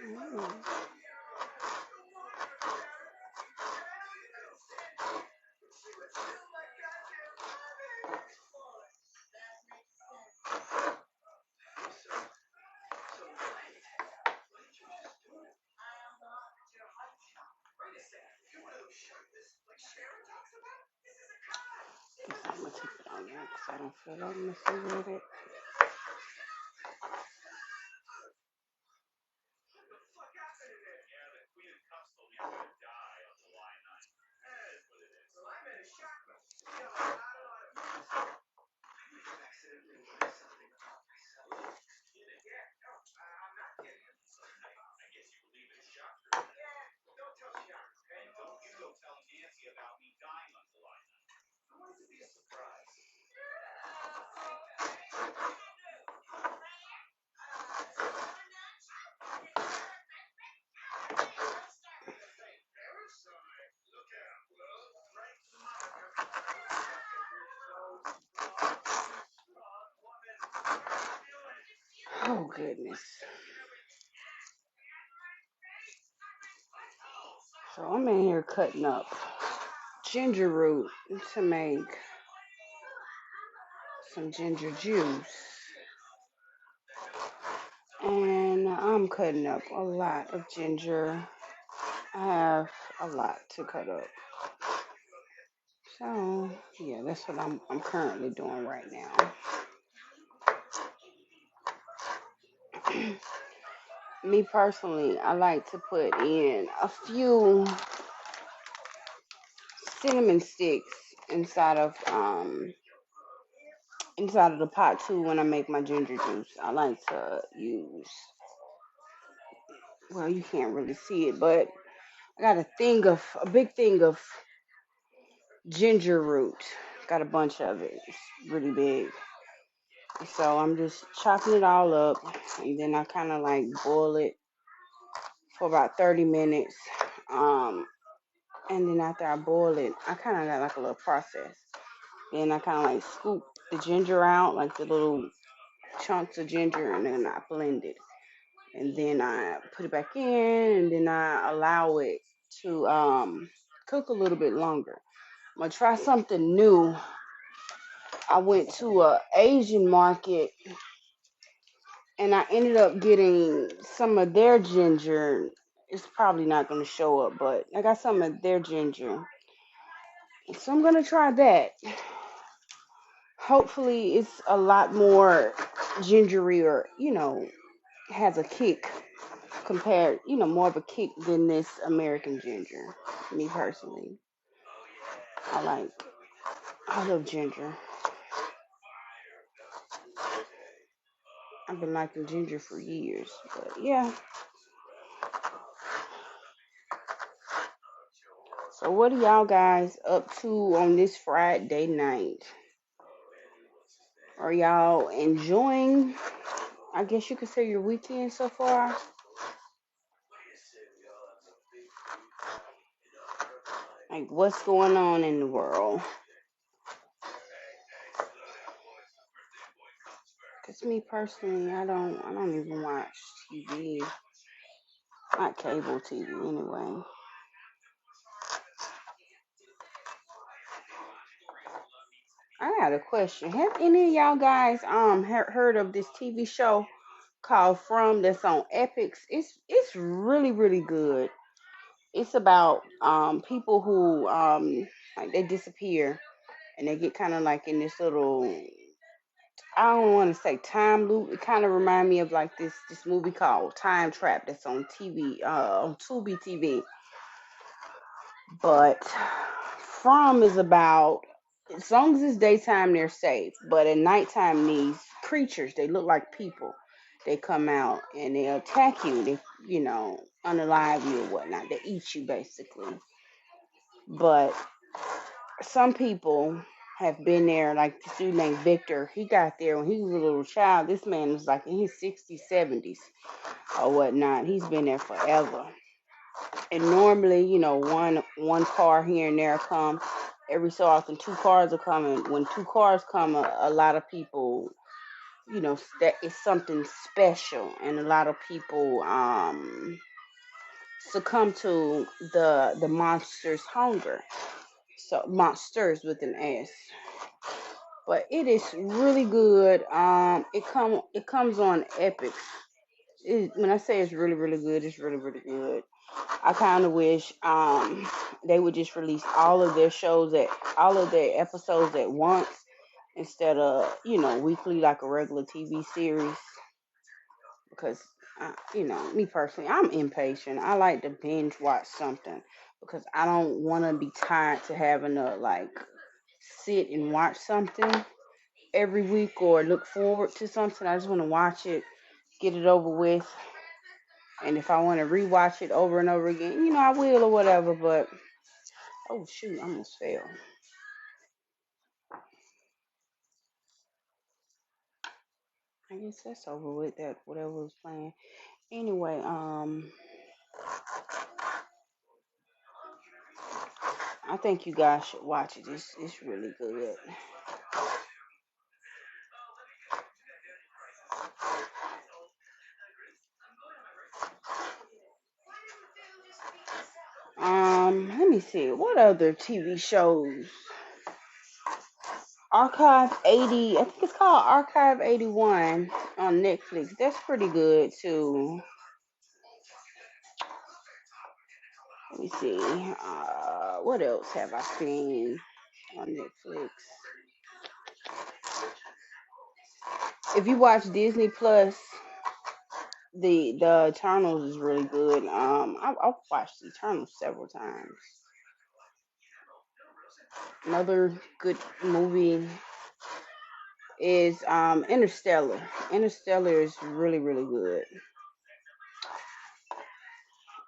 Mm. Guess I'm gonna keep it on there because I don't feel like messing with it. Oh goodness. So I'm in here cutting up ginger root to make some ginger juice. And I'm cutting up a lot of ginger. I have a lot to cut up. So yeah, that's what I'm currently doing right now. Me personally, I like to put in a few cinnamon sticks inside of the pot too when I make my ginger juice. I like to use, well, you can't really see it, but I got a big thing of ginger root. Got a bunch of it. It's really big. So I'm just chopping it all up, and then I kind of like boil it for about 30 minutes. Um, and then after I boil it, I kind of got like a little process. Then I kind of like scoop the ginger out, like the little chunks of ginger, and then I blend it. And then I put it back in, and then I allow it to cook a little bit longer. I'm gonna try something new. I went to a Asian market and I ended up getting some of their ginger. It's probably not gonna show up, but I got some of their ginger. So I'm gonna try that. Hopefully it's a lot more gingery or, has a kick compared, more of a kick than this American ginger. Me personally. I like I love ginger. I've been liking ginger for years. But yeah. So what are y'all guys up to on this Friday night? Are y'all enjoying, I guess you could say, your weekend so far? Like what's going on in the world? Cause me personally, I don't even watch TV. Not cable TV anyway. I got a question. Have any of y'all guys heard of this TV show called From that's on Epics? It's really really good. It's about people who like they disappear and they get kind of like in this little, I don't want to say time loop. It kind of remind me of like this movie called Time Trap that's on TV, on Tubi TV. But From is about, as long as it's daytime they're safe, but at nighttime these creatures, they look like people. They come out and they attack you. They, unalive you or whatnot. They eat you basically. But some people have been there, like this dude named Victor. He got there when he was a little child. This man was like in his 60s, 70s or whatnot. He's been there forever. And normally, one car here and there come. Every so often, two cars are coming. When two cars come, a lot of people that is something special, and a lot of people succumb to the monster's hunger. So monsters with an S. But it is really good. It comes on Epic. When I say it's really really good, it's really really good. I kind of wish they would just release all of their episodes at once instead of weekly like a regular TV series, because me personally, I'm impatient. I like to binge watch something because I don't want to be tired to having to like sit and watch something every week or look forward to something. I just want to watch it, get it over with, and if I want to rewatch it over and over again, I will or whatever. But oh shoot, I almost fell. I guess that's over with that whatever was playing. Anyway, I think you guys should watch it. It's really good. Let me see. What other TV shows? Archive 80, I think it's called Archive 81 on Netflix. That's pretty good too. Let me see. What else have I seen on Netflix? If you watch Disney Plus, the Eternals is really good. I've watched the Eternals several times. Another good movie is Interstellar. Interstellar is really really good.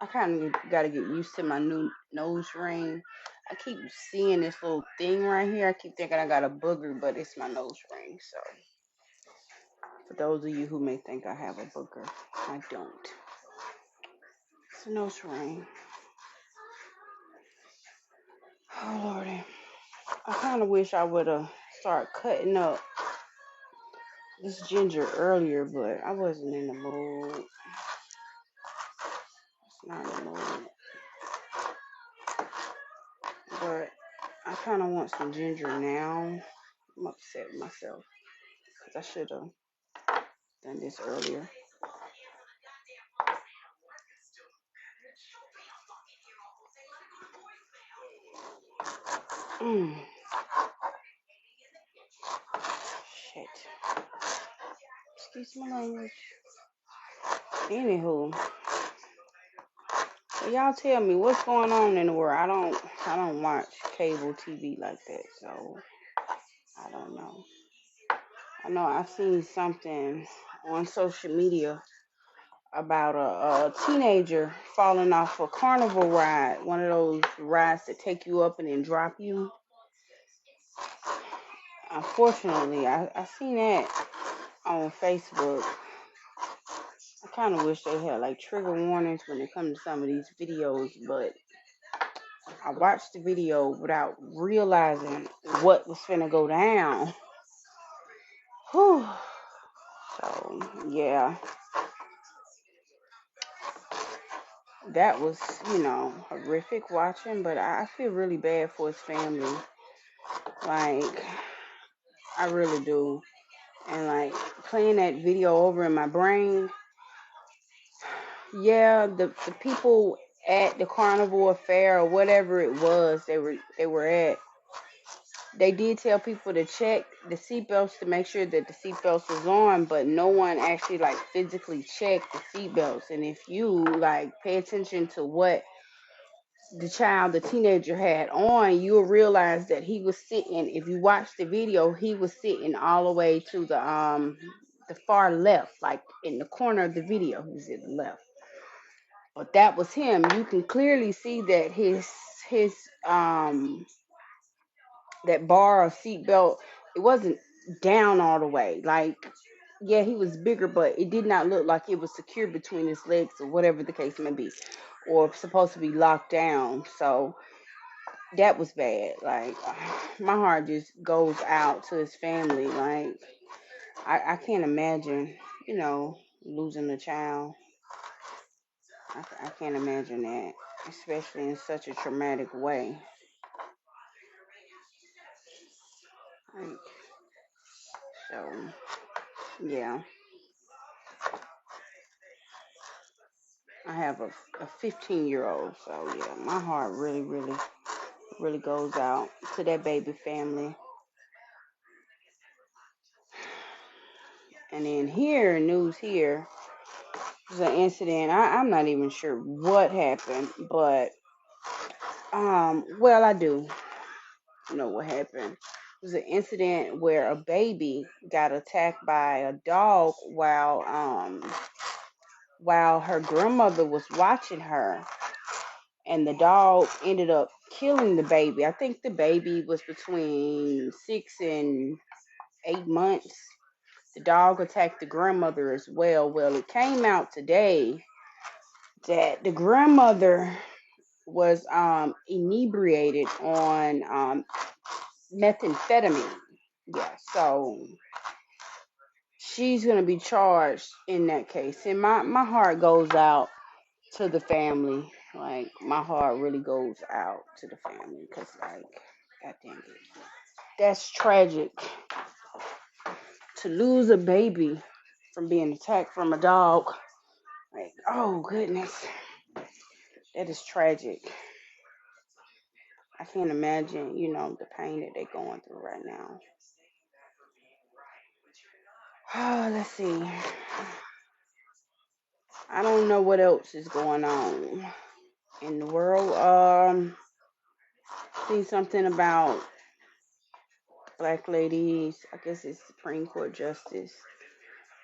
I kind of got to get used to my new nose ring. I keep seeing this little thing right here. I keep thinking I got a booger, but it's my nose ring. So, for those of you who may think I have a booger, I don't. It's a nose ring. Oh, Lordy. I kind of wish I would have started cutting up this ginger earlier, but I wasn't in the mood. It's not in the mood. But I kind of want some ginger now. I'm upset with myself because I should have done this earlier. Mm, shit. Excuse my language. Anywho, so y'all tell me what's going on in the world. I don't watch cable TV like that, so I don't know. I know I seen something on social media about a teenager falling off a carnival ride, one of those rides that take you up and then drop you. Unfortunately, I seen that on Facebook. I kind of wish they had like trigger warnings when it comes to some of these videos, but I watched the video without realizing what was finna go down. Whew. So, yeah, that was, horrific watching, but I feel really bad for his family. Like, I really do. And, like, playing that video over in my brain, yeah, the people at the carnival affair or whatever it was they were at, they did tell people to check the seatbelts to make sure that the seatbelts was on, but no one actually like physically checked the seatbelts. And if you like pay attention to what the teenager had on, you'll realize that he was sitting. If you watch the video, he was sitting all the way to the far left, like in the corner of the video. He was at the left, but that was him. You can clearly see that his that bar or seatbelt, it wasn't down all the way. Like, yeah, he was bigger, but it did not look like it was secure between his legs or whatever the case may be, or supposed to be locked down. So that was bad. Like, my heart just goes out to his family. Like, I can't imagine, losing a child. I can't imagine that, especially in such a traumatic way. Like, so, yeah, I have a 15-year-old, so yeah, my heart really, really, really goes out to that baby family. And then here, news here, there's an incident. I'm not even sure what happened, but well, I do know what happened. It was an incident where a baby got attacked by a dog while her grandmother was watching her, and the dog ended up killing the baby. I think the baby was between 6 and 8 months. The dog attacked the grandmother as well. Well, it came out today that the grandmother was inebriated on methamphetamine. Yeah, so she's gonna be charged in that case. And my heart goes out to the family. Like, my heart really goes out to the family because, like, God dang it, that's tragic to lose a baby from being attacked from a dog. Like, oh goodness, that is tragic. I can't imagine, the pain that they're going through right now. Oh, let's see. I don't know what else is going on in the world. See something about black ladies. I guess it's Supreme Court justice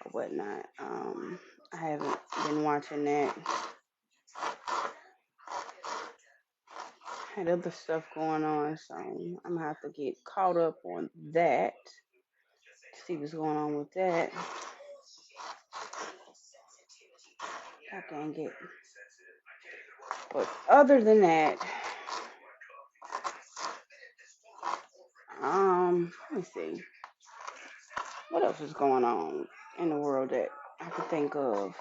or whatnot. I haven't been watching that. Had other stuff going on, so I'm gonna have to get caught up on that to see what's going on with that. I can't get. But other than that, let me see. What else is going on in the world that I could think of?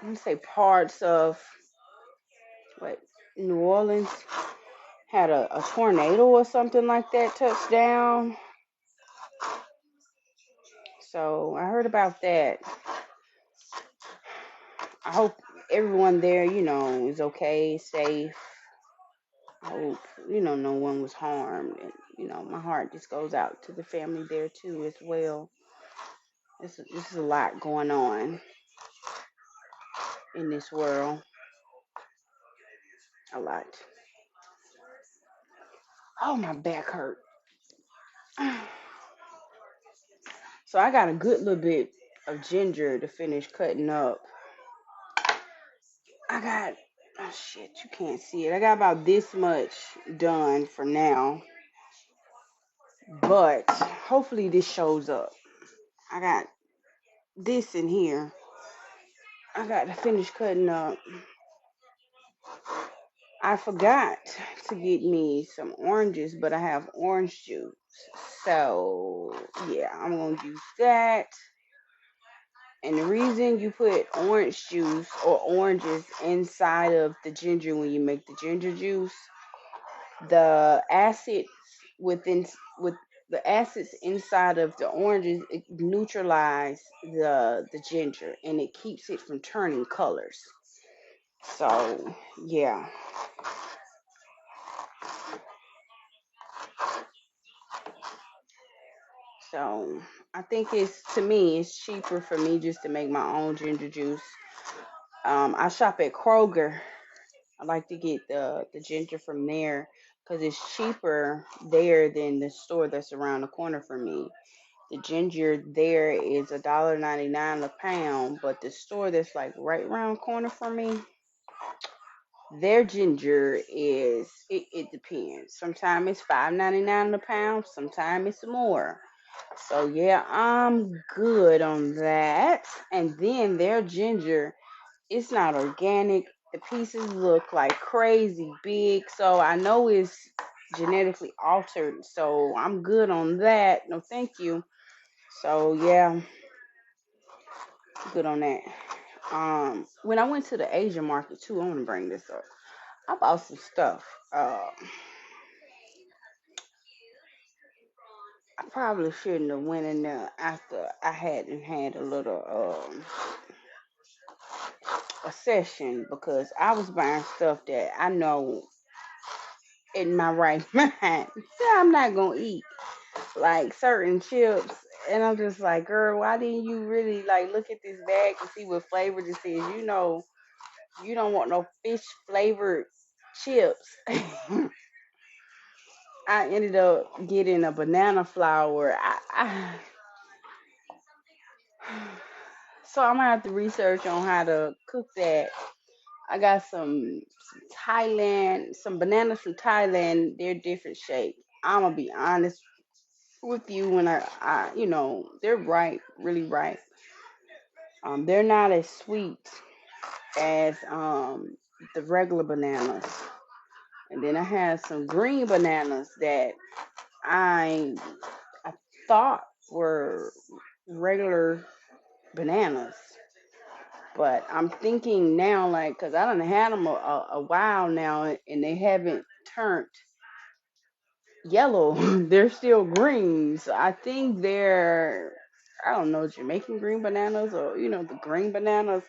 I'm gonna say parts of what New Orleans had a tornado or something like that touch down. So I heard about that. I hope everyone there, is okay, safe. I hope, no one was harmed. And, my heart just goes out to the family there too as well. This is a lot going on in this world. A lot. Oh, my back hurt. So I got a good little bit of ginger to finish cutting up. I got, oh shit, you can't see it. I got about this much done for now. But hopefully this shows up. I got this in here. I got to finish cutting up. I forgot to get me some oranges, but I have orange juice. So, yeah, I'm going to use that. And the reason you put orange juice or oranges inside of the ginger when you make the ginger juice, the acids within with the acids inside of the oranges, it neutralize the ginger and it keeps it from turning colors. So, yeah. So I think to me it's cheaper for me just to make my own ginger juice. I shop at Kroger. I like to get the ginger from there because it's cheaper there than the store that's around the corner from me. The ginger there is $1.99 a pound, but the store that's like right around the corner from me, their ginger it depends. Sometimes it's $5.99 a pound, sometimes it's more. So yeah, I'm good on that. And then their ginger, it's not organic. The pieces look like crazy big. So I know it's genetically altered. So I'm good on that. No, thank you. So yeah, good on that. When I went to the Asian market too, I want to bring this up. I bought some stuff. I probably shouldn't have went in there after I hadn't had a little a session because I was buying stuff that I know in my right mind I'm not gonna eat, like certain chips. And I'm just like, girl, why didn't you really like look at this bag and see what flavor this is? You know, you don't want no fish flavored chips. I ended up getting a banana flour. So I'm gonna have to research on how to cook that. I got some Thailand, some bananas from Thailand. They're different shape. I'm gonna be honest with you when they're ripe, really ripe. They're not as sweet as the regular bananas. And then I had some green bananas that I I thought were regular bananas, but I'm thinking now, like, cause I done had them a while now, and they haven't turned yellow. They're still green. So I think they're, I don't know, Jamaican green bananas or the green bananas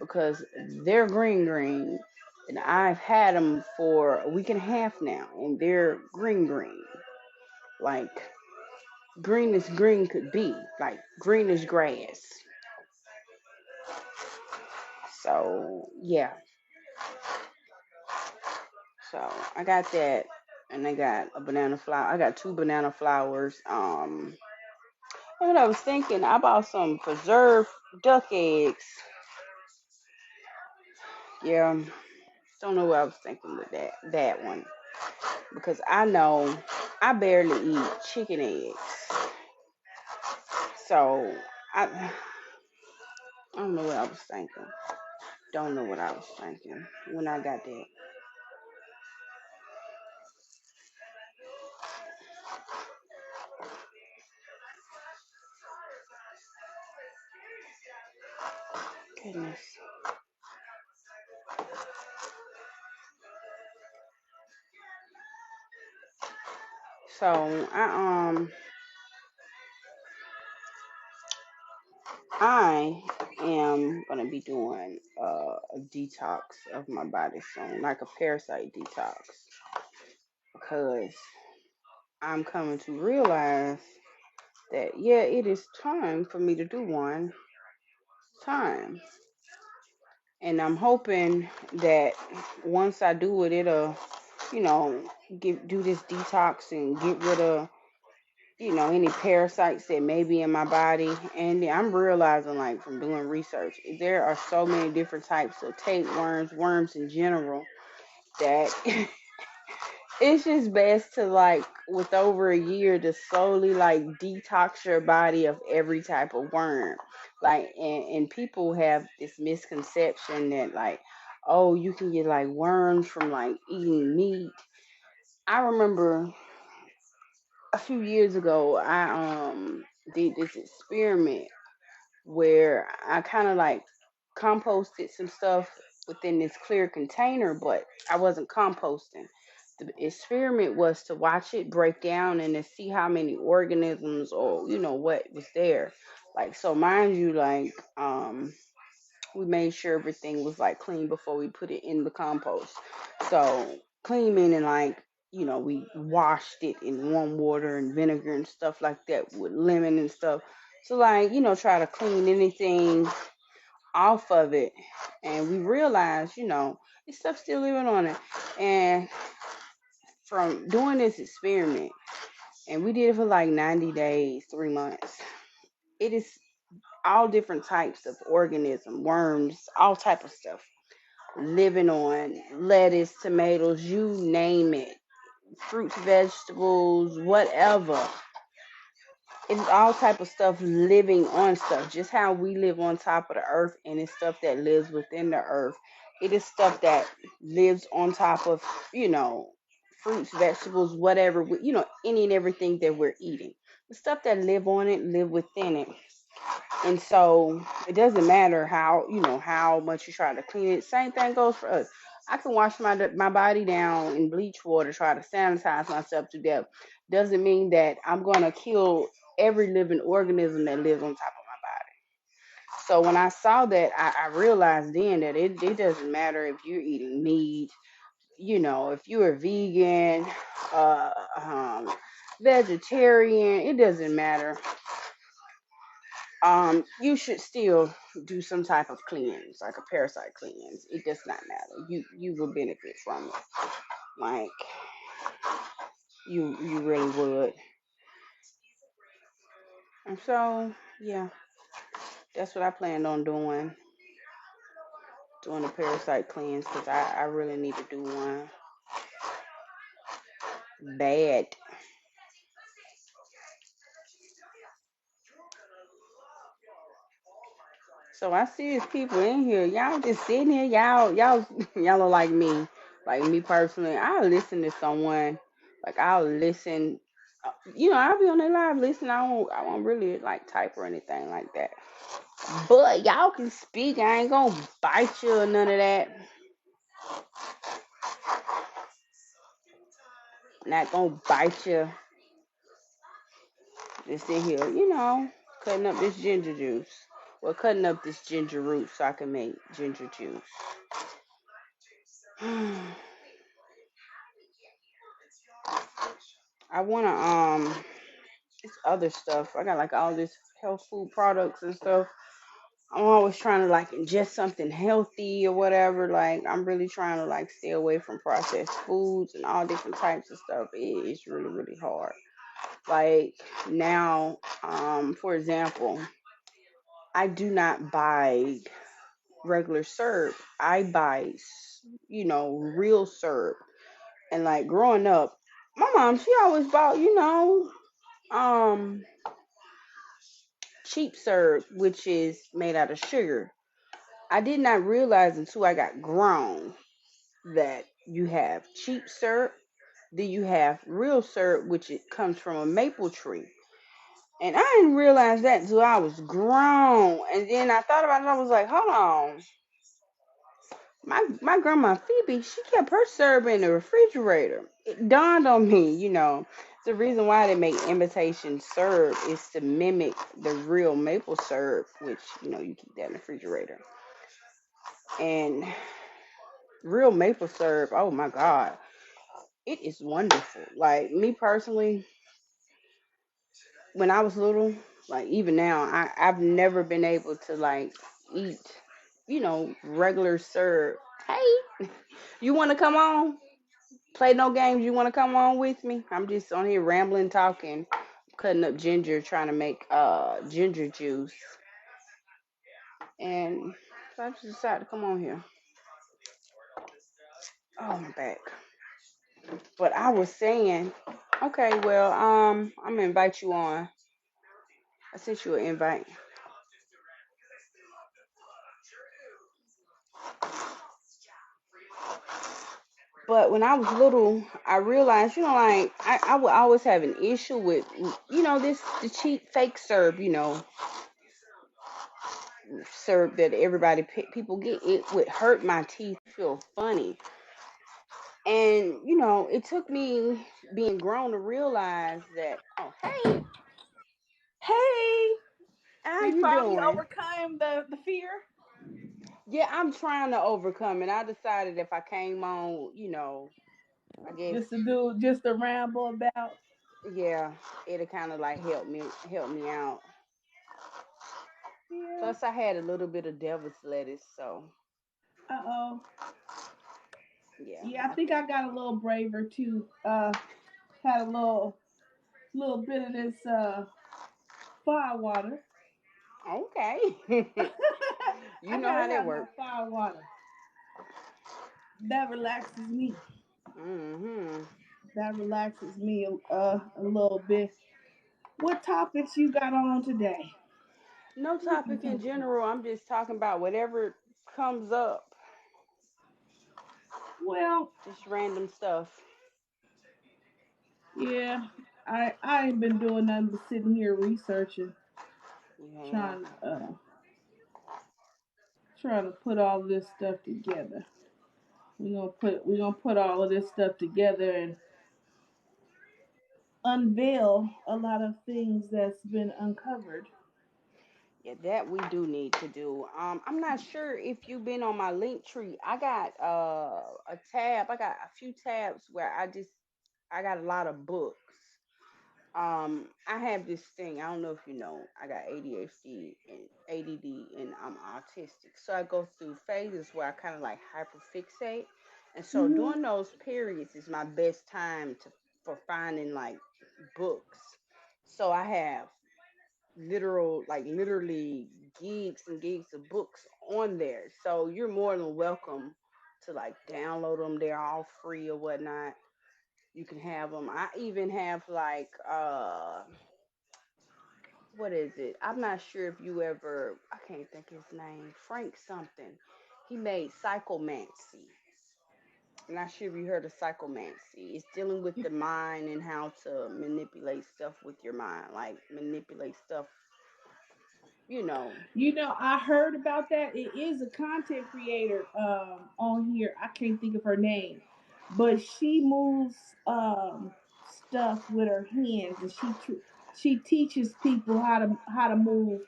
because they're green, and I've had them for a week and a half now, and they're green, like green as green could be, like green as grass. So yeah, so I got that, and I got a banana flower. I got two banana flowers. And what I was thinking, I bought some preserved duck eggs. Yeah, don't know what I was thinking with that one because I know I barely eat chicken eggs, so I don't know what I was thinking. Don't know what I was thinking when I got that. Goodness. So I am gonna be doing a detox of my body soon, like a parasite detox, because I'm coming to realize that yeah, it is time for me to do one time, and I'm hoping that once I do it, it'll you know do this detox and get rid of any parasites that may be in my body. And I'm realizing, like, from doing research, there are so many different types of tapeworms, worms in general, that it's just best to, like, with over a year, to slowly like detox your body of every type of worm. Like, and people have this misconception that, like, oh, you can get like worms from like eating meat. I remember a few years ago, I did this experiment where I kind of like composted some stuff within this clear container, but I wasn't composting. The experiment was to watch it break down and to see how many organisms or what was there. Like, so mind you, like, we made sure everything was like clean before we put it in the compost. So clean meaning, like, we washed it in warm water and vinegar and stuff like that with lemon and stuff. So, like, try to clean anything off of it. And we realized, this stuff's still living on it. And from doing this experiment, and we did it for like 90 days, 3 months, it is all different types of organism, worms, all type of stuff living on lettuce, tomatoes, you name it, fruits, vegetables, whatever. It's all type of stuff living on stuff, just how we live on top of the earth, and it's stuff that lives within the earth. It is stuff that lives on top of, you know, fruits, vegetables, whatever, any and everything that we're eating. The stuff that live on it live within it. And so it doesn't matter how, how much you try to clean it. Same thing goes for us. I can wash my body down in bleach water, try to sanitize myself to death. Doesn't mean that I'm gonna kill every living organism that lives on top of my body. So when I saw that, I realized then that it doesn't matter if you're eating meat, if you're a vegan, uh, um, vegetarian, it doesn't matter. You should still do some type of cleanse, like a parasite cleanse. It does not matter. You will benefit from it. Like you really would. And so yeah, that's what I planned on doing a parasite cleanse because I really need to do one bad. So I see these people in here. Y'all just sitting here. Y'all are like me. Like me personally, I'll listen to someone. Like I'll listen. I'll be on their live listen. I won't really like type or anything like that. But y'all can speak. I ain't gonna bite you or none of that. Not gonna bite you. Just in here, cutting up this ginger juice. Well, cutting up this ginger root so I can make ginger juice. I wanna it's other stuff. I got like all this health food products and stuff. I'm always trying to like ingest something healthy or whatever. Like I'm really trying to like stay away from processed foods and all different types of stuff. It's really, really hard. Like now, for example, I do not buy regular syrup. I buy, real syrup. And like growing up, my mom, she always bought, um, cheap syrup, which is made out of sugar. I did not realize until I got grown that you have cheap syrup, then you have real syrup, which it comes from a maple tree. And I didn't realize that until I was grown. And then I thought about it, I was like, hold on. My grandma Phoebe, she kept her syrup in the refrigerator. It dawned on me, the reason why they make imitation syrup is to mimic the real maple syrup, which, you keep that in the refrigerator. And real maple syrup, oh my God, it is wonderful. Like me personally, when I was little, like even now, I've never been able to like eat, regular syrup. Hey, you want to come on? Play no games. You want to come on with me? I'm just on here rambling, talking, cutting up ginger, trying to make ginger juice, and so I just decided to come on here. Oh my back. But I was saying, okay, well, I'm gonna invite you on. I sent you an invite. But when I was little, I realized, like I would always have an issue with, this the cheap fake syrup, syrup that people get. It would hurt my teeth, feel funny, and it took me being grown to realize that. Oh, hey, Hey, how we you finally doing? overcame the fear. Yeah, I'm trying to overcome it. I decided if I came on, I guess, Just to ramble about. yeah, it'll kind of like help me out. Yeah. Plus, I had a little bit of devil's lettuce, so Uh-oh. yeah. Yeah, I think I got a little braver too. Had a little bit of this fire water. Okay. You I know how gotta that have my works. fire water. That relaxes me. Mhm. That relaxes me a little bit. What topics you got on today? No What we gonna topic in talk about? general. I'm just talking about whatever comes up. Well, Just random stuff. yeah. I ain't been doing nothing but sitting here researching, You have. trying to trying to put all this stuff together. We gonna put all of this stuff together and unveil a lot of things that's been uncovered. Yeah, that we do need to do. I'm not sure if you've been on my link tree. I got a tab. I got a few tabs where I got a lot of books. I have this thing. I don't know if you know. I got ADHD and ADD, and I'm autistic. So I go through phases where I kind of like hyperfixate, and so Hmm. during those periods is my best time to for finding like books. So I have literally gigs and gigs of books on there. So you're more than welcome to like download them. They're all free or whatnot. You can have them. I even have like what is it? I'm not sure if you ever, I can't think his name, Frank something. He made Psychomancy. I'm not sure if you heard of Psychomancy. It's dealing with the mind and how to manipulate stuff with your mind, like manipulate stuff, you know. I heard about that. It is a content creator on here. I can't think of her name, but she moves stuff with her hands, and she teaches people how to move.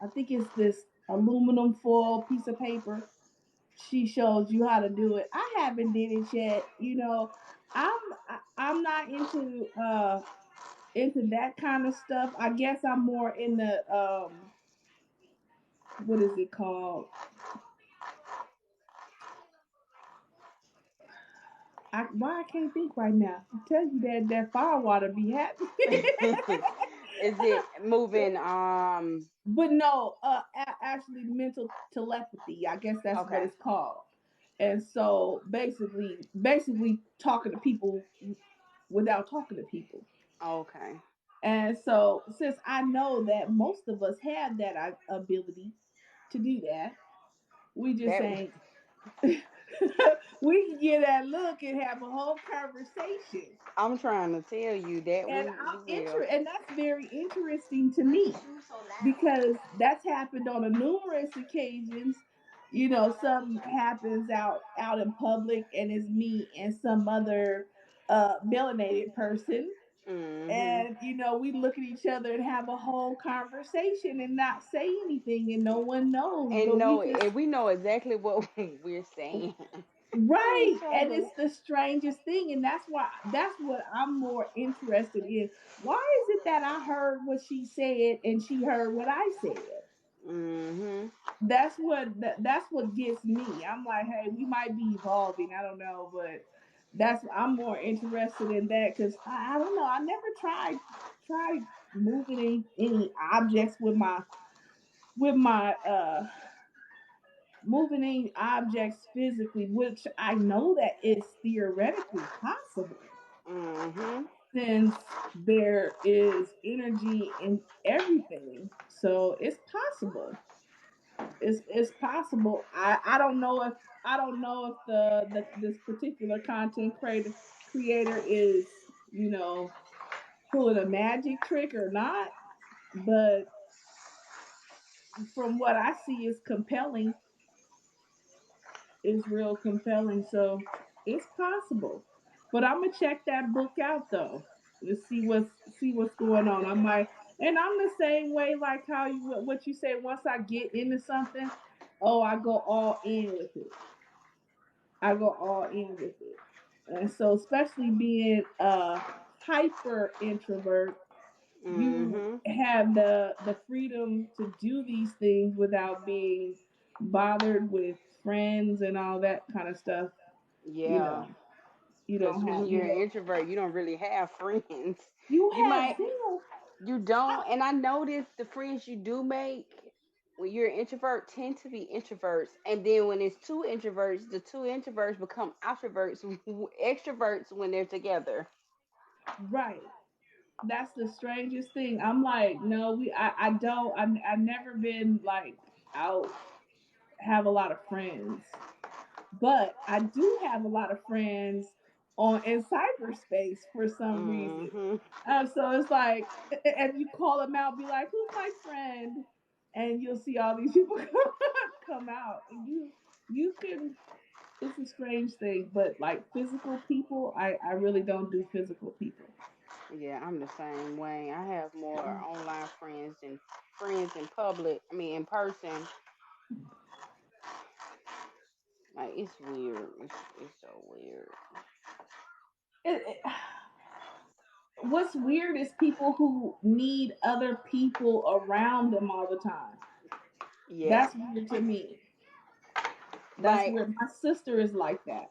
I think it's this aluminum foil piece of paper. She shows you how to do it. I haven't did it yet. I'm I'm not into that kind of stuff. I guess I'm more in the what is it called? Why I can't think right now. I tell you that fire water be happy. Is it moving? But no, actually mental telepathy. I guess that's what Okay, it's called. And so basically talking to people without talking to people. okay. And so since I know that most of us have that ability to do that, we just That ain't. We can get that look and have a whole conversation. I'm trying to tell you that And we will. and that's very interesting to me because that's happened on a numerous occasions. Something happens out in public and it's me and some other melanated person, Mhm. and we look at each other and have a whole conversation and not say anything and no one knows, And but we know, just. and we know exactly what we're saying to Right. each And other. it's the strangest thing. And that's what I'm more interested in. Why is it that I heard what she said and she heard what I said? Mhm. That's what gets me. I'm like, hey, we might be evolving. I don't know, but I'm more interested in that because I don't know. I never tried moving any objects with my moving any objects physically, which I know that is theoretically possible Mhm. since there is energy in everything. So it's possible. It's possible. I don't know if the this particular content creator is, you know, pulling a magic trick or not, but from what I see is compelling, is real compelling. So it's possible. But I'm gonna check that book out though to see what's going on. I might, and I'm the same way like how what you say. Once I get into something, oh, I go all in with it. I go all in with it. And so, especially being a hyper introvert, you Mhm. have the freedom to do these things without being bothered with friends and all that kind of stuff. You Yeah. know, you Because don't have when you're an introvert, you don't really have friends. you You have might, zero. you I, don't. And I noticed the friends you do make when you're an introvert tend to be introverts. And then when it's two introverts, the two introverts become extroverts, extroverts when they're together. right. That's the strangest thing. I'm like, no, I don't. I've never been like out have a lot of friends, but I do have a lot of friends on in cyberspace for some reason. Mhm. So it's like, and you call them out, be like, "Who's my friend?" And you'll see all these people come out, and you can. It's a strange thing, but like physical people, I really don't do physical people. Yeah, I'm the same way. I have more online friends than friends in public. I mean, in person. Like it's weird. It's so weird. It, what's weird is people who need other people around them all the time. Yeah. That's weird to me. That's Like weird. My sister is like that.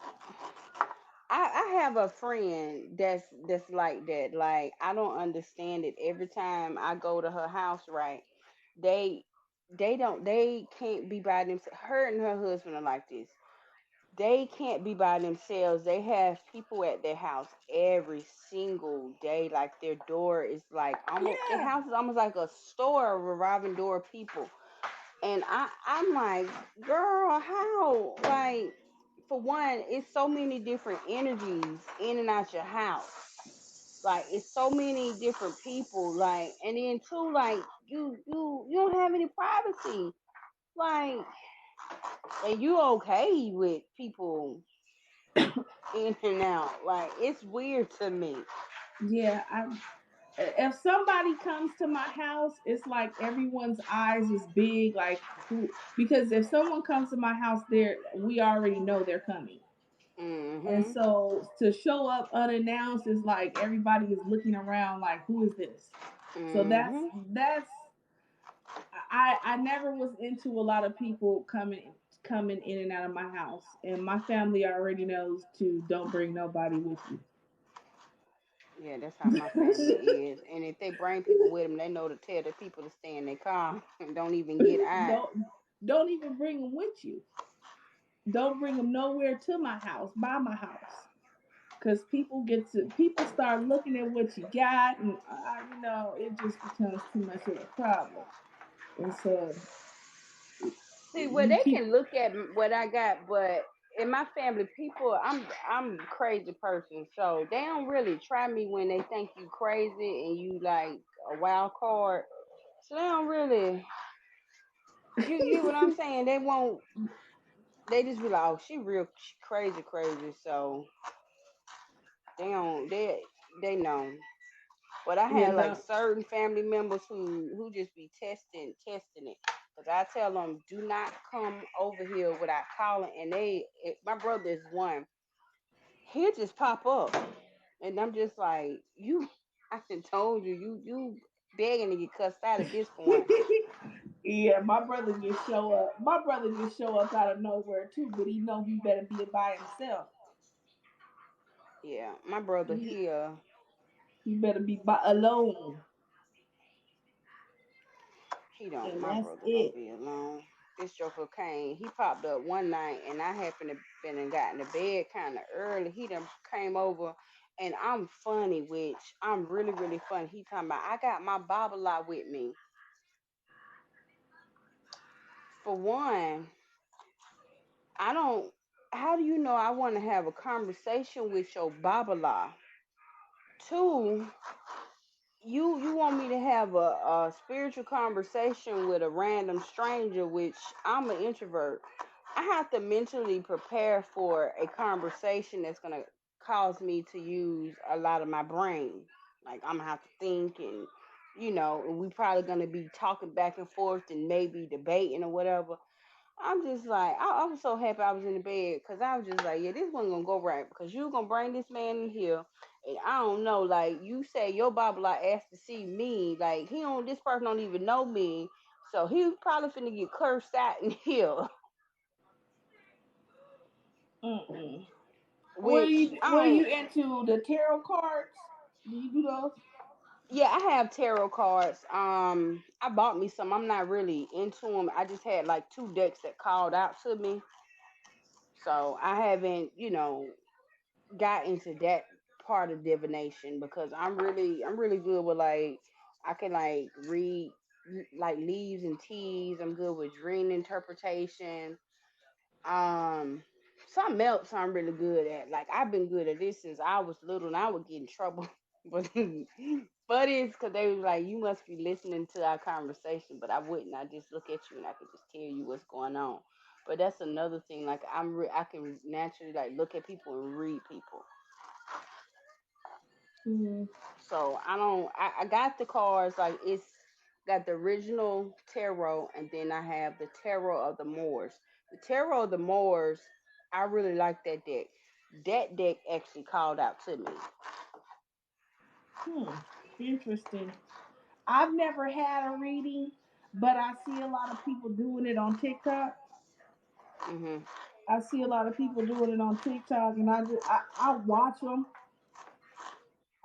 I have a friend that's like that. Like I don't understand it. Every time I go to her house, right? They they can't be by themselves. Her and her husband are like this. They can't be by themselves. They have people at their house every single day. Like their door is like almost their Yeah, house is almost like a store, a revolving door of people. And I'm like, girl, how? Like, for one, it's so many different energies in and out your house. Like, it's so many different people. Like, and then two, like, you don't have any privacy. Like, and you okay with people in and out. Like, it's weird to me. yeah. If somebody comes to my house, it's like everyone's eyes is big, like who? Because if someone comes to my house, there we already know they're coming. And Mhm. so to show up unannounced is like everybody is looking around like, who is this? So Mhm. that's I never was into a lot of people coming in and out of my house, and my family already knows to don't bring nobody with you. Yeah, that's how my family is. And if they bring people with them, they know to tell the people to stay in their car and don't even get out. don't even bring them with you. Don't bring them nowhere to my house, by my house, because people start looking at what you got, and it just becomes too much of a problem. And so See, well, you they keep can look at what I got, but in my family, people, I'm a crazy person, so they don't really try me when they think you crazy and you like a wild card. So they don't really. You get what I'm saying? They won't. They just be like, oh, she crazy, crazy. So they don't. They know. But I yeah, had like no. certain family members who just be testing it. Cause I tell them, do not come over here without calling. And my brother is one. He'll just pop up, and I'm just like, you. I done told you, you begging to get cussed out at this point. Yeah, my brother just show up out of nowhere too, but he know he better be by himself. Yeah, my brother He here, he better be by alone, he don't. and My that's brother don't it. be alone. This joker came. He popped up one night, and I happened to been and gotten to bed kind of early. He done came over, and I'm funny, which I'm really really funny. He talking about I got my Bible lot with me. For one, I don't. How do you know I want to have a conversation with your Bible lot? Two, you want me to have a spiritual conversation with a random stranger, which I'm an introvert. I have to mentally prepare for a conversation that's gonna cause me to use a lot of my brain. Like I'm gonna have to think, and we probably gonna be talking back and forth and maybe debating or whatever. I'm just like, I was so happy I was in the bed because I was just like, yeah, this wasn't gonna go right because you gonna bring this man in here, and I don't know, like you say your Bible I asked to see me, like this person don't even know me, so he probably finna get cursed out in here, Mm-mm. which I Were you don't. into the tarot cards? Do you do those? Yeah, I have tarot cards. I bought me some. I'm not really into them. I just had like two decks that called out to me, so I haven't, got into that part of divination because I'm really good with like I can like read like leaves and teas. I'm good with dream interpretation. Um Something else I'm really good at. Like I've been good at this since I was little, and I would get in trouble. But but it's because they was like, "You must be listening to our conversation," but I wouldn't. I just look at you and I could just tell you what's going on. But that's another thing. Like I can naturally like look at people and read people. Mm. So I don't. I got the cards. Like it's got the original tarot, and then I have the tarot of the Moors. The tarot of the Moors. I really like that deck. That deck actually called out to me. Hmm. Interesting. I've never had a reading, but I see a lot of people doing it on TikTok. Mhm. I see a lot of people doing it on TikTok, and I watch them.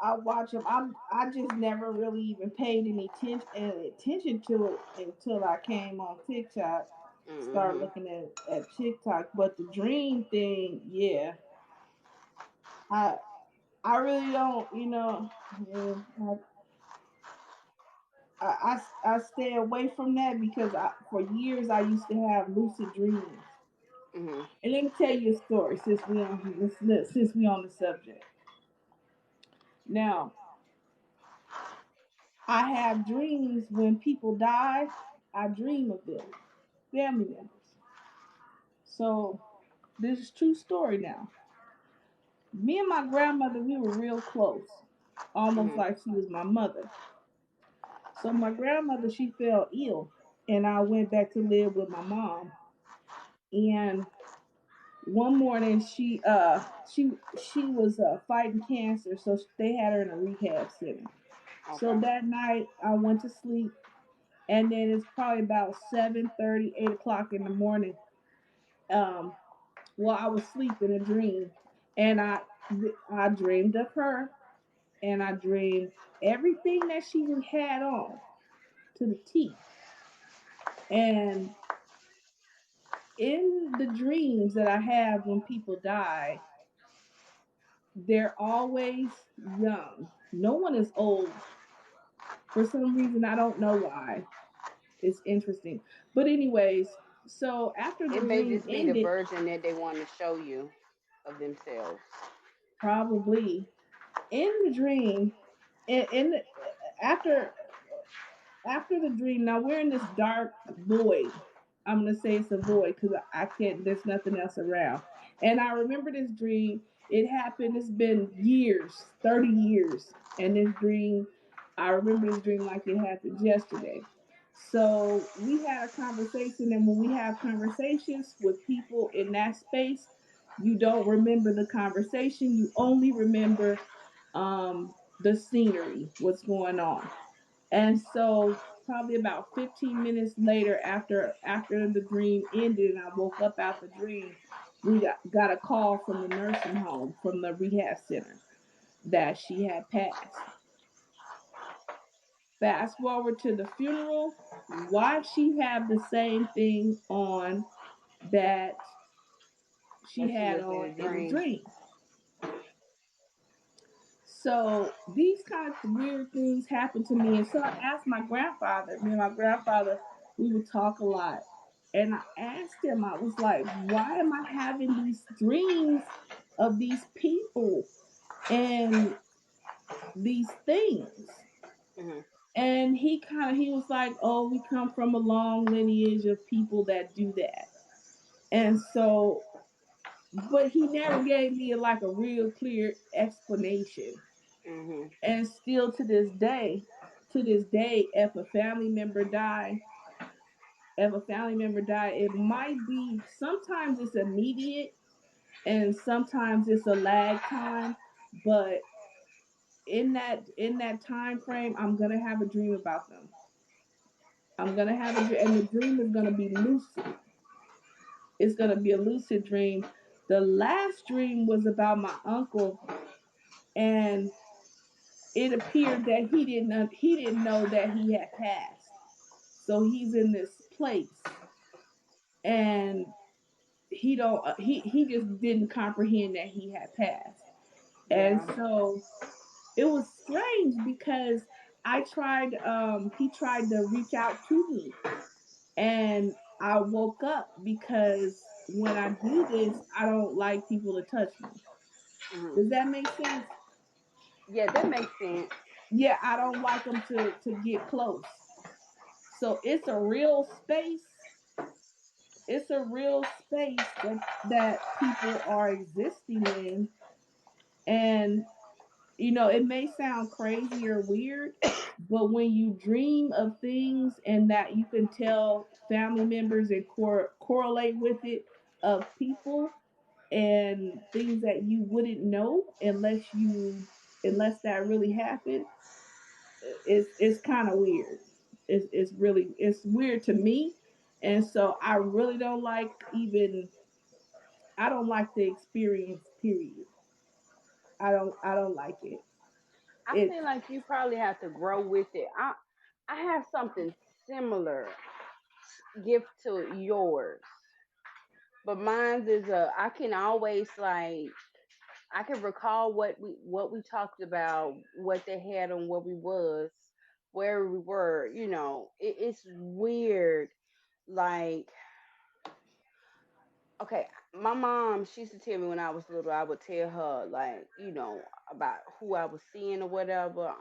I watch them. I just never really even paid attention to it until I came on TikTok, start Mhm. looking at TikTok. But the dream thing, yeah, I I really don't. I stay away from that because for years I used to have lucid dreams. Mhm. And let me tell you a story since we on the subject. Now, I have dreams when people die. I dream of them, family members. So this is true story now. Me and my grandmother, we were real close, almost Mhm. like she was my mother. So my grandmother, she fell ill, and I went back to live with my mom. And one morning, she was fighting cancer, so they had her in a rehab center. So Okay. that night, I went to sleep, and then it's probably about 7:30, 8 o'clock in the morning. Um, while I was sleeping, a dream, and I dreamed of her, and I dreamed everything that she had on to the T. And in the dreams that I have when people die, they're always young. No one is old. For some reason, I don't know why. It's interesting. But anyways, so after the It may dream just be the ended, version that they want to show you of themselves. probably in the dream, in the, after after the dream, now we're in this dark void. I'm gonna say it's a void because I can't. There's nothing else around. And I remember this dream. It happened. It's been years, 30 years, and this dream. I remember this dream like it happened yesterday. So we had a conversation, and when we have conversations with people in that space, you don't remember the conversation. You only remember the scenery, what's going on. And so probably about 15 minutes later after the dream ended and I woke up out the dream, we got a call from the nursing home, from the rehab center, that she had passed. Fast forward to the funeral. Why she have the same thing on that she That she had was in on a in the dream. dream? So these kind of weird things happen to me. And so I asked my grandfather, me and my grandfather, we would talk a lot. And I asked him, I was like, why am I having these dreams of these people and these things? Mhm. And he was like, oh, we come from a long lineage of people that do that. And so, but he never gave me like a real clear explanation. Mhm. And still to this day, if a family member die, it might be, sometimes it's immediate and sometimes it's a lag time, but in that time frame, I'm gonna have a dream about them. I'm gonna have a dream, and the dream is gonna be lucid. It's gonna be a lucid dream. The last dream was about my uncle, and it appeared that he didn't know that he had passed. So he's in this place, and he just didn't comprehend that he had passed. And Yeah. so it was strange because I tried he tried to reach out to me, and I woke up because when I do this, I don't like people to touch me. Hmm. Does that make sense? Yeah, that makes sense. Yeah, I don't like them to get close. So it's a real space. It's a real space that people are existing in, and it may sound crazy or weird, but when you dream of things and that you can tell family members and correlate with it of people and things that you wouldn't know unless that really happened, it's kind of weird. It's weird to me, and so I really don't like even I don't like the experience. Period. I don't like it. I feel It's like you probably have to grow with it. I have something similar gift to yours, but mine is I can always like I can recall what we talked about, what they had on where we was, where we were. It's weird. Like, okay, my mom, she used to tell me when I was little, I would tell her like, about who I was seeing or whatever.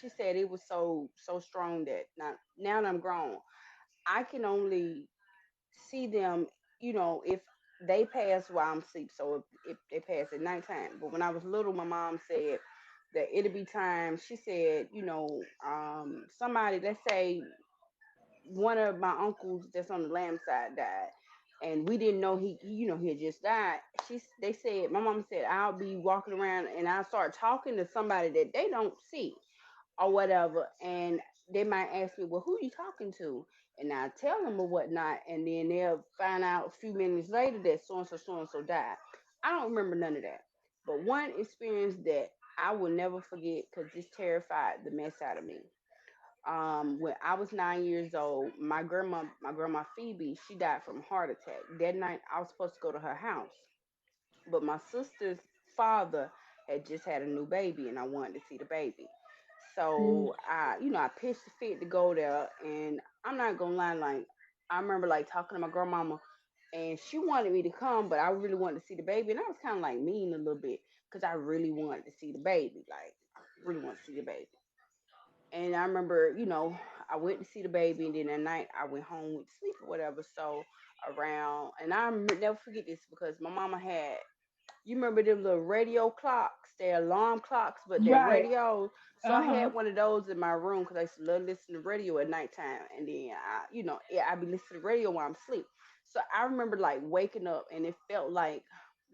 She said it was so strong that now that I'm grown, I can only see them, if they pass while I'm asleep. So if they pass at nighttime. But when I was little, my mom said that it'd be time. She said, somebody, let's say one of my uncles that's on the lamb side died, and we didn't know he had just died. They said, my mom said, I'll be walking around and I'll start talking to somebody that they don't see or whatever, and they might ask me, well, who you talking to? And I tell them or whatnot, and then they'll find out a few minutes later that so and so died. I don't remember none of that, but one experience that I will never forget because this terrified the mess out of me. When I was 9 years old, my grandma Phoebe, she died from a heart attack. That night, I was supposed to go to her house, but my sister's father had just had a new baby, and I wanted to see the baby. mm, So I pitched the fit to go there, and I'm not gonna lie, like I remember like talking to my grandmama, and she wanted me to come, but I really wanted to see the baby, and I was kind of like mean a little bit because I really wanted to see the baby, like I really want to see the baby. And I remember, I went to see the baby, and then at night I went home with sleep or whatever. So around, and never forget this because my mama had, you remember them little radio clocks? They're alarm clocks, but they're right. radios. So I Uh-huh. had one of those in my room because I used to love listening to radio at nighttime. And then yeah, I'd be listening to radio while I'm asleep. So I remember like waking up and it felt like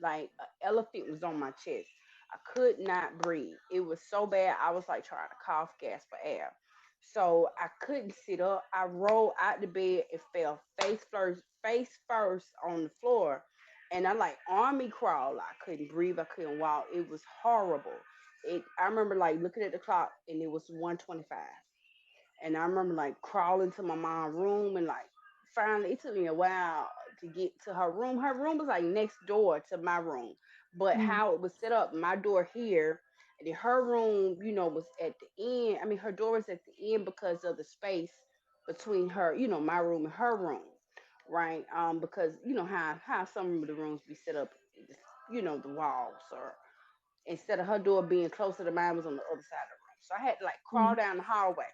an elephant was on my chest. I could not breathe. It was so bad. I was like trying to cough, gasp for air. So I couldn't sit up. I rolled out the bed and fell face first on the floor, and I like army crawl. I couldn't breathe. I couldn't walk. It was horrible. I remember like looking at the clock and it was 1:25, and I remember like crawling to my mom's room, and like finally it took me a while to get to her room. Her room was like next door to my room, but Mm, how it was set up, my door here, and then her room, was at the end. I mean, her door was at the end because of the space between her, my room and her room, right? Because how some of the rooms be set up, the walls, or instead of her door being closer to mine was on the other side of the room. So I had to like crawl mm, down the hallway,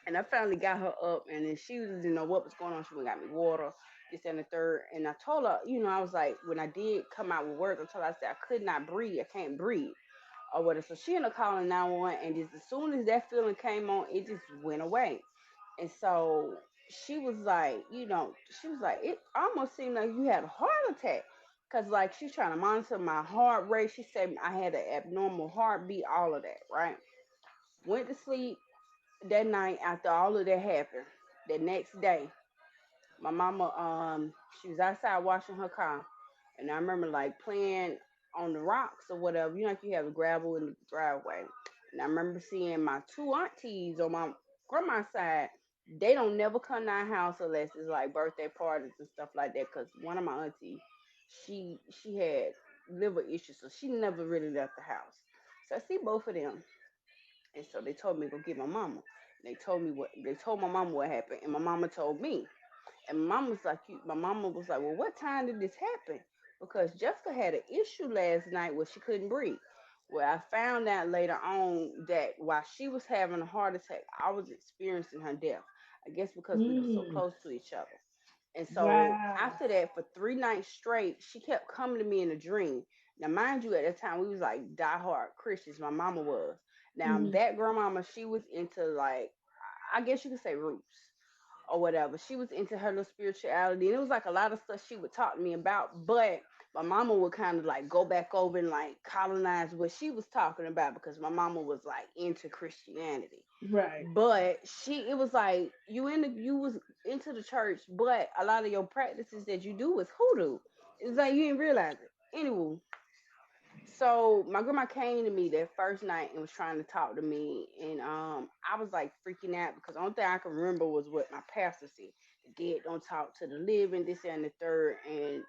and I finally got her up, and then she didn't know what was going on. She went and got me water, this and the third. And I told her, I was like, when I did come out with words, I told her, I said, I could not breathe. I can't breathe. Or whatever. So she ended up calling 911, and just as soon as that feeling came on, it just went away. And so she was like, it almost seemed like you had a heart attack. Cause like she's trying to monitor my heart rate. She said I had an abnormal heartbeat, all of that, right? Went to sleep that night after all of that happened. The next day, my mama, she was outside washing her car, and I remember like playing on the rocks or whatever. Like you have the gravel in the driveway, and I remember seeing my two aunties on my grandma's side. They don't never come to our house unless it's like birthday parties and stuff like that. Cause one of my aunties, she had liver issues, so she never really left the house. So I see both of them, and so they told me to go get my mama. They told my mama what happened, and my mama told me. And my mama was like, well, what time did this happen? Because Jessica had an issue last night where she couldn't breathe. Well, I found out later on that while she was having a heart attack, I was experiencing her death. I guess because we were so Mm. close to each other. And so Wow. after that, for 3 nights straight, she kept coming to me in a dream. Now, mind you, at that time we was like diehard Christians. My mama was. Now Mm. that grandmama, she was into like, I guess you could say roots or whatever. She was into her little spirituality, and it was like a lot of stuff she would talk to me about. But my mama would kind of like go back over and like colonize what she was talking about because my mama was like into Christianity. Right. But it was like you was into the church, but a lot of your practices that you do was hoodoo. It's like you didn't realize it. Anyway, so my grandma came to me that first night and was trying to talk to me, and I was like freaking out because the only thing I can remember was what my pastor said: the dead don't talk to the living, this and the third. And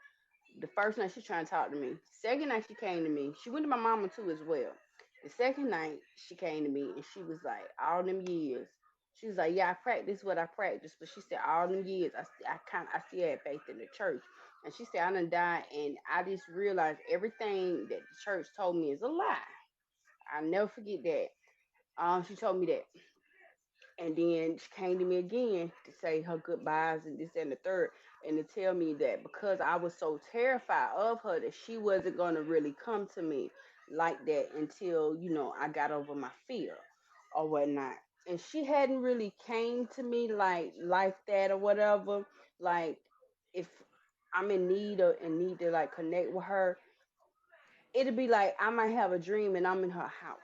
the first night she trying to talk to me. Second night she came to me. She went to my mama too as well. The second night she came to me and she was like, all them years. She was like, yeah, I practiced what I practiced, but she said all them years I still had faith in the church. And she said I done died and I just realized everything that the church told me is a lie. I'll never forget that. She told me that. And then she came to me again to say her goodbyes and this and the third, and to tell me that because I was so terrified of her that she wasn't gonna really come to me like that until I got over my fear or whatnot. And she hadn't really came to me like that or whatever. Like if I'm in need or in need to like connect with her, it'd be like I might have a dream and I'm in her house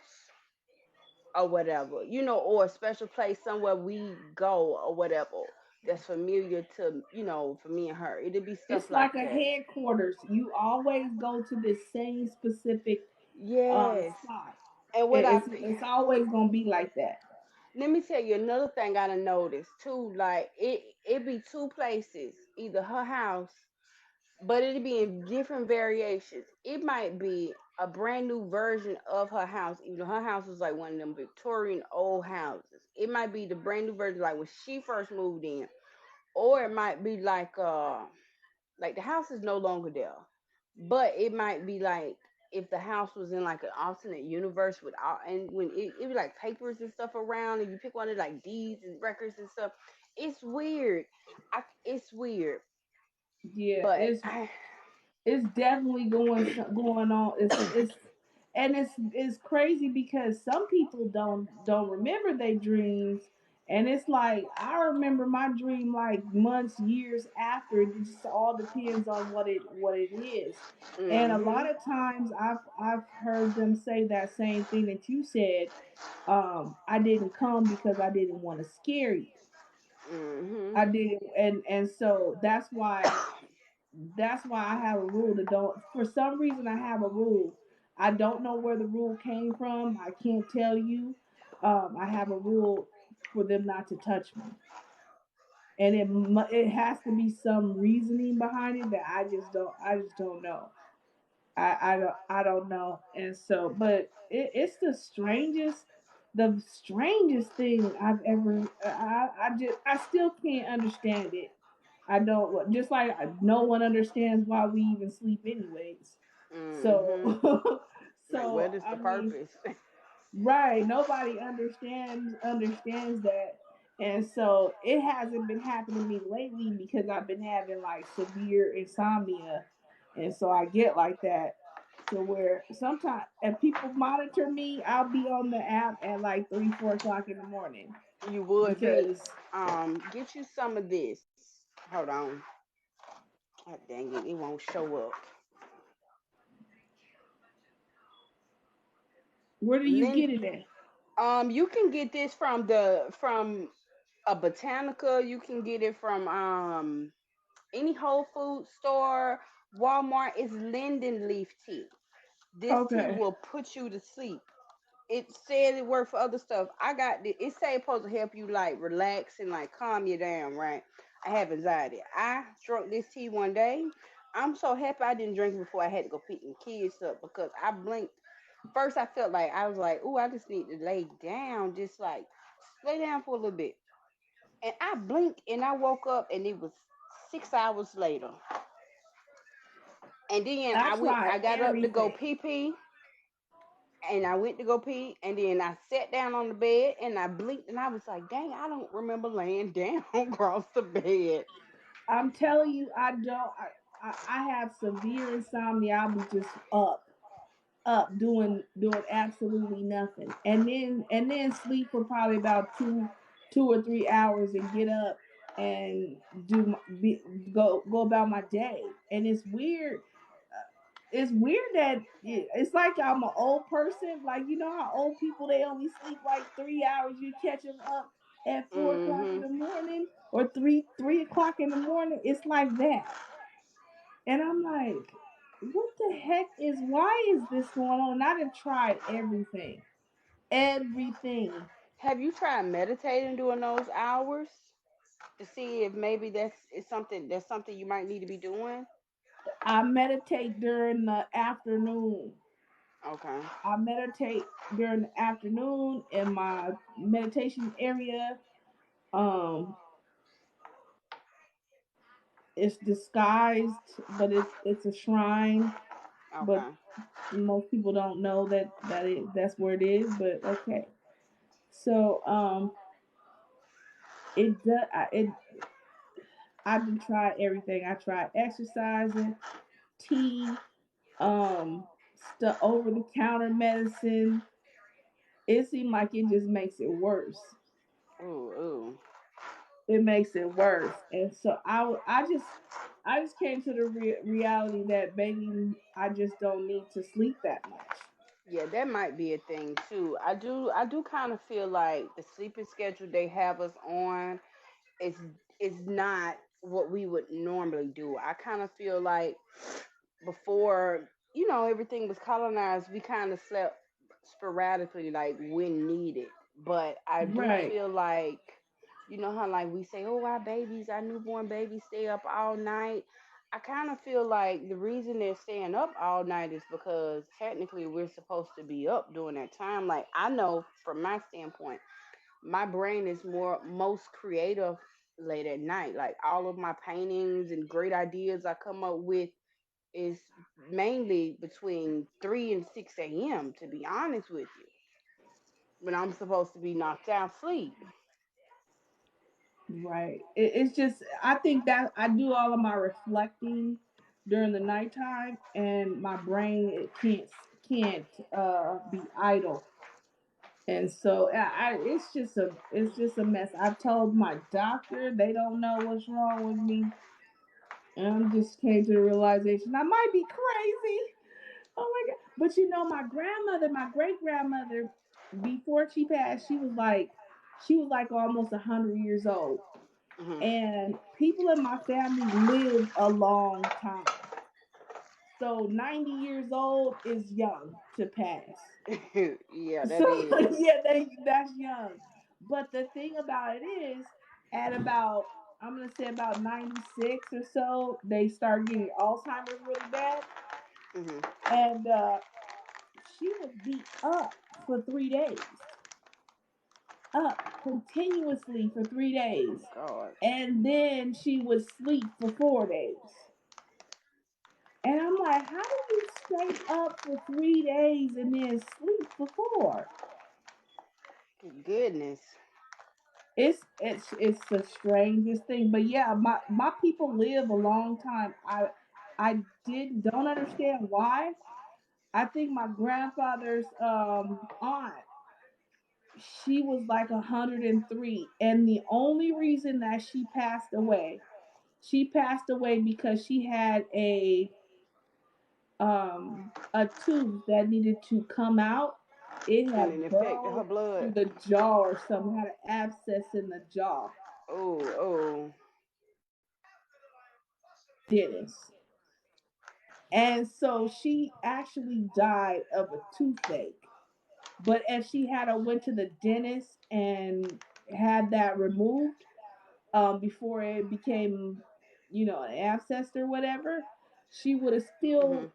or whatever, or a special place somewhere we go or whatever that's familiar to, for me and her. It'd be stuff It's like like a that. headquarters. You always go to this same specific Yes. spot. And what I It's always gonna be like that. let me tell you another thing I done noticed too. Like it be two places, either her house, but it'd be in different variations. It might be a brand new version of her house, even though her house was like one of them Victorian old houses. It might be the brand new version, like when she first moved in, or it might be like the house is no longer there, but it might be like if the house was in like an alternate universe with all, and when it be like papers and stuff around, and you pick one of like deeds and records and stuff. It's weird. It's weird, Yeah, but I. it's definitely going on. It's crazy because some people don't remember their dreams, and it's like I remember my dream like months, years after. It just all depends on what it is, and a lot Mhm. of times I've heard them say that same thing that you said. I didn't come because I didn't want to scare you. Mhm. I didn't, and so that's why I have a rule to don't. For some reason, I have a rule. I don't know where the rule came from. I can't tell you. I have a rule for them not to touch me, and it has to be some reasoning behind it that I just don't know. I don't know, and so it's the strangest thing I've ever. I still can't understand it. I don't, just like no one understands why we even sleep anyways. So Mhm. Like, what so is I the mean, purpose? right, nobody understands that. And so it hasn't been happening to me lately because I've been having like severe insomnia. And so I get like that to where sometimes if people monitor me, I'll be on the app at like 3, 4 o'clock in the morning You would be. because Get you some of this. Hold on. God dang it, it won't show up. where do you Lin- get it at? you can get this from a botanica. You can get it from any Whole Food store, Walmart. It's linden leaf tea. This tea Okay. will put you to sleep. It said it worked for other stuff. I got it say it's supposed to help you like relax and like calm you down, right? I have anxiety. I drank this tea one day. I'm so happy I didn't drink it before I had to go pick the kids up because I blinked. First I felt like I was like, oh, I just need to lay down, just like lay down for a little bit. And I blinked and I woke up and it was 6 hours later. And then I I tried got up to go everything. pee pee, and I went to go pee, and then I sat down on the bed and I blinked, and I was like, dang, I don't remember laying down across the bed. I'm telling you, I don't. I have severe insomnia. I'll be just up doing absolutely nothing, and then sleep for probably about 2 or 3 hours and get up and go about my day. And it's weird. It's weird that it's like I'm an old person. Like, you know how old people, they only sleep like 3 hours. You catch them up at 4 o'clock in Mhm. the morning or three o'clock in the morning. It's like that, and I'm like, what the heck is? Why is this going on? And I done tried everything, everything. Have you tried meditating during those hours to see if maybe that's something you might need to be doing? I meditate during the afternoon. Okay. I meditate during the afternoon in my meditation area. Um, it's disguised, but it's a shrine. But Okay. most people don't know that's where it is. But okay, so it does. I did try everything. I tried exercising, tea, stuff, over the counter medicine. It seemed like it just makes it worse. Ooh, ooh. It makes it worse. And so I just came to the reality that maybe I just don't need to sleep that much. Yeah, that might be a thing too. I do kind of feel like the sleeping schedule they have us on is is not what we would normally do. I kind of feel like before, everything was colonized, we kind of slept sporadically, like when needed. But I do Right. feel like, how like we say, oh, our newborn babies stay up all night. I kind of feel like the reason they're staying up all night is because technically we're supposed to be up during that time. Like, I know from my standpoint, my brain is most creative late at night. Like, all of my paintings and great ideas I come up with is mainly between 3 and 6 a.m., to be honest with you, when I'm supposed to be knocked out sleep. Right. It's just, I think that I do all of my reflecting during the nighttime, and my brain, it can't be idle. And so it's just a mess. I've told my doctor, they don't know what's wrong with me. And I'm just came to the realization I might be crazy. Oh my god! But you know, my grandmother, my great grandmother, before she passed, she was like almost 100 years old. Hmm. And people in my family live a long time. So 90 years old is young to pass. Yeah, So that is. yeah, that's young. But the thing about it is, at about, I'm gonna say about 96 or so, they start getting Alzheimer's really bad, Hmm. and she would be up for 3 days, up continuously for three Oh days, God. and then she would sleep for 4 days. And I'm like, how do you stay up for 3 days and then sleep for four? Goodness. It's the strangest thing. But yeah, my people live a long time. I did don't understand why. I think my grandfather's aunt, she was like 103, and the only reason that she passed away because she had a tooth that needed to come out. It And it had affected her burrowed blood. through the jaw or something, had an abscess in the jaw. Oh, oh. Dentist. And so she actually died of a toothache. But if she had went to the dentist and had that removed, before it became, an abscess or whatever, she would have Hmm. still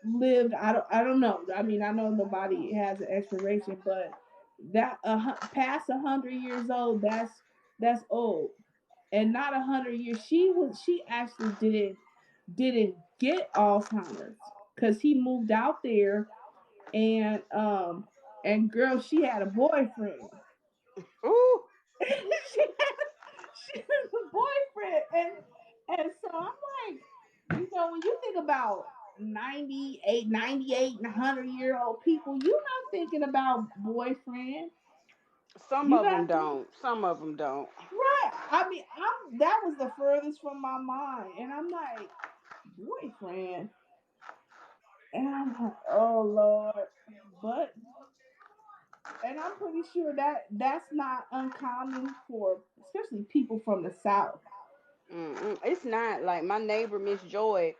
lived. I don't know. I mean, I know nobody has an expiration, but that past 100 years old, that's old. and not 100 years. She actually didn't get Alzheimer's because he moved out there, and girl, she had a boyfriend. Ooh, She had a boyfriend, and so I'm like, when you think about 98, 100-year-old people, you're not thinking about boyfriend. some You're of not them thinking, don't. Some of them don't. right. I mean, I'm that was the furthest from my mind, and I'm like, boyfriend, and I'm like, oh Lord, but and I'm pretty sure that that's not uncommon for especially people from the South. Mm-mm. It's not like my neighbor, Miss Joy.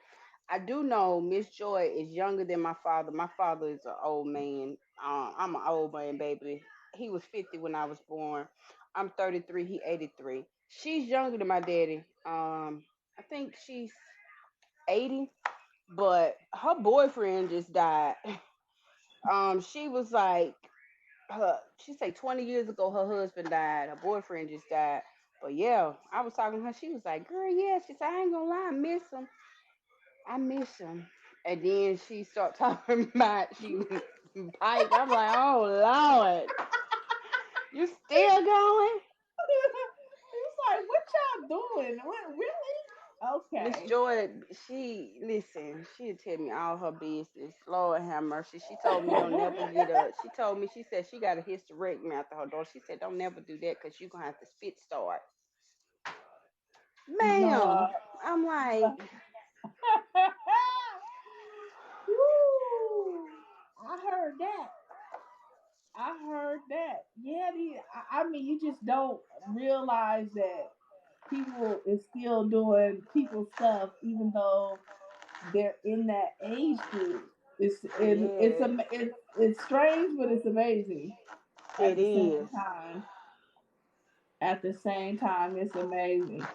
I do know Miss Joy is younger than my father. My father is an old man. I'm an old man, baby. He was 50 when I was born. I'm 33. He 83. She's younger than my daddy. I think she's 80, but her boyfriend just died. She was like, she said 20 years ago her husband died. Her boyfriend just died. But yeah, I was talking to her. She was like, "Girl, yeah." She said, "I ain't gonna lie, I miss him. I miss him." And then she started talking about she was piped. I'm like, "Oh Lord, you still going?" It's like, what y'all doing? What, really? Miss Okay. Joy, she listen. She'll tell me all her business. Lord have mercy. She told me don't never get up. She told me she said she got a hysterectomy after her daughter. She said don't never do that because you gonna have to spit start. Ma'am, Lord. I'm like, Woo. I heard that. I heard that. Yeah, I mean, you just don't realize that people is still doing people stuff, even though they're in that age group. yes, It's strange, but it's amazing at it the same is. time. At the same time, it's amazing.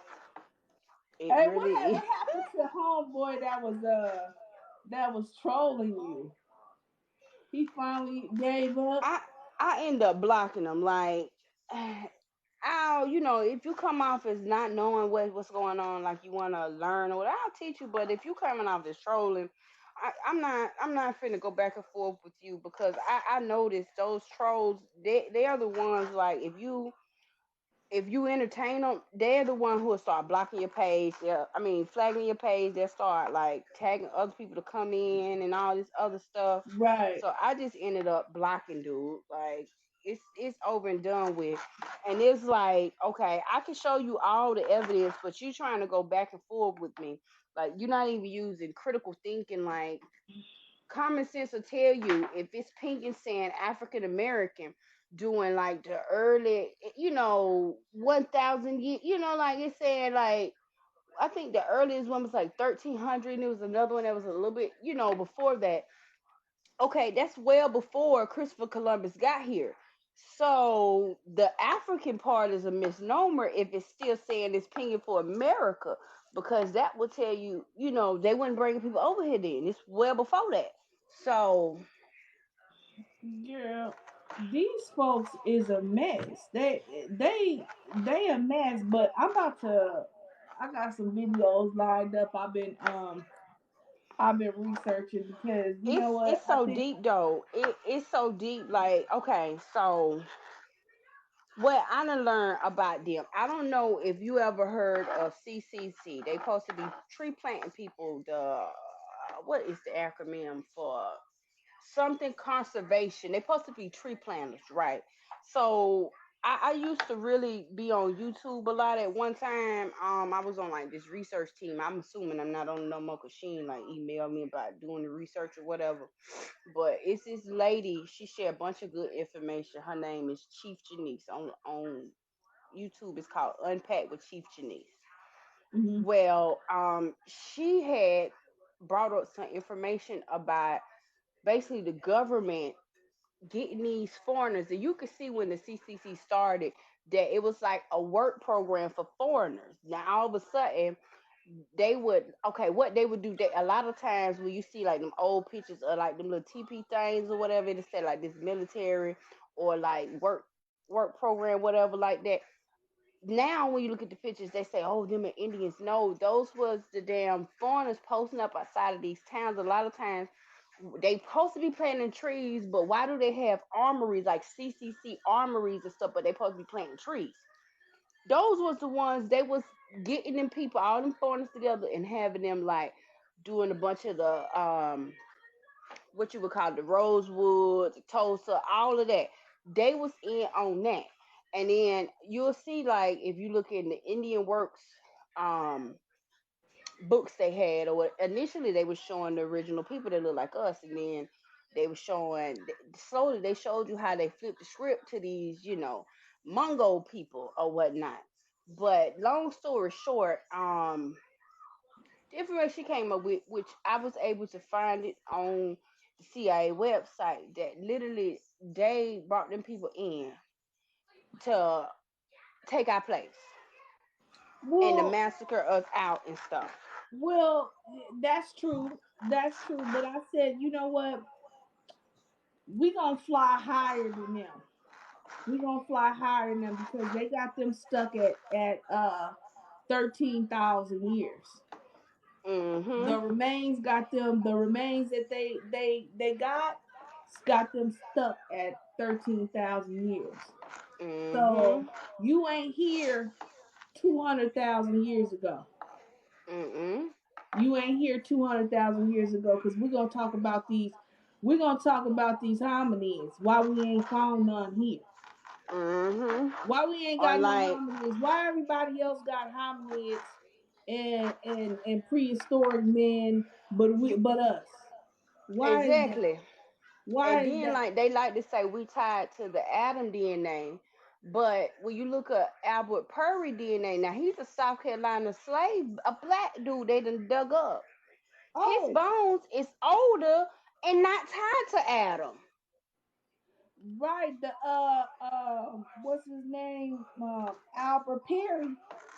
It Hey, really is. what happened to homeboy that was trolling you? He finally gave up. I I end up blocking them. Like, I'll, if you come off as not knowing what's going on, like you want to learn or whatever, I'll teach you. But if you coming off as trolling, I'm not finna go back and forth with you because I noticed those trolls. They are the ones like if you entertain them, they're the one who will start blocking your page. Yeah, I mean flagging your page. They'll start like tagging other people to come in and all this other stuff. Right. So I just ended up blocking dude. Like it's over and done with. And it's like, okay, I can show you all the evidence, but you trying to go back and forth with me. Like you're not even using critical thinking. Like common sense will tell you if it's pink and saying African American doing like the early, 1,000 years, like it said like I think the earliest one was like 1300, and there was another one that was a little bit, before that. Okay, that's well before Christopher Columbus got here. So the African part is a misnomer if it's still saying it's pinging for America, because that would tell you, they wouldn't bring people over here then. It's well before that. So Girl, these folks is a mess. They a mess, but I got some videos lined up. I've been researching because you it's know what? it's I so think deep though. It's so deep. Like, okay, so what I done learned about them. I don't know if you ever heard of CCC. They supposed to be tree planting people. The what is the acronym for something conservation? They supposed to be tree planters, right? So I used to really be on YouTube a lot at one time. I was on like this research team. I'm assuming I'm not on no more because she ain't like email me about doing the research or whatever. But it's this lady. She shared a bunch of good information. Her name is Chief Janice on YouTube. It's called Unpack with Chief Janice. mhm, Well, she had brought up some information about basically the government getting these foreigners, and you could see when the CCC started that it was like a work program for foreigners. Now all of a sudden they would, okay, what they would do, they a lot of times when you see like them old pictures of like them little TP things or whatever, it said like this military or like work program, whatever like that. now when you look at the pictures, they say, "Oh, them are Indians." No, those was the damn foreigners posting up outside of these towns. A lot of times, they supposed to be planting trees, but why do they have armories like CCC armories and stuff? But they supposed to be planting trees. Those was the ones they was getting them people, all them foreigners together, and having them like doing a bunch of the what you would call the rosewood, the Tulsa, all of that. They was in on that. And then you'll see, like, if you look in the Indian works um books they had, or what, initially they were showing the original people that look like us, and then they were showing, slowly they showed you how they flipped the script to these, Mongol people or whatnot. But long story short, the information came up with, which I was able to find it on the CIA website, that literally they brought them people in to take our place and to Well, massacre us out and stuff. well, that's true. That's true. But I said, you know what? We gonna fly higher than them. We gonna fly higher than them because they got them stuck at 13,000 years. The Mhm. remains got them. The remains that they got them stuck at 13,000 years. So Mhm. you ain't here 200,000 years ago. Mhm. You ain't here 200,000 years ago because we're gonna talk about these. We're gonna talk about these hominids. Why we ain't found none here? Mhm. Why we ain't Or got no like, hominids? Why everybody else got hominids and prehistoric men, but us? Why is that? exactly. Why And is then, that? like, they like to say we tied to the Adam DNA, but when you look at Albert Purry DNA, now he's a South Carolina slave, a black dude they done dug up. His Oh, bones is older and not tied to Adam. right. The what's his name? Albert Perry.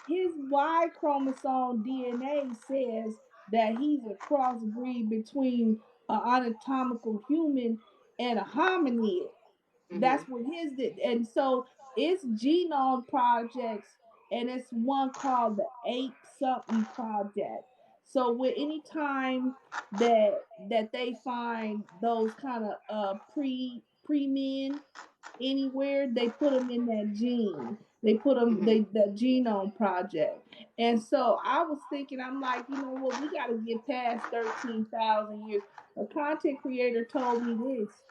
His Y chromosome DNA says that he's a crossbreed between an anatomical human and a hominid. That's Mhm. what his did. And so it's genome projects, and it's one called the Ape Something Project. So with any time that they find those kind of pre men anywhere, they put them in that gene. They put them Mhm. they the genome project. And so I was thinking, I'm like, you know what, we got to get past 13,000 years. A content creator told me this.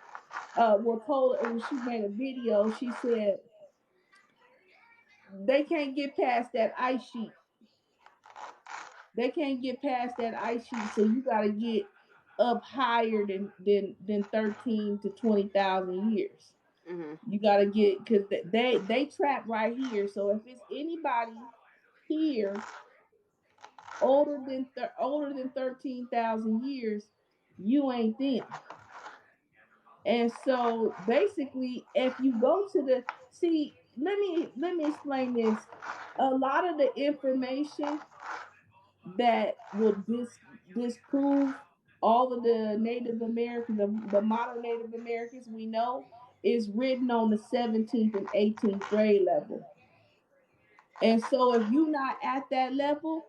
Well, told when she made a video, she said they can't get past that ice sheet. They can't get past that ice sheet, so you got to get up higher than 13 to 20,000 years. Mhm. You got to get because they trap right here. So if it's anybody here older than 13,000 years, you ain't them. And so basically, if you go to the see, let me explain this. A lot of the information that will disprove all of the Native Americans, the modern Native Americans we know, is written on the 17th and 18th grade level. And so if you're not at that level,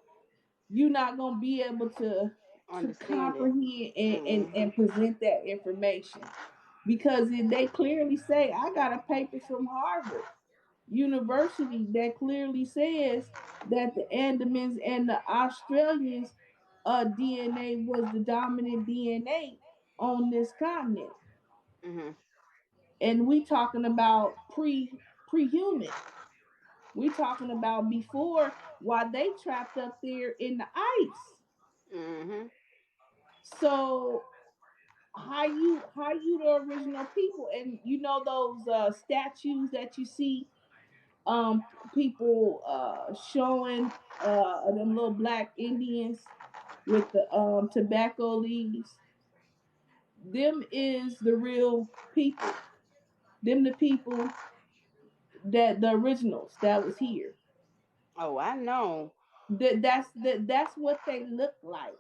you're not gonna be able to Understand it. comprehend Mhm. and present that information because they clearly say I got a paper from Harvard University that clearly says that the Andamans and the Australians DNA was the dominant DNA on this continent, Mhm. and we talking about pre-human. We talking about before while they trapped up there in the ice. Mhm. So how you the original people, and you know those statues that you see people showing them little black Indians with the tobacco leaves. Them is the real people. Them the people that the originals that was here. Oh, I know. That's what they look like.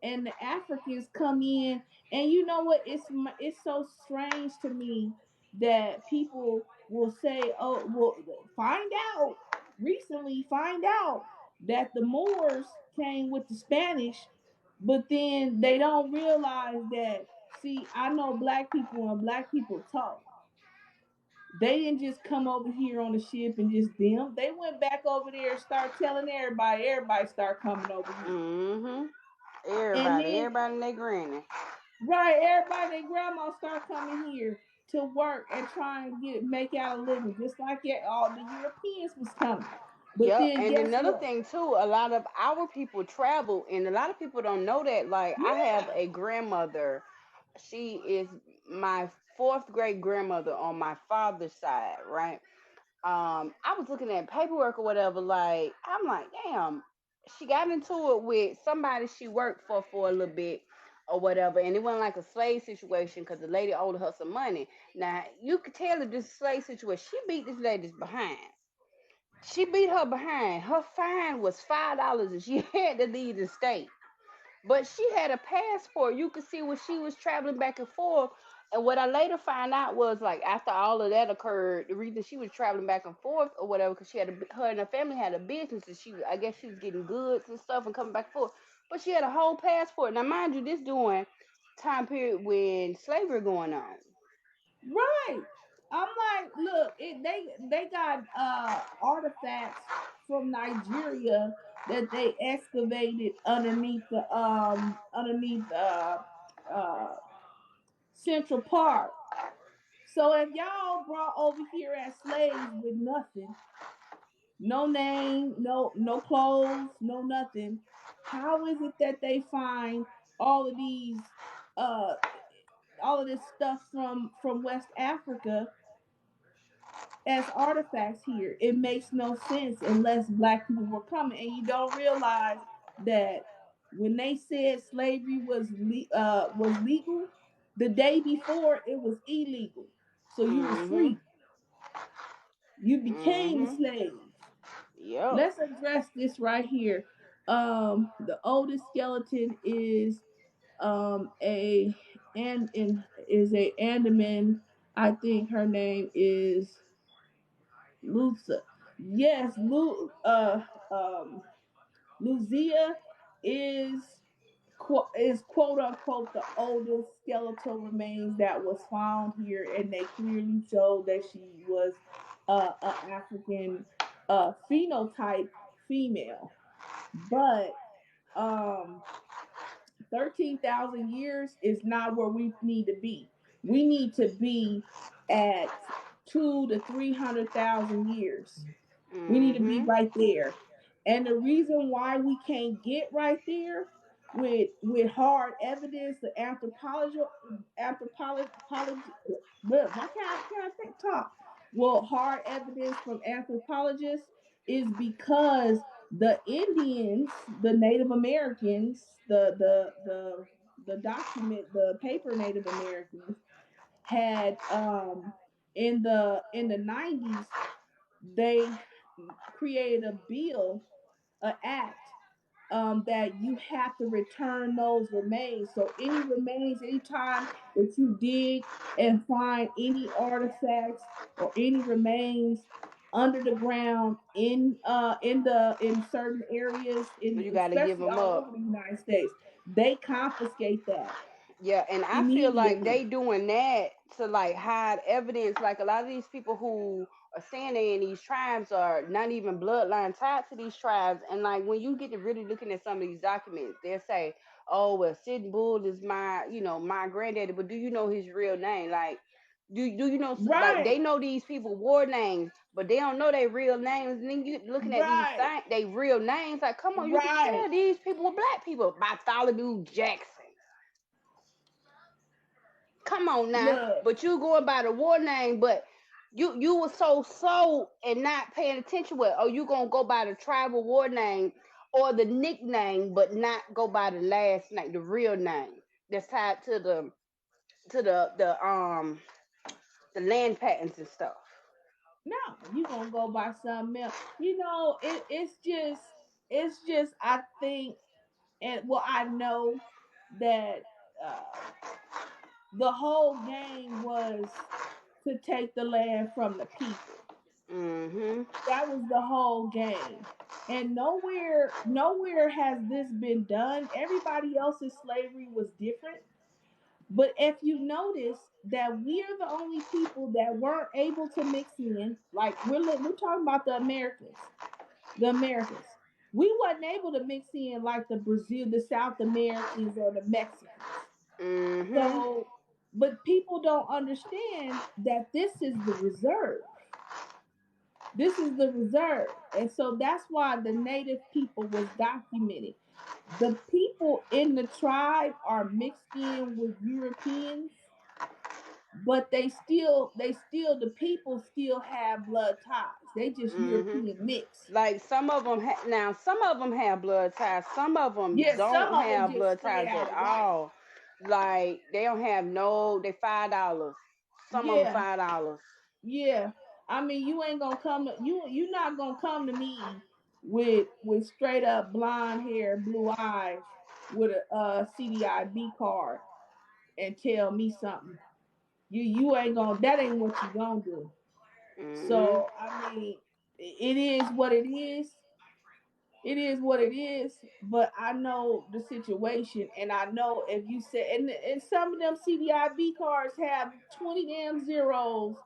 And the Africans come in, and you know what? It's so strange to me that people will say, "Oh, well." find out find out that the Moors came with the Spanish, but then they don't realize that. See, I know black people and black people talk. They didn't just come over here on the ship and just them. They went back over there and start telling everybody. Everybody start coming over here. Mhm. And Everybody, then, everybody and their granny. right, everybody, their grandma start coming here to work and try and make out a living, just like all the Europeans was coming. But Yep. then And guess another what? thing too, a lot of our people travel, and a lot of people don't know that. Like, I have Yeah. a grandmother. She is my fourth great grandmother on my father's side, right? I was looking at paperwork or whatever, like, I'm like, damn, she got into it with somebody she worked for a little bit or whatever, and it wasn't like a slave situation because the lady owed her some money. Now you could tell that this slave situation, she beat this lady's behind. She beat her behind. Her fine was $5 and she had to leave the state. But she had a passport. You could see when she was traveling back and forth. And what I later found out was, like, after all of that occurred, the reason she was traveling back and forth or whatever, because her and her family had a business, and I guess she was getting goods and stuff and coming back and forth. But she had a whole passport. Now, mind you, this during time period when slavery going on. Right. I'm like, look, they got artifacts from Nigeria that they excavated underneath uh Central Park. So if y'all brought over here as slaves with nothing, no name, no clothes, no nothing, how is it that they find all of these uh all of this stuff from West Africa as artifacts here? It makes no sense unless black people were coming, and you don't realize that when they said slavery was legal, the day before it was illegal. So you was Mm-hmm. free. You became a Mm-hmm. slave. Yep. Let's address this right here. The oldest skeleton is a is a Andaman. I think her name is Lusa. Yes, Luzia is is quote unquote the oldest skeletal remains that was found here, and they clearly showed that she was an African phenotype female. But um 13,000 years is not where we need to be. We need to be at 2 to 300,000 years. We need to be Mm-hmm. right there. And the reason why we can't get right there with hard evidence, the anthropology, why can't I think talk? Well, hard evidence from anthropologists is because the Indians, the Native Americans, the document, the paper Native Americans had in the 90s they created a bill, an act, that you have to return those remains. So any remains, anytime that you dig and find any artifacts or any remains under the ground in certain areas, in You got to give especially them all up. over the United States, they confiscate that Yeah, and I feel like immediately. they doing that to, like, hide evidence. Like, a lot of these people who are saying they in these tribes are not even bloodline tied to these tribes. And, like, when you get to really looking at some of these documents, they'll say, "Oh, well, Sitting Bull is my granddaddy," but do you know his real name? Like, do you know, like, they Right, know these people war names, but they don't know their real names. And then you looking at these right, things, they real names. Like, come on, you could right. tell these people were black people. Bartholomew Jackson. Come on now. Look, But you going by the war name, but you were so slow and not paying attention with, oh, you gonna go by the tribal war name or the nickname, but not go by the last name, the real name that's tied to the land patents and stuff. no, you gonna go by something else. It's just I think, and well, I know that the whole game was to take the land from the people. Mhm. That was the whole game. And nowhere has this been done. Everybody else's slavery was different. But if you notice that we're the only people that weren't able to mix in, like we're talking about the Americans. We wasn't able to mix in like the South Americans or the Mexicans. Mhm. So, but people don't understand that this is the reserve. This is the reserve. And so that's why the native people was documented. The people in the tribe are mixed in with Europeans, but the people still have blood ties. They just Mhm. European mix. Like some of them now, some of them have blood ties. Some of them Yeah, some don't of them have just blood straight ties at out white. all. Like they don't have no. They $5. Some of them Yeah, $5. yeah. I mean, you ain't gonna come to you. You're not gonna come to me with straight up blonde hair, blue eyes, with a CDIB card and tell me something. You ain't gonna. That ain't what you gonna do. Mhm. So I mean, it is what it is. It is what it is, but I know the situation, and I know if you say, and some of them CDIB cards have 20 damn zeros,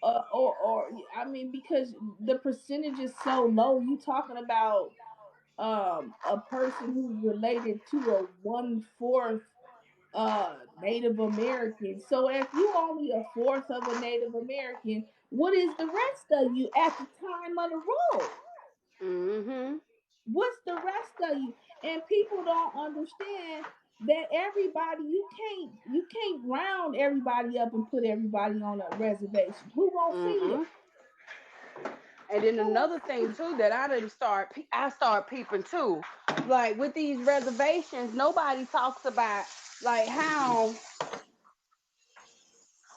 or I mean, because the percentage is so low. You talking about a person who's related to a 1/4 Native American. So if you only a fourth of a Native American, what is the rest of you at the time of the roll? Mhm. What's the rest of you? And people don't understand that everybody you can't round everybody up and put everybody on a reservation. Who gonna see Mhm. it? And then Who gonna another thing see it? too that I start peeping too, like with these reservations, nobody talks about like how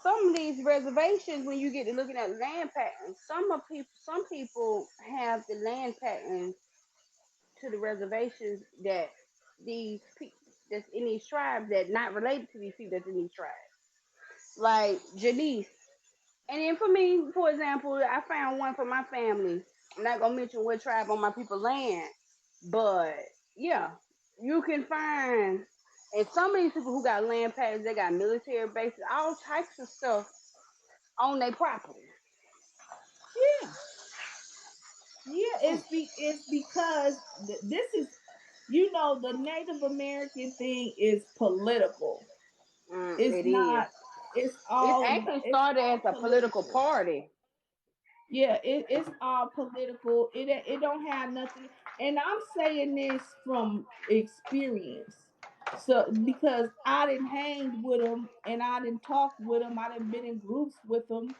some of these reservations, when you get to looking at land patterns, some people have the land patterns to the reservations that these people that's in these tribes that not related to these people that's in these tribes. Like Janice. And then for me, for example, I found one for my family. I'm not gonna mention what tribe on my people land, but yeah, you can find and some of these people who got land patterns, they got military bases, all types of stuff on their property. Yeah, yeah. It's because this is, the Native American thing is political. It's It is. not. It's It all. actually It's started as all a political political. party. Yeah, it's all political. It don't have nothing. And I'm saying this from experience. So because I didn't hang with them and I didn't talk with them, I didn't been in groups with them,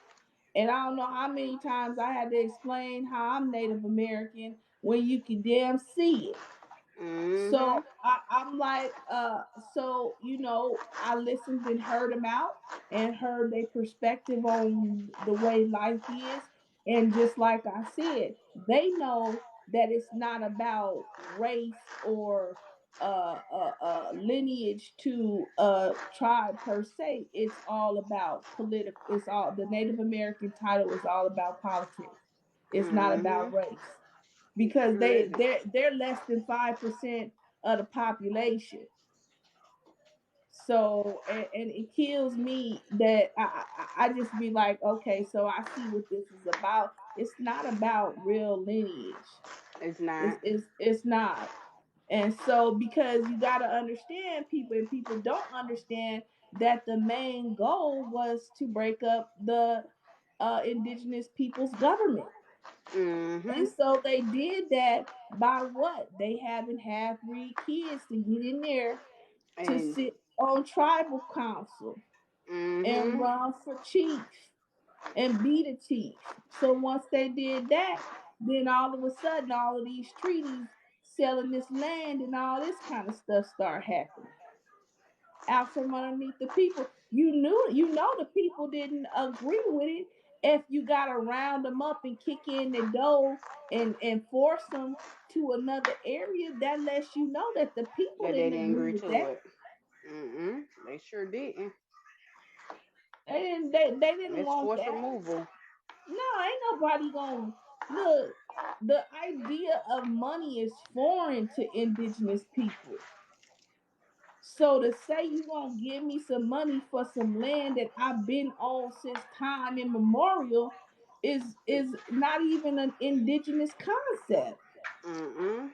and I don't know how many times I had to explain how I'm Native American when you can damn see it. Mhm. So I'm like, so I listened and heard them out and heard their perspective on the way life is. And just like I said, they know that it's not about race or lineage to a tribe per se. It's all about political. It's all the Native American title is all about politics. It's not about Mhm. race It because sure isn't. they're less than 5% of the population. So and it kills me that I just be like, okay, so I see what this is about. It's not about real lineage. It's It's not. it's it's not. And so because you got to understand people, and people don't understand that the main goal was to break up the indigenous people's government. And Mhm. so they did that by what? They having half breed kids to get in there to And sit on tribal council and mhm. run for chief and be the chief. So once they did that, then all of a sudden all of these treaties selling this land and all this kind of stuff start happening out from underneath the people. The people didn't agree with it. If you got to round them up and kick in the door and force them to another area, that lets you know that the people That they didn't didn't agree agree with to that. it. They sure didn't. They didn't And want it's forced that. removal. No, ain't nobody gonna look. The idea of money is foreign to indigenous people. So to say you gonna give me some money for some land that I've been on since time immemorial is not even an indigenous concept. Mm-mm.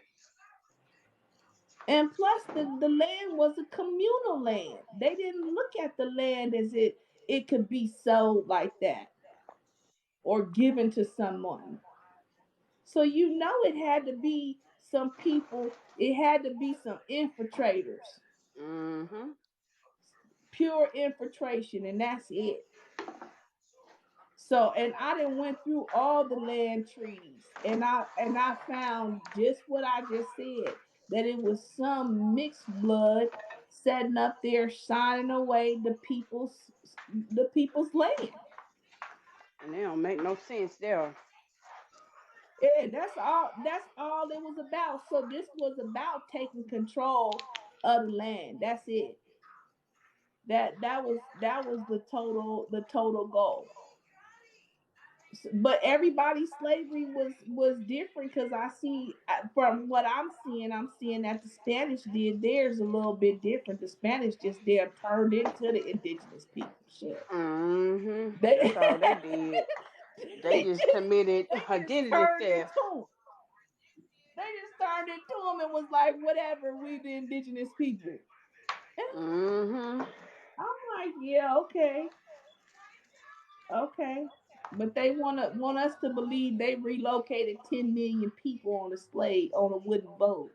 And plus the land was a communal land. They didn't look at the land as it could be sold like that or given to someone. So you know it had to be some people, it had to be some infiltrators, Mm-hmm. pure infiltration, and that's it. So and I done went through all the land treaties and I found just what I just said, that it was some mixed blood setting up there signing away the people's land. And they don't make no sense there. Yeah, that's all it was about. So this was about taking control of the land. That's it. That was the total goal. But everybody's slavery was different because I see from what I'm seeing that the Spanish did theirs a little bit different. The Spanish just there turned into the indigenous people. Shit, Mm-hmm. That's they all they did. They they just just committed they just identity turned theft. into 'em. They just turned into them and was like, whatever, we the indigenous people. And Mm-hmm. I'm like, yeah, okay, okay. But they want us to believe they relocated 10 million people on a slave on a wooden boat.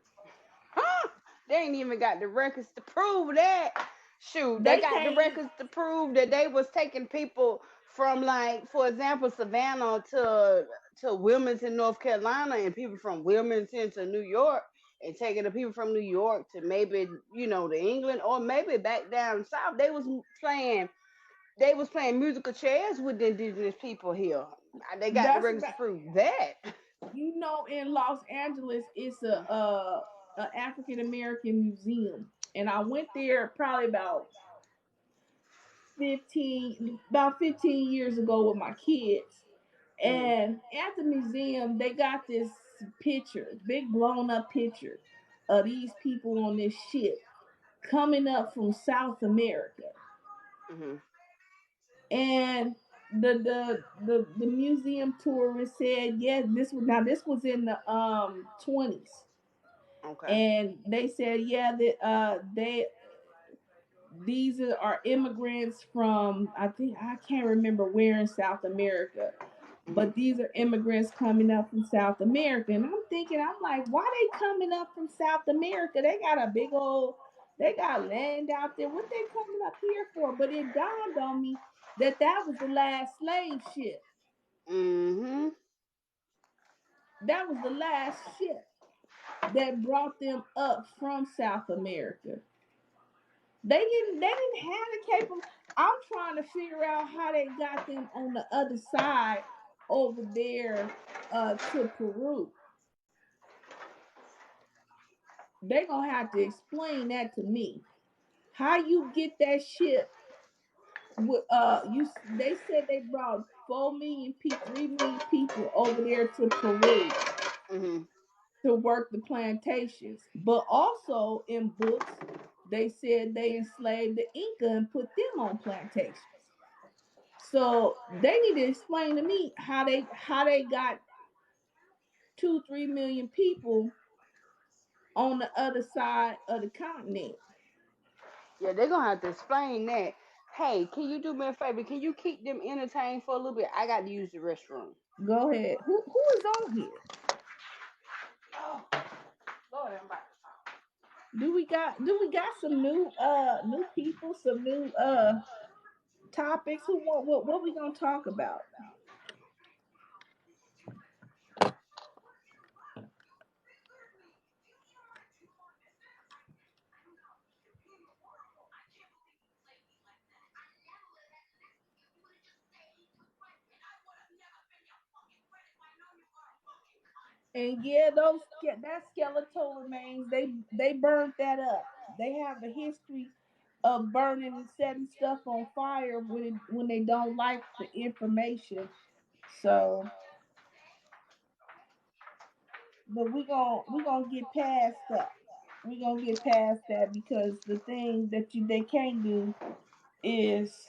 Huh? They ain't even got the records to prove that. Shoot, they They got the can't even. records to prove that they was taking people from, like, for example, Savannah to Wilmington, North Carolina, and people from Wilmington to New York, and taking the people from New York to maybe, to England, or maybe back down south. They was playing musical chairs with the indigenous people here. They got the That's records about. to prove that. In Los Angeles, it's a African American museum, and I went there probably about 15 years ago with my kids. Hmm. And at the museum, they got this picture, big blown up picture of these people on this ship coming up from South America. Hmm. And the museum tourist said, yeah, this was in the 20s. Okay. And they said, yeah, that these are immigrants from, I think, I can't remember where in South America, Hmm. but these are immigrants coming up from South America. And I'm thinking, I'm like, why they coming up from South America? They got land out there. What they coming up here for? But it dawned on me that was the last slave ship. Hmm. That was the last ship that brought them up from South America. They didn't have the capable. I'm trying to figure out how they got them on the other side over there to Peru. They gonna have to explain that to me. How you get that ship with you they said they brought 4 million people, 3 million people over there to Peru Hmm. to work the plantations. But also in books, they said they enslaved the Inca and put them on plantations. So they need to explain to me how they got 2 3 million people on the other side of the continent. Yeah, they're gonna have to explain that. Hey, can you do me a favor? Can you keep them entertained for a little bit? I got to use the restroom. Go ahead. Who is on here? Oh, Lord, I'm about to fall. Do we got some new people, some new topics? Who want what we gonna talk about? And yeah, that skeletal remains, they burned that up. They have a history of burning and setting stuff on fire when they don't like the information. So, but we gonna get past that. We gonna get past that because the thing that they can't do is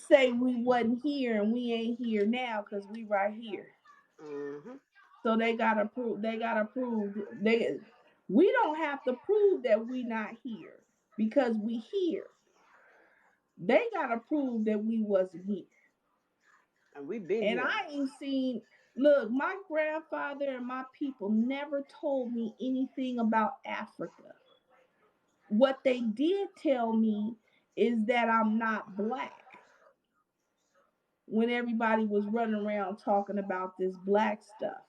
say we wasn't here and we ain't here now because we right here. Mhm. So they gotta prove. They gotta prove. They. We don't have to prove that we not here because we here. They gotta prove that we wasn't here. And we've been And here. I ain't seen. Look, my grandfather and my people never told me anything about Africa. What they did tell me is that I'm not black when everybody was running around talking about this black stuff.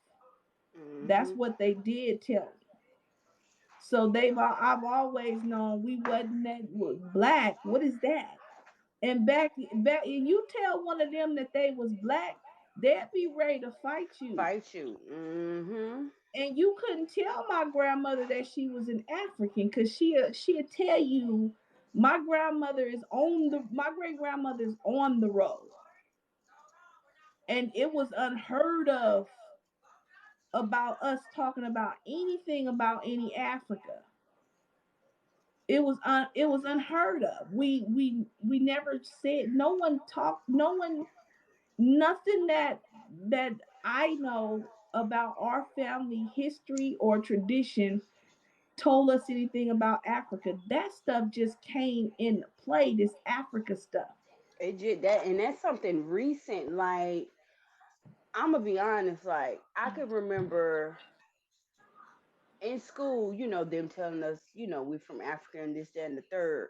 That's Mhm. what they did tell me. So I've always known we wasn't that black. What is that? And back, you tell one of them that they was black, they'd be ready to fight you. Fight you. Mhm. And you couldn't tell my grandmother that she was an African because she'll tell you my great grandmother is on the road, and it was unheard of about us talking about anything about any Africa. It was unheard of. We never said, no one talked, no one, nothing that I know about our family history or tradition told us anything about Africa. That stuff just came into play, this Africa stuff. It just that, and that's something recent. Like, I'm gonna be honest. Like, I can remember in school, them telling us, we from Africa and this, that, and the third.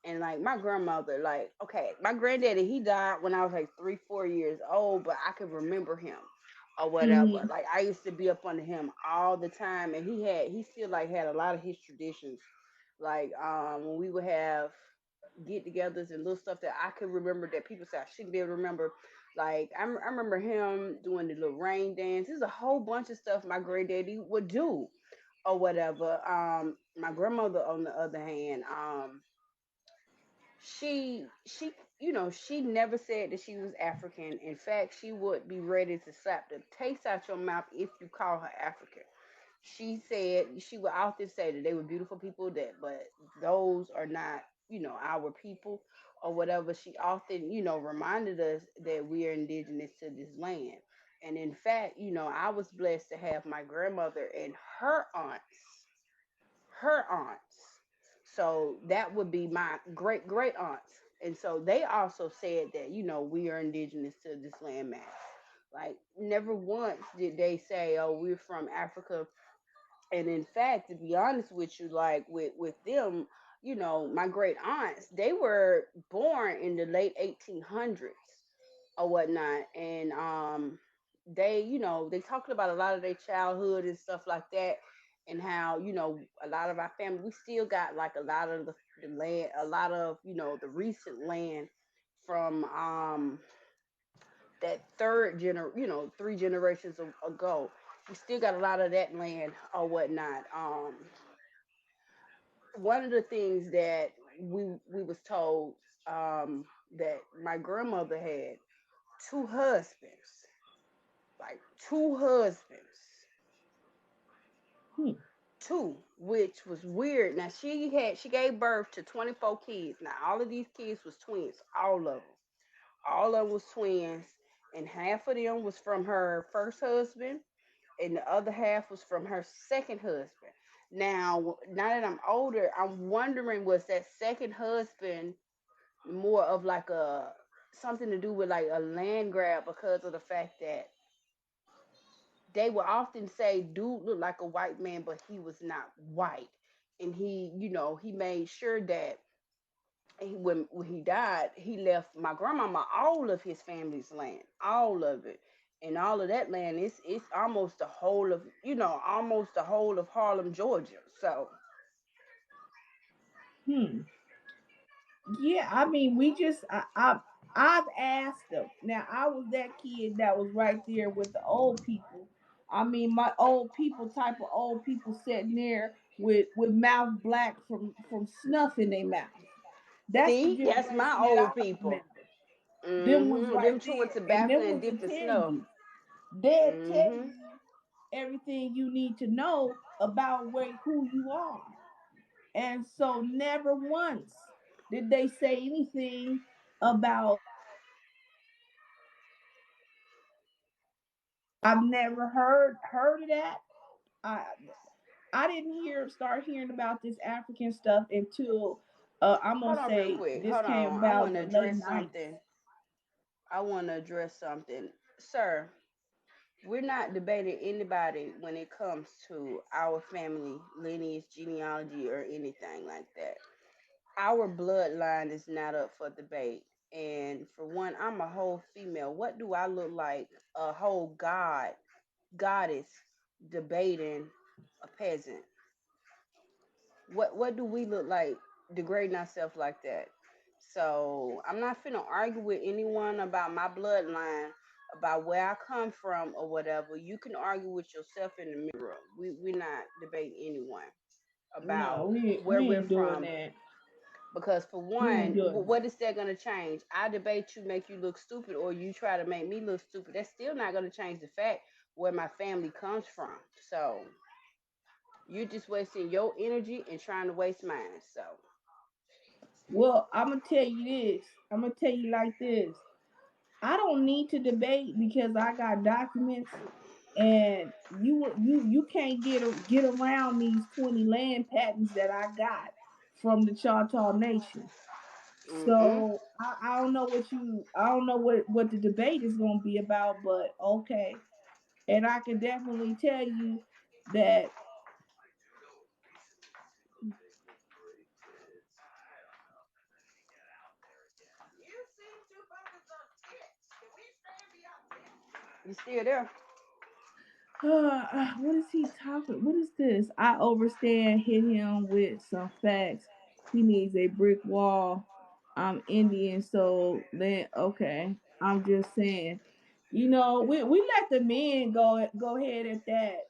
And like my grandmother, like, okay, my granddaddy, he died when I was like 3, 4 years old, but I could remember him or whatever. Mm-hmm. Like I used to be up under him all the time, and he still like had a lot of his traditions. Like when we would have get-togethers and little stuff that I could remember that people say I shouldn't be able to remember. Like I remember him doing the little rain dance. There's a whole bunch of stuff my granddaddy would do or whatever. My grandmother, on the other hand, she never said that she was African. In fact, she would be ready to slap the taste out your mouth if you call her African. She said she would often say that they were beautiful people, but those are not, our people or whatever. She often, reminded us that we are indigenous to this land. And in fact, I was blessed to have my grandmother and her aunts. So that would be my great great aunts. And so they also said that, we are indigenous to this land mass. Like never once did they say, oh, we're from Africa. And in fact, to be honest with you, like with them, my great aunts, they were born in the late 1800s or whatnot. And they talked about a lot of their childhood and stuff like that, and how a lot of our family, we still got like a lot of the land, a lot of the recent land from that three generations ago. We still got a lot of that land or whatnot. One of the things that we was told, that my grandmother had two husbands, like two husbands, Hmm. two, which was weird. Now she gave birth to 24 kids. Now all of these kids was twins, all of them was twins, and half of them was from her first husband, and the other half was from her second husband. Now that I'm older, I'm wondering, was that second husband more of like a something to do with like a land grab, because of the fact that they would often say dude looked like a white man, but he was not white. And he made sure that when he died, he left my grandmama all of his family's land, all of it. And all of that land, it's almost the whole of, almost the whole of Harlem, Georgia. So Hmm. Yeah, I mean, I've asked them. Now, I was that kid that was right there with the old people. I mean, my old people, type of old people sitting there with mouth black from snuff in their mouth. That's the see, that's my generation that old I people. remember. Them was Them right chewing there, and tobacco them and was to dipping tell snuff. you. They'll tell Mm-hmm. you everything you need to know about where who you are. And so never once did they say anything about I've never heard of that. I I didn't start hearing about this African stuff until I'm gonna Hold on real say quick. this Hold came on. I about want to the late address nineties. something. I want to address something. Sir, we're not debating anybody when it comes to our family, lineage, genealogy, or anything like that. Our bloodline is not up for debate. And for one, I'm a whole female. What do I look like? A whole goddess debating a peasant. What do we look like degrading ourselves like that? So I'm not finna argue with anyone about my bloodline, about where I come from or whatever. You can argue with yourself in the mirror. We're not debating anyone No, about we where we're ain't doing from. that. Because for We ain't one, doing what that. is that gonna change? I debate you, make you look stupid, or you try to make me look stupid. That's still not gonna change the fact where my family comes from. So you're just wasting your energy and trying to waste mine. So Well, I'm gonna tell you this. I'm gonna tell you like this. I don't need to debate because I got documents, and you can't get around these 20 land patents that I got from the Choctaw Nation. mm-mm. So I don't know I don't know what the debate is going to be about, but okay. And I can definitely tell you that You still there? what is he talking? What is this? I overstand hit him with some facts. He needs a brick wall. I'm Indian, so then okay. I'm just saying, we let the men go ahead at that.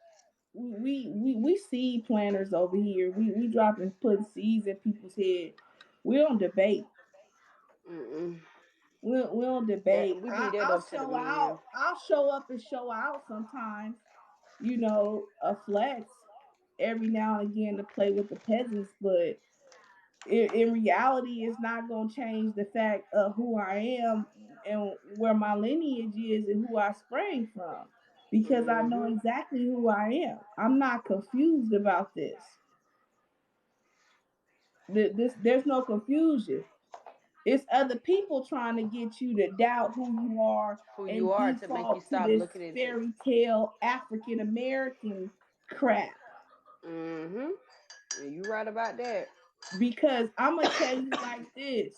We seed planters over here. We dropping putting seeds in people's head. We don't debate. Mm-mm. We don't That debate. we leave that I'll up to the show men. out. I'll show up and show out sometimes. A flex every now and again to play with the peasants, but in reality, it's not going to change the fact of who I am and where my lineage is and who I sprang from, because I know Mm-hmm. exactly who I am. I'm not confused about this. There's no confusion. It's other people trying to get you to doubt who you are Who you and are to make you default to stop this looking into. fairy tale African American crap. Mm-hmm. And you right about that. Because I'm gonna tell you like this.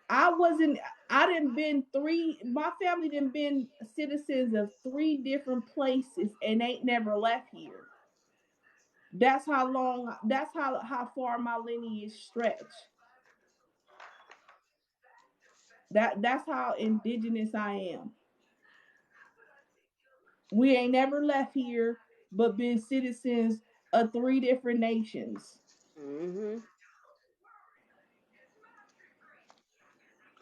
I wasn't I didn't been three my family didn't been citizens of three different places and ain't never left here. That's how far my lineage stretch. That's how indigenous I am. We ain't never left here but been citizens of three different nations. Mm-hmm.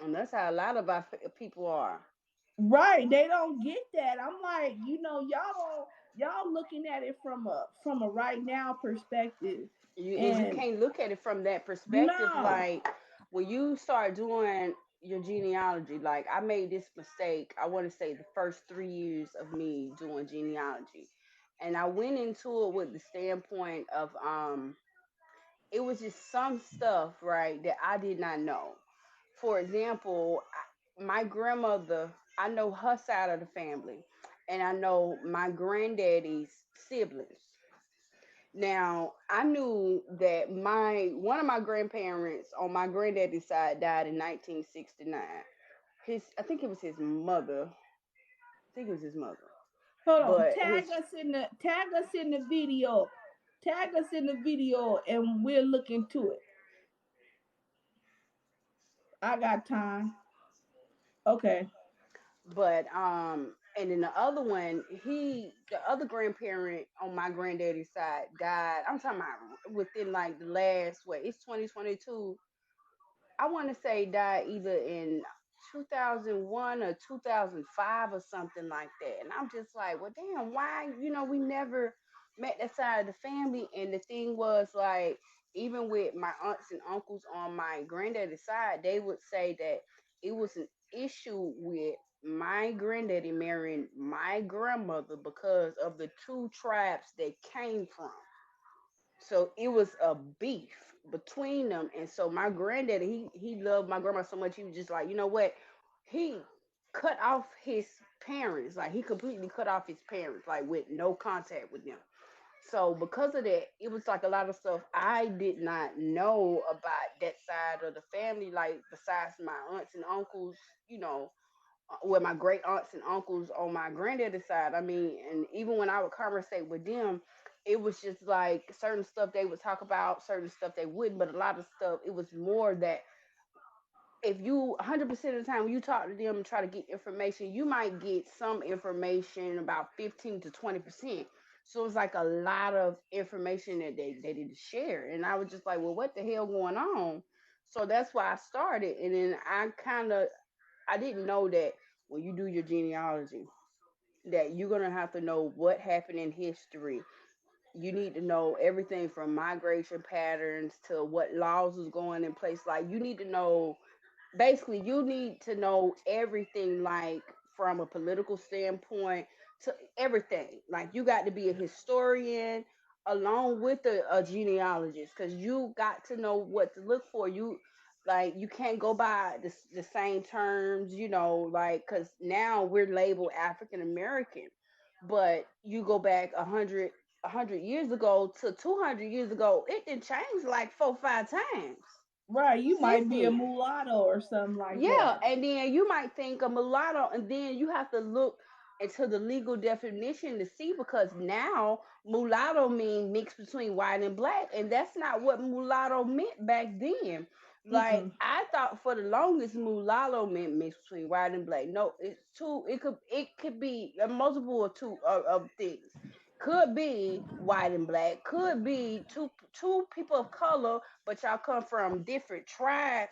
And that's how a lot of our people are. Right. They don't get that. I'm like, y'all looking at it from a right now perspective. You And can't look at it from that perspective. no. Like when you start doing your genealogy, like I made this mistake. I want to say the first 3 years of me doing genealogy, and I went into it with the standpoint of it was just some stuff right that I did not know. For example, my grandmother, I know her side of the family, and I know my granddaddy's siblings. Now, I knew that my one of my grandparents on my granddaddy's side died in 1969. I think it was his mother. I think it was his mother. Hold on. But his Tag us in the video. Tag us in the video and we'll look into it. I got time. Okay. and then the other one, the other grandparent on my granddaddy's side died. I'm talking about within like the last what, it's 2022. I want to say died either in 2001 or 2005 or something like that. And I'm just like, well, damn, why, we never met that side of the family. And the thing was, like, even with my aunts and uncles on my granddaddy's side, they would say that it was an issue with my granddaddy marrying my grandmother because of the two tribes they came from. So it was a beef between them. And so my granddaddy, he loved my grandma so much, he was just like, you know what? He cut off his parents. Like, he completely cut off his parents, like, with no contact with them. So because of that, it was like a lot of stuff I did not know about that side of the family, like besides my aunts and uncles, you know, with my great aunts and uncles on my granddaddy's side. I mean, and even when I would conversate with them, it was just like certain stuff they would talk about, certain stuff they wouldn't, but a lot of stuff it was more that if you 100% of the time when you talk to them and try to get information, you might get some information about 15 to 20%. So it's like a lot of information that they didn't share. And I was just like, well, what the hell going on? So that's why I started. And then I didn't know that when you do your genealogy, that you're gonna have to know what happened in history. You need to know everything from migration patterns to what laws was going in place. Like, you need to know, basically you need to know everything, like from a political standpoint to everything. Like, you got to be a historian along with a genealogist, because you got to know what to look for. You, like, you can't go by the same terms, like, because now we're labeled African American, but you go back a hundred years ago to 200 years ago, it didn't change like 4 5 times. Right, you might be a Seriously. mulatto or something like Yeah, that. and then you might think a mulatto, and then you have to look into the legal definition to see, because now mulatto means mixed between white and black, and that's not what mulatto meant back then. Like, Mm-mm. I thought for the longest mulatto meant mixed between white and black. No, it's two. It could be a multiple of two of things. Could be white and black. Could be two people of color, but y'all come from different tribes.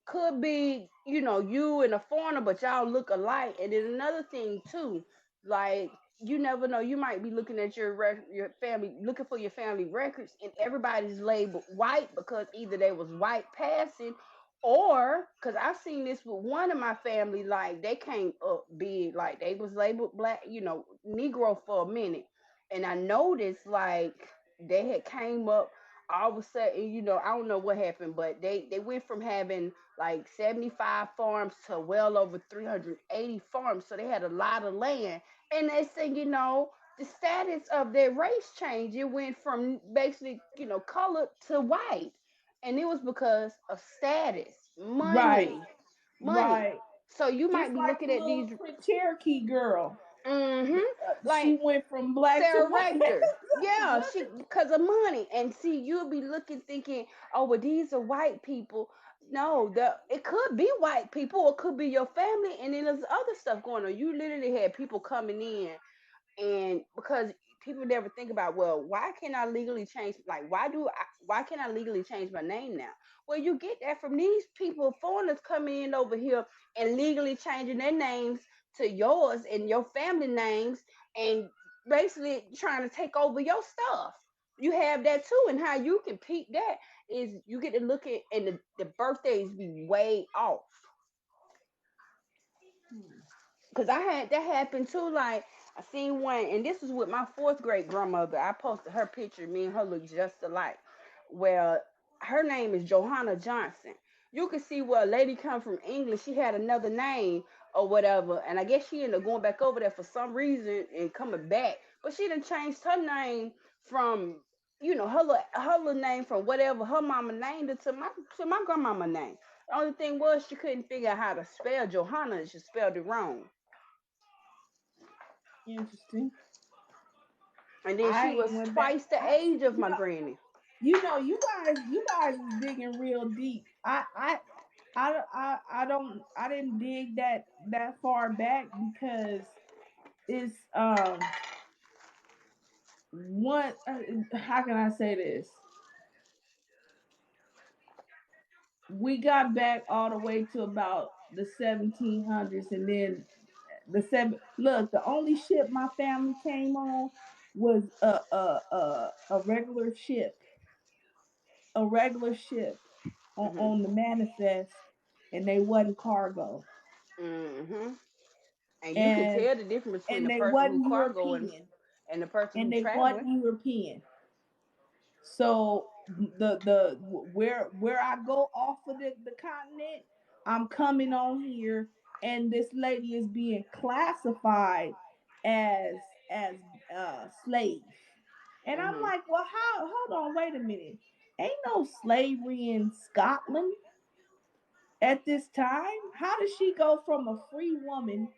Could be, you and a foreigner, but y'all look alike. And then another thing too, like, you never know, you might be looking at your family, looking for your family records, and everybody's labeled white because either they was white passing, or because I've seen this with one of my family, like they came up big, like they was labeled black, Negro for a minute, and I noticed like they had came up all of a sudden, I don't know what happened, but they went from having like 75 farms to well over 380 farms. So they had a lot of land. And they said, the status of their race changed. It went from basically, colored to white. And it was because of status, Right, money. right. So you might Just be like looking the at little these, Cherokee girl. mm-hmm, She like went from black to Sarah white. Rector. Yeah, she, because of money. And see, you'll be looking, thinking, oh, well, these are white people. No, it could be white people, or it could be your family, and then there's other stuff going on. You literally had people coming in, and because people never think about, well, why can I legally change, like, why can I legally change my name now? Well, you get that from these people, foreigners coming in over here and legally changing their names to yours and your family names, and basically trying to take over your stuff. You have that too. And how you can peep that is you get to look at, and the birthdays be way off. Because I had that happen too. Like, I seen one, and this was with my fourth grade grandmother. I posted her picture. Me and her look just alike. Well, her name is Johanna Johnson. You could see where a lady come from England. She had another name or whatever, and I guess she ended up going back over there for some reason and coming back. But she done changed her name from, her little name from whatever her mama named it to my grandmama name. The only thing was she couldn't figure out how to spell Johanna. She spelled it wrong. Interesting. And then she I was ain't went back. twice the I age of you my know granny. you guys is digging real deep. I didn't dig that far back because it's one how can I say this? We got back all the way to about the 1700s, and then the seven. Look, the only ship my family came on was a regular ship, Mhm. on the manifest, and they wasn't cargo, Mhm. And you can and tell the difference between the they person who wasn't cargo European, and the person and who they wasn't traveling. European. So the where I go off of the continent, I'm coming on here, and this lady is being classified as slave. And I'm Mhm. like, well, how? Hold on, wait a minute. Ain't no slavery in Scotland at this time. How does she go from a free woman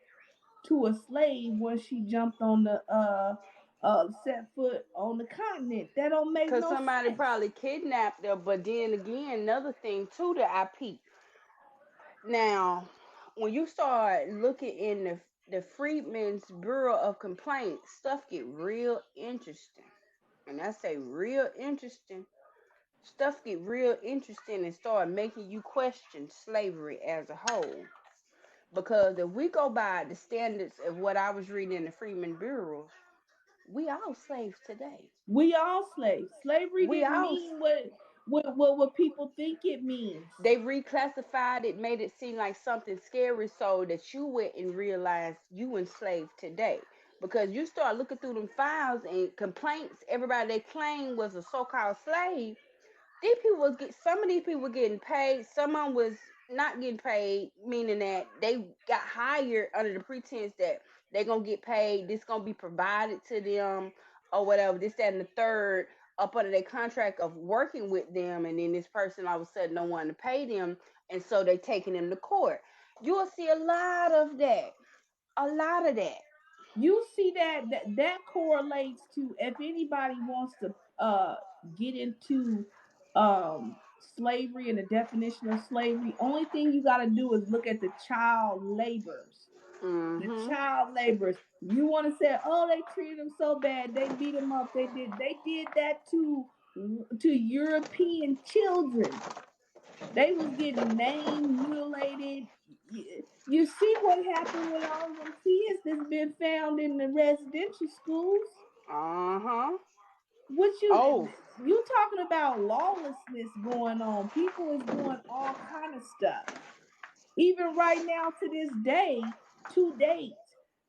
to a slave when she jumped on the set foot on the continent? That don't make Cause no somebody sense. probably kidnapped her. But then again, another thing too that I peeped. Now, when you start looking in the Freedmen's Bureau of Complaints, stuff get real interesting. And I say real interesting. Stuff get real interesting and start making you question slavery as a whole. Because if we go by the standards of what I was reading in the Freedmen Bureau, we all slaves today. We all slaves. Slavery We didn't all mean what people think it means. they reclassified it, made it seem like something scary so that you went and realized you enslaved today. Because you start looking through them files and complaints, everybody they claim was a so-called slave. These people was get some of these people were getting paid, some of them was not getting paid, meaning that they got hired under the pretense that they gonna get paid, this gonna be provided to them or whatever, this, that, and the third, up under their contract of working with them, and then this person all of a sudden don't want to pay them, and so they taking them to court. You'll see a lot of that. A lot of that. You see that correlates to, if anybody wants to get into slavery and the definition of slavery, only thing you got to do is look at the child laborers. The Mhm. child laborers. You want to say, oh, they treated them so bad, they beat them up, they did that to European children. They was getting named, mutilated. You see what happened with all of them kids that's been found in the residential schools? Uh-huh. What Oh. you talking about lawlessness going on? People is doing all kind of stuff. Even right now to this day, to date,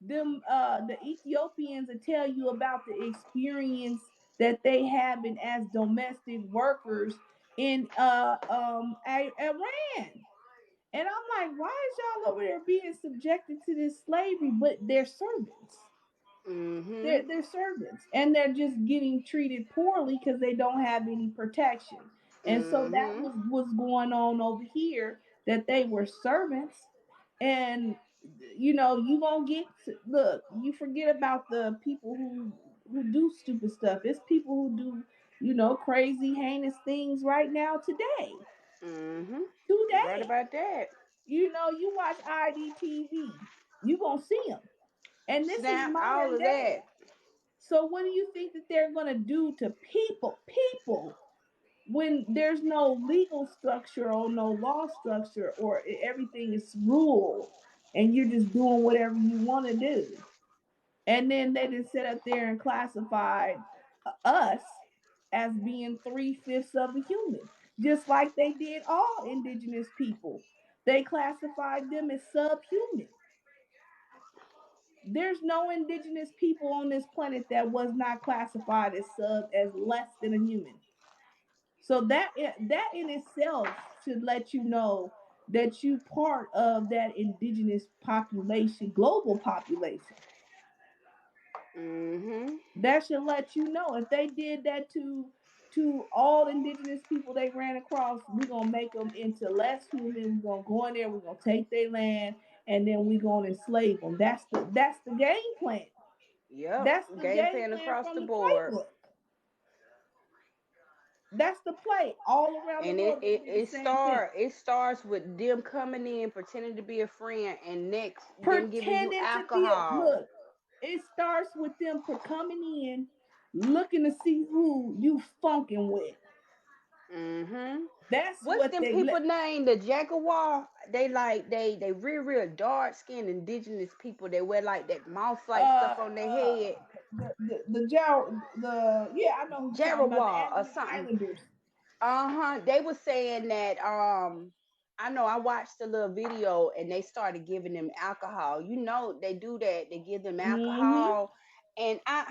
them the Ethiopians will tell you about the experience that they having as domestic workers in Iran. And I'm like, why is y'all over there being subjected to this slavery? But they're servants. Mhm. They're servants, and they're just getting treated poorly because they don't have any protection. And so that Mhm. was what's going on over here. That they were servants, and you gonna look. You forget about the people who do stupid stuff. It's people who do crazy, heinous things right now today. Mhm. You right Today, about that. you watch IDTV, you gonna see them, and this is Snap, all modern of day. that. So what do you think that they're going to do to people when there's no legal structure or no law structure, or everything is ruled and you're just doing whatever you want to do? And then they just sit up there and classified us as being three-fifths of a human, just like they did all indigenous people. They classified them as subhuman. There's no indigenous people on this planet that was not classified as less than a human. So that in itself should let you know that you part of that indigenous population, global population. Mhm. That should let you know if they did that to all indigenous people they ran across, we're gonna make them into less human. We're gonna go in there, we're gonna take their land, and then we're gonna enslave them. That's the game plan. Yep. That's the Game game plan plan across from the the board. playbook. That's the play. All around the And it, world, they it, did the it same thing. start it starts with them coming in pretending to be a friend, and next them giving you Pretending to be alcohol. it starts with them coming in, looking to see who you funking with. Mhm. That's What's what them they people let. name? The Jaguar. They like they real dark skinned indigenous people. They wear like that mouse like stuff on their Uh, head. the yeah, I know who you're talking about, the Jaguar or Andrew something. Islanders. Uh-huh. They were saying that I know I watched a little video and they started giving them alcohol. You know they do that. They give them Mm-hmm. alcohol and I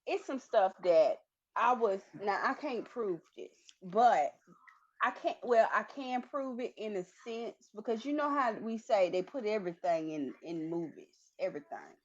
it's some stuff that I was now I can't prove this, but I can't well I can prove it in a sense because you know how we say they put everything in movies, everything.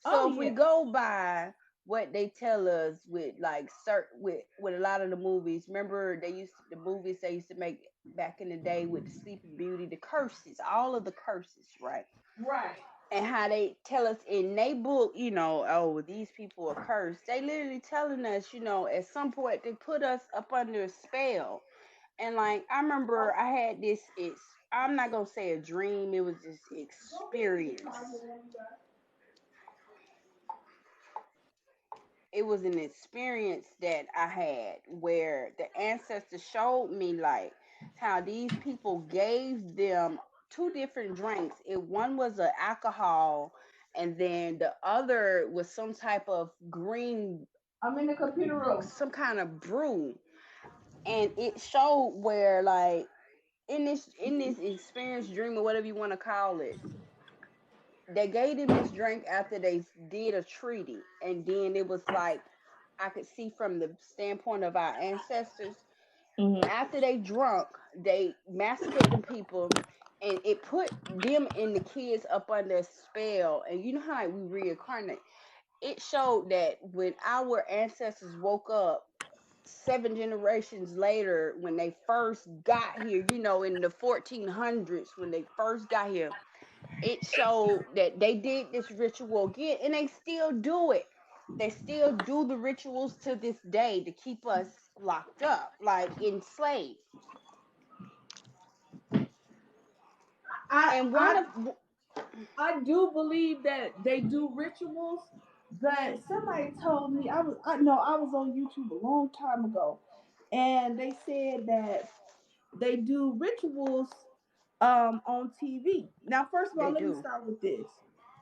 Oh So if we yeah. go by what they tell us with like certain with a lot of the movies, remember the movies they used to make back in the day with the Sleeping Beauty, the curses, all of the curses, right? Right. And how they tell us in they book, oh, these people are cursed. They literally telling us, at some point they put us up under a spell. And like I remember I had this, I'm not gonna say a dream, it was this experience. It was an experience that I had where the ancestors showed me like how these people gave them two different drinks. One was a alcohol and then the other was some type of green, I'm in the computer room. some kind of brew. And it showed where like in this experience dream or whatever you want to call it, they gave them this drink after they did a treaty, and then it was like I could see from the standpoint of our ancestors, Mm-hmm. after they drunk, they massacred them people, and it put them and the kids up under a spell. And you know how like, we reincarnate. It showed that when our ancestors woke up 7 generations later, when they first got here, in the 1400s, when they first got here, it showed that they did this ritual again and they still do it. They still do the rituals to this day to keep us locked up, like enslaved. I And one I of I do believe that they do rituals, but somebody told me I know I was on YouTube a long time ago, and they said that they do rituals on TV. Now, first of all, they let me do. start with this.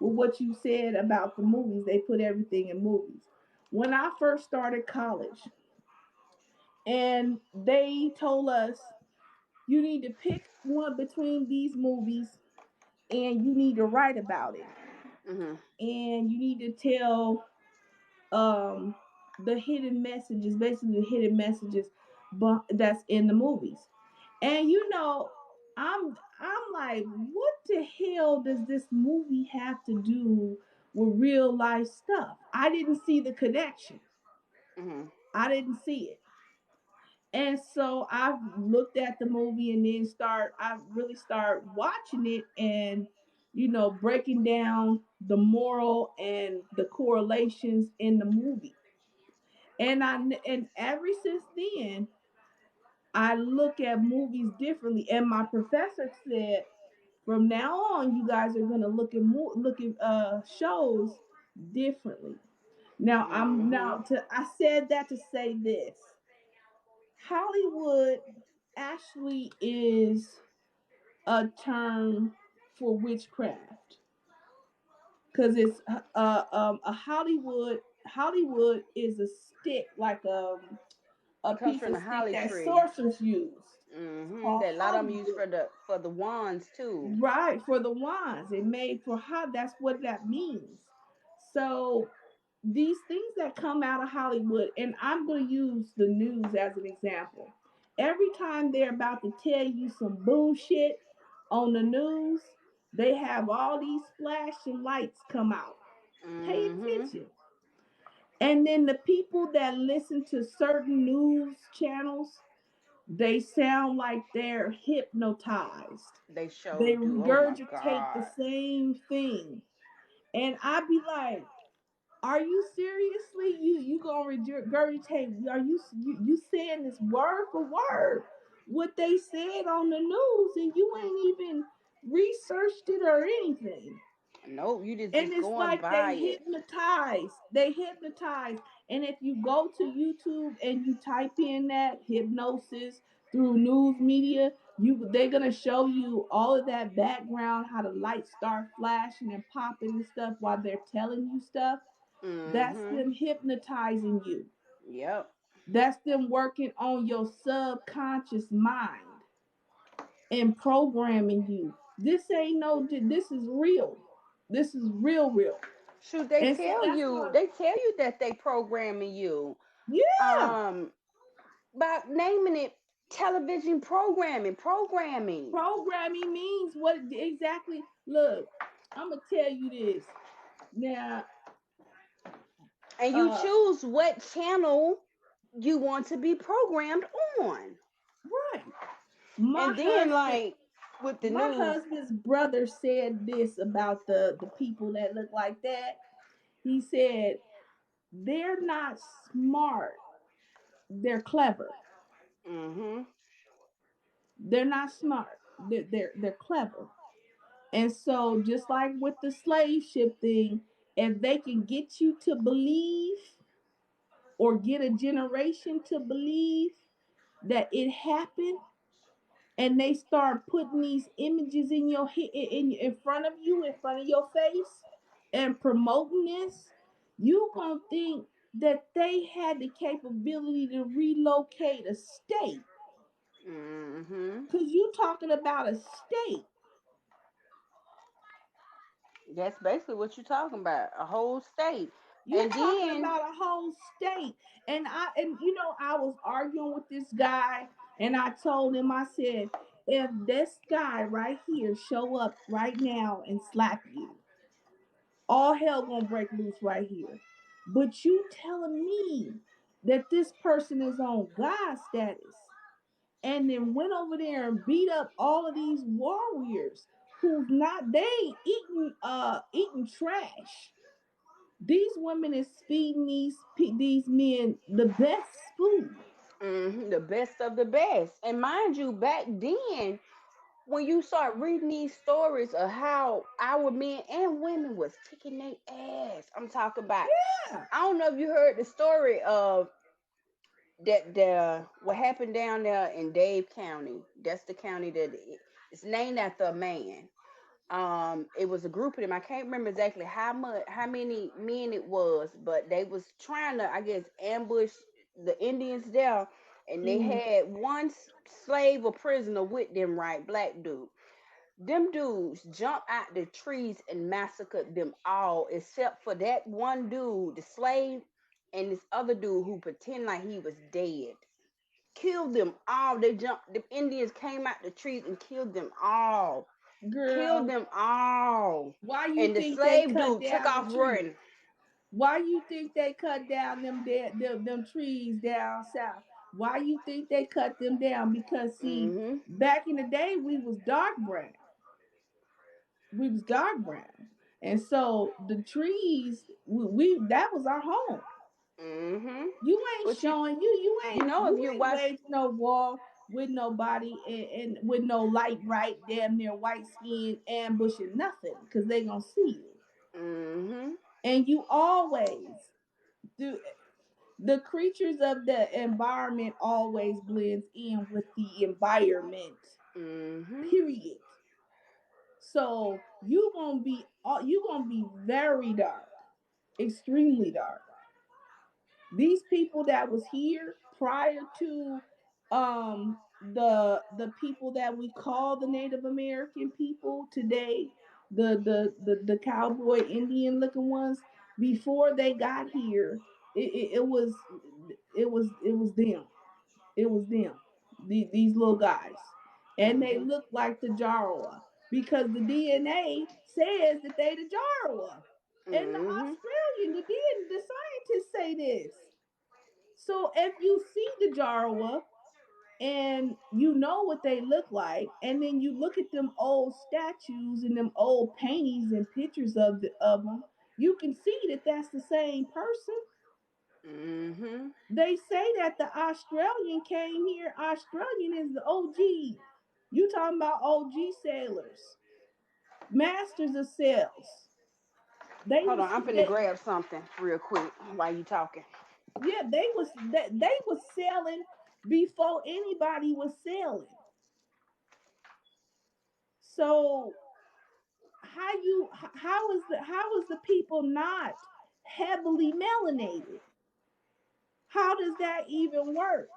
With what you said about the movies, they put everything in movies. When I first started college, and they told us you need to pick one between these movies and you need to write about it. Hmm. And you need to tell um the hidden messages, basically the hidden messages but that's in the movies. And I'm like, what the hell does this movie have to do with real life stuff? I didn't see the connection. Hmm. I didn't see it. And so I looked at the movie and then I really start watching it and breaking down the moral and the correlations in the movie. And ever since then, I look at movies differently. And my professor said, from now on, you guys are gonna look at shows differently. Now I'm now Hmm. to I said that to say this: Hollywood actually is a term for witchcraft because it's a Hollywood is a stick like a It comes piece from of the stick holly that tree. sorcerers use. It's called That a lot of them use Hollywood. for the wands too. Right, for the wands. It made for how that's what that means. So these things that come out of Hollywood, and I'm going to use the news as an example. Every time they're about to tell you some bullshit on the news, they have all these flashing lights come out. Pay Hmm. attention. And then the people that listen to certain news channels, they sound like they're hypnotized. They sure They do. Oh my regurgitate the God. same thing. And I'd be like, are you seriously you gonna regurgitate? Are you saying this word for word what they said on the news, and you ain't even researched it or anything? Nope, you And just it's going like they by it. hypnotize. They hypnotize. And if you go to YouTube and you type in that hypnosis through news media, they're gonna show you all of that background, how the lights start flashing and popping and stuff while they're telling you stuff. That's Mm-hmm. them hypnotizing you. Yep. That's them working on your subconscious mind and programming you. This ain't no, this is real. This is real, real. Shoot, And so that's what, they tell you that they programming you. yeah, Um, by naming it television programming. programming means what exactly. Look, I'm gonna tell you this now. And you Uh, choose what channel you want to be programmed on. right. My And then husband, like with the my news, husband's brother said this about the people that look like that. He said they're not smart. They're clever. mm-hmm, They're not smart. They're clever. And so, just like with the slave ship thing, if they can get you to believe or get a generation to believe that it happened, and they start putting these images in your in front of you, in front of your face, and promoting this, you gonna think that they had the capability to relocate a state. mm-hmm. Cause you talking about a state. That's basically what you're talking about, a whole state. You're And talking then, about a whole state. And you know, I was arguing with this guy, and I told him, I said, if this guy right here show up right now and slap you, all hell gonna break loose right here. But you telling me that this person is on God status and then went over there and beat up all of these warriors who's not, they ain't eating trash. These women is feeding these men the best food. the best of the best. And mind you, back then, when you start reading these stories of how our men and women was kicking their ass, I'm talking about. Yeah, I don't know if you heard the story of that the what happened down there in Dave County. That's the county that it's named after a man. It was a group of them. I can't remember exactly how many men it was, but they was trying to, I guess, ambush the Indians there, and they mm, had one slave or prisoner with them, right, black dude. Them dudes jumped out the trees and massacred them all, except for that one dude, the slave, and this other dude who pretended like he was dead. Killed them all. They jumped. The Indians came out the trees and killed them all. Killed girl, them all. why you And the think they slave cut dude took down the off tree? running. Why you think they cut down them trees down south? Why you think they cut them down? Because see, Mm-hmm. back in the day we was dark brown. We was dark brown. And so the trees, we that was our home. Mm-hmm. You ain't But showing you you ain't know if you you ain't watch. waved no wall with nobody and with no light bright damn near white skin ambushing nothing because they gonna see you. Mm-hmm. And you always do. The creatures of the environment always blends in with the environment. Mm-hmm. Period. So you gonna be very dark, extremely dark. These people that was here prior to the people that we call the Native American people today, the cowboy Indian looking ones, before they got here, it was them. It was them. These little guys. And they Mm-hmm. look like the Jaroa because the DNA says that they the Jaroa. And the Mm-hmm. Australian, the scientists say this. So if you see the Jaroa and you know what they look like, and then you look at them old statues and them old paintings and pictures of them, you can see that that's the same person. Mm-hmm. They say that the Australian came here. Australian is the OG. You talking about OG sailors, masters of sails. They Hold was on, I'm finna they, grab something real quick while you talking. yeah, they was selling before anybody was selling. So how is the people not heavily melanated? How does that even work?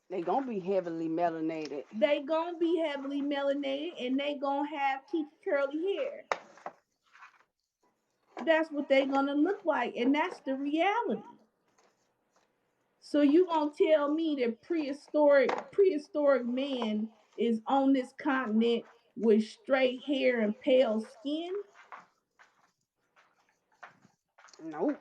They gonna be heavily melanated. They gonna be heavily melanated and they gonna have kinky curly hair. That's what they gonna look like, and that's the reality. So you gonna tell me that prehistoric man is on this continent with straight hair and pale skin? Nope.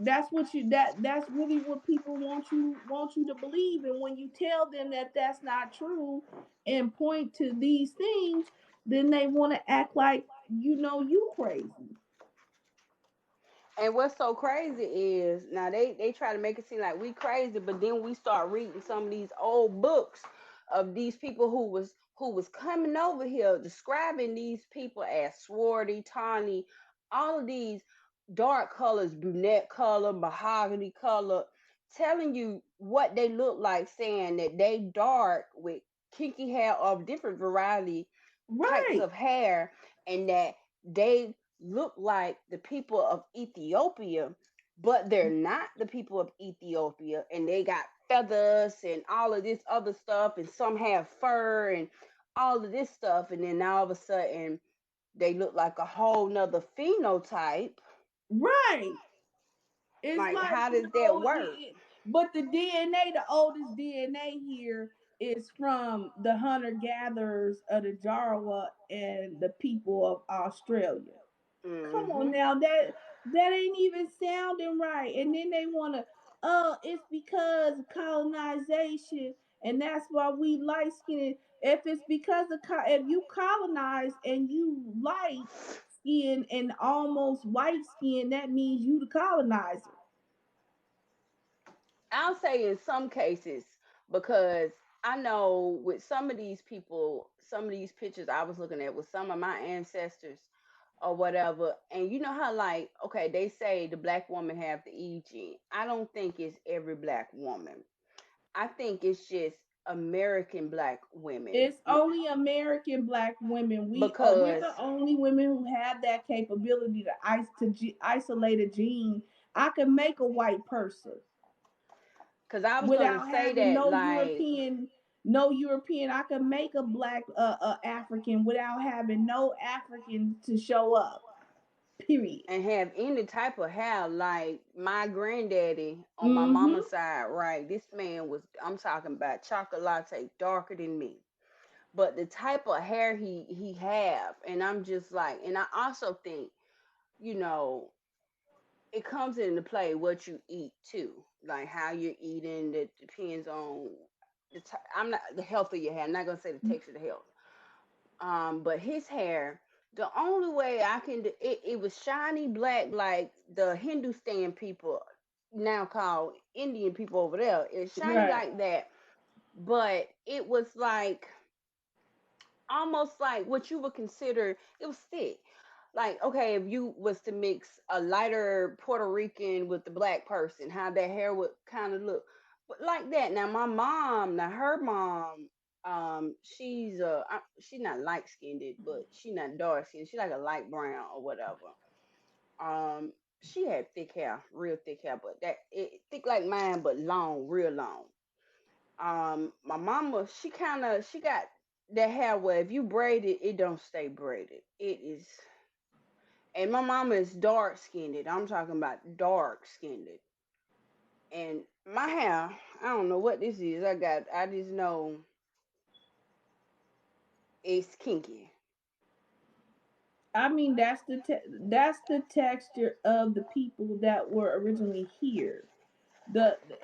That's really what people want you to believe, and when you tell them that that's not true and point to these things, then they want to act like you crazy. And what's so crazy is now they try to make it seem like we crazy, but then we start reading some of these old books of these people who was coming over here describing these people as swarthy, tawny, all of these dark colors, brunette color, mahogany color, telling you what they look like, saying that they dark with kinky hair of different variety types Right, of hair, and that they look like the people of Ethiopia, but they're not the people of Ethiopia, and they got feathers and all of this other stuff, and some have fur and all of this stuff, and then all of a sudden they look like a whole nother phenotype. right. It's Like, like, how does that work? but the DNA, the oldest DNA here is from the hunter gatherers of the Jarawa and the people of Australia. Come on Hmm. now, that ain't even sounding right. And then they wanna, oh, it's because of colonization, and that's why we light skinned. If it's because of if you colonize and you light skin and almost white skin, that means you the colonizer. I'll say in some cases, because I know with some of these people, some of these pictures I was looking at with some of my ancestors or whatever, and you know how, like, okay, they say the black woman have the E gene. I don't think it's every black woman. I think it's just American black women It's only American black women. We're because the only women who have that capability to isolate a gene. I can make a white person I was gonna without say having that, like, no European. I can make a black African without having no African to show up. Period. and have any type of hair. Like my granddaddy on my Mm-hmm. mama's side, right? This man was, I'm talking about chocolate darker than me. But the type of hair he have, and I'm just like, and I also think, you know, it comes into play what you eat too, like how you're eating. That depends on I'm not the health of your hair. I'm not gonna say the texture of the health. But his hair, the only way I can do it was shiny black, like the Hindustan people now call Indian people over there. It's shiny Right. like that, but it was like almost like what you would consider, it was thick. Like, okay, if you was to mix a lighter Puerto Rican with the black person, how their hair would kind of look. But like that. Now my mom, now her mom, she's not light skinned, but she not dark skinned. She like a light brown or whatever. She had thick hair, real thick hair, but that it thick like mine, but long, real long. My mama, she got that hair where if you braid it, it don't stay braided. It is, and my mama is dark skinned. I'm talking about dark skinned. And my hair, I don't know what this is. I just know it's kinky. I mean, that's the texture of the people that were originally here.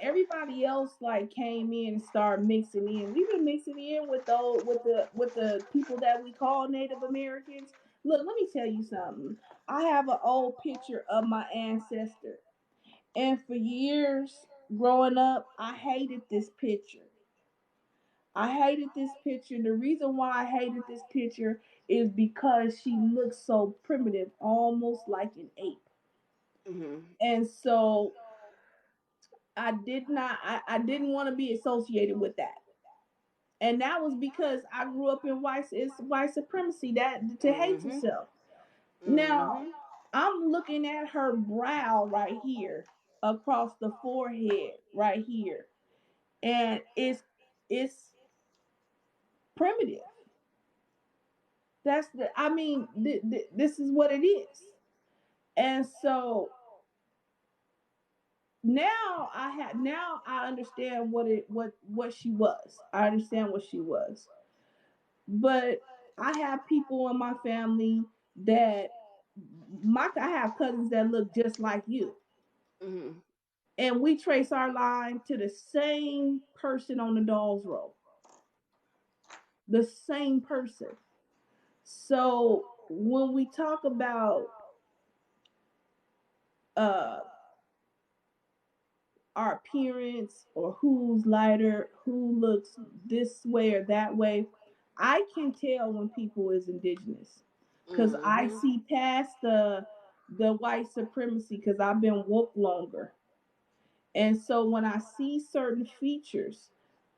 Everybody else like came in and started mixing in. We've been mixing in with the people that we call Native Americans. Look, let me tell you something. I have an old picture of my ancestor, and for years growing up, I hated this picture. I hated this picture. The reason why I hated this picture is because she looks so primitive, almost like an ape. Mhm. And so I didn't want to be associated with that. And that was because I grew up in white supremacy, that to hate Mhm. yourself. Now Mhm. I'm looking at her brow right here, across the forehead right here, and it's primitive. That's the I mean this is what it is. And so now I understand what she was. I understand what she was. But I have people in my family that I have cousins that look just like you. Mhm. And we trace our line to the same person on the doll's roll. The same person. So when we talk about uh our appearance or who's lighter, who looks this way or that way, I can tell when people is indigenous because I Mhm. see past the white supremacy because I've been woke longer. And so when I see certain features,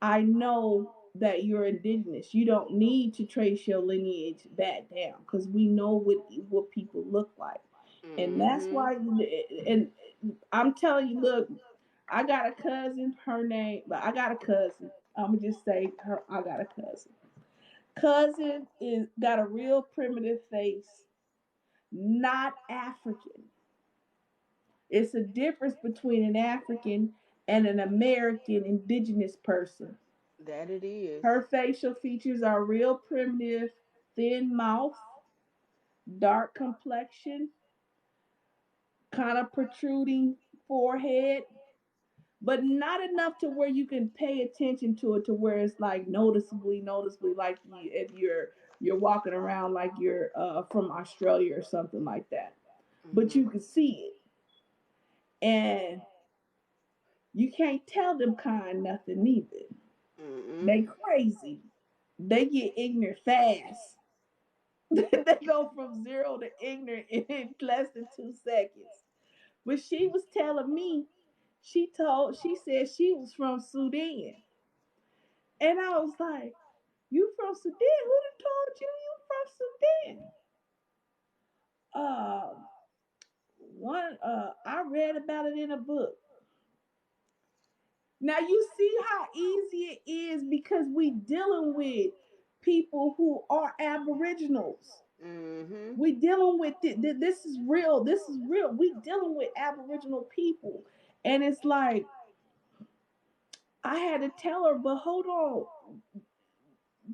I know that you're indigenous. You don't need to trace your lineage back down because we know what people look like. And that's Mhm. why, and I'm telling you, look, I got a cousin, her name, but I got a cousin. I'm gonna just say her, I got a cousin. Cousin is got a real primitive face, not African. It's a difference between an African and an American indigenous person. That it is. Her facial features are real primitive, thin mouth, dark complexion, kind of protruding forehead, but not enough to where you can pay attention to it to where it's like noticeably like if you're walking around like you're from Australia or something like that. But Mhm. you can see it, and you can't tell them kind nothing neither. They Mhm. crazy. They get ignorant fast. They go from zero to ignorant in less than 2 seconds. But she was telling me, she said she was from Sudan. And I was like, you from Sudan? Who done told you from Sudan? One I read about it in a book. Now you see how easy it is because we dealing with people who are aboriginals. Mhm. We dealing with this is real. This is real. We dealing with aboriginal people. And it's like I had to tell her, but hold on,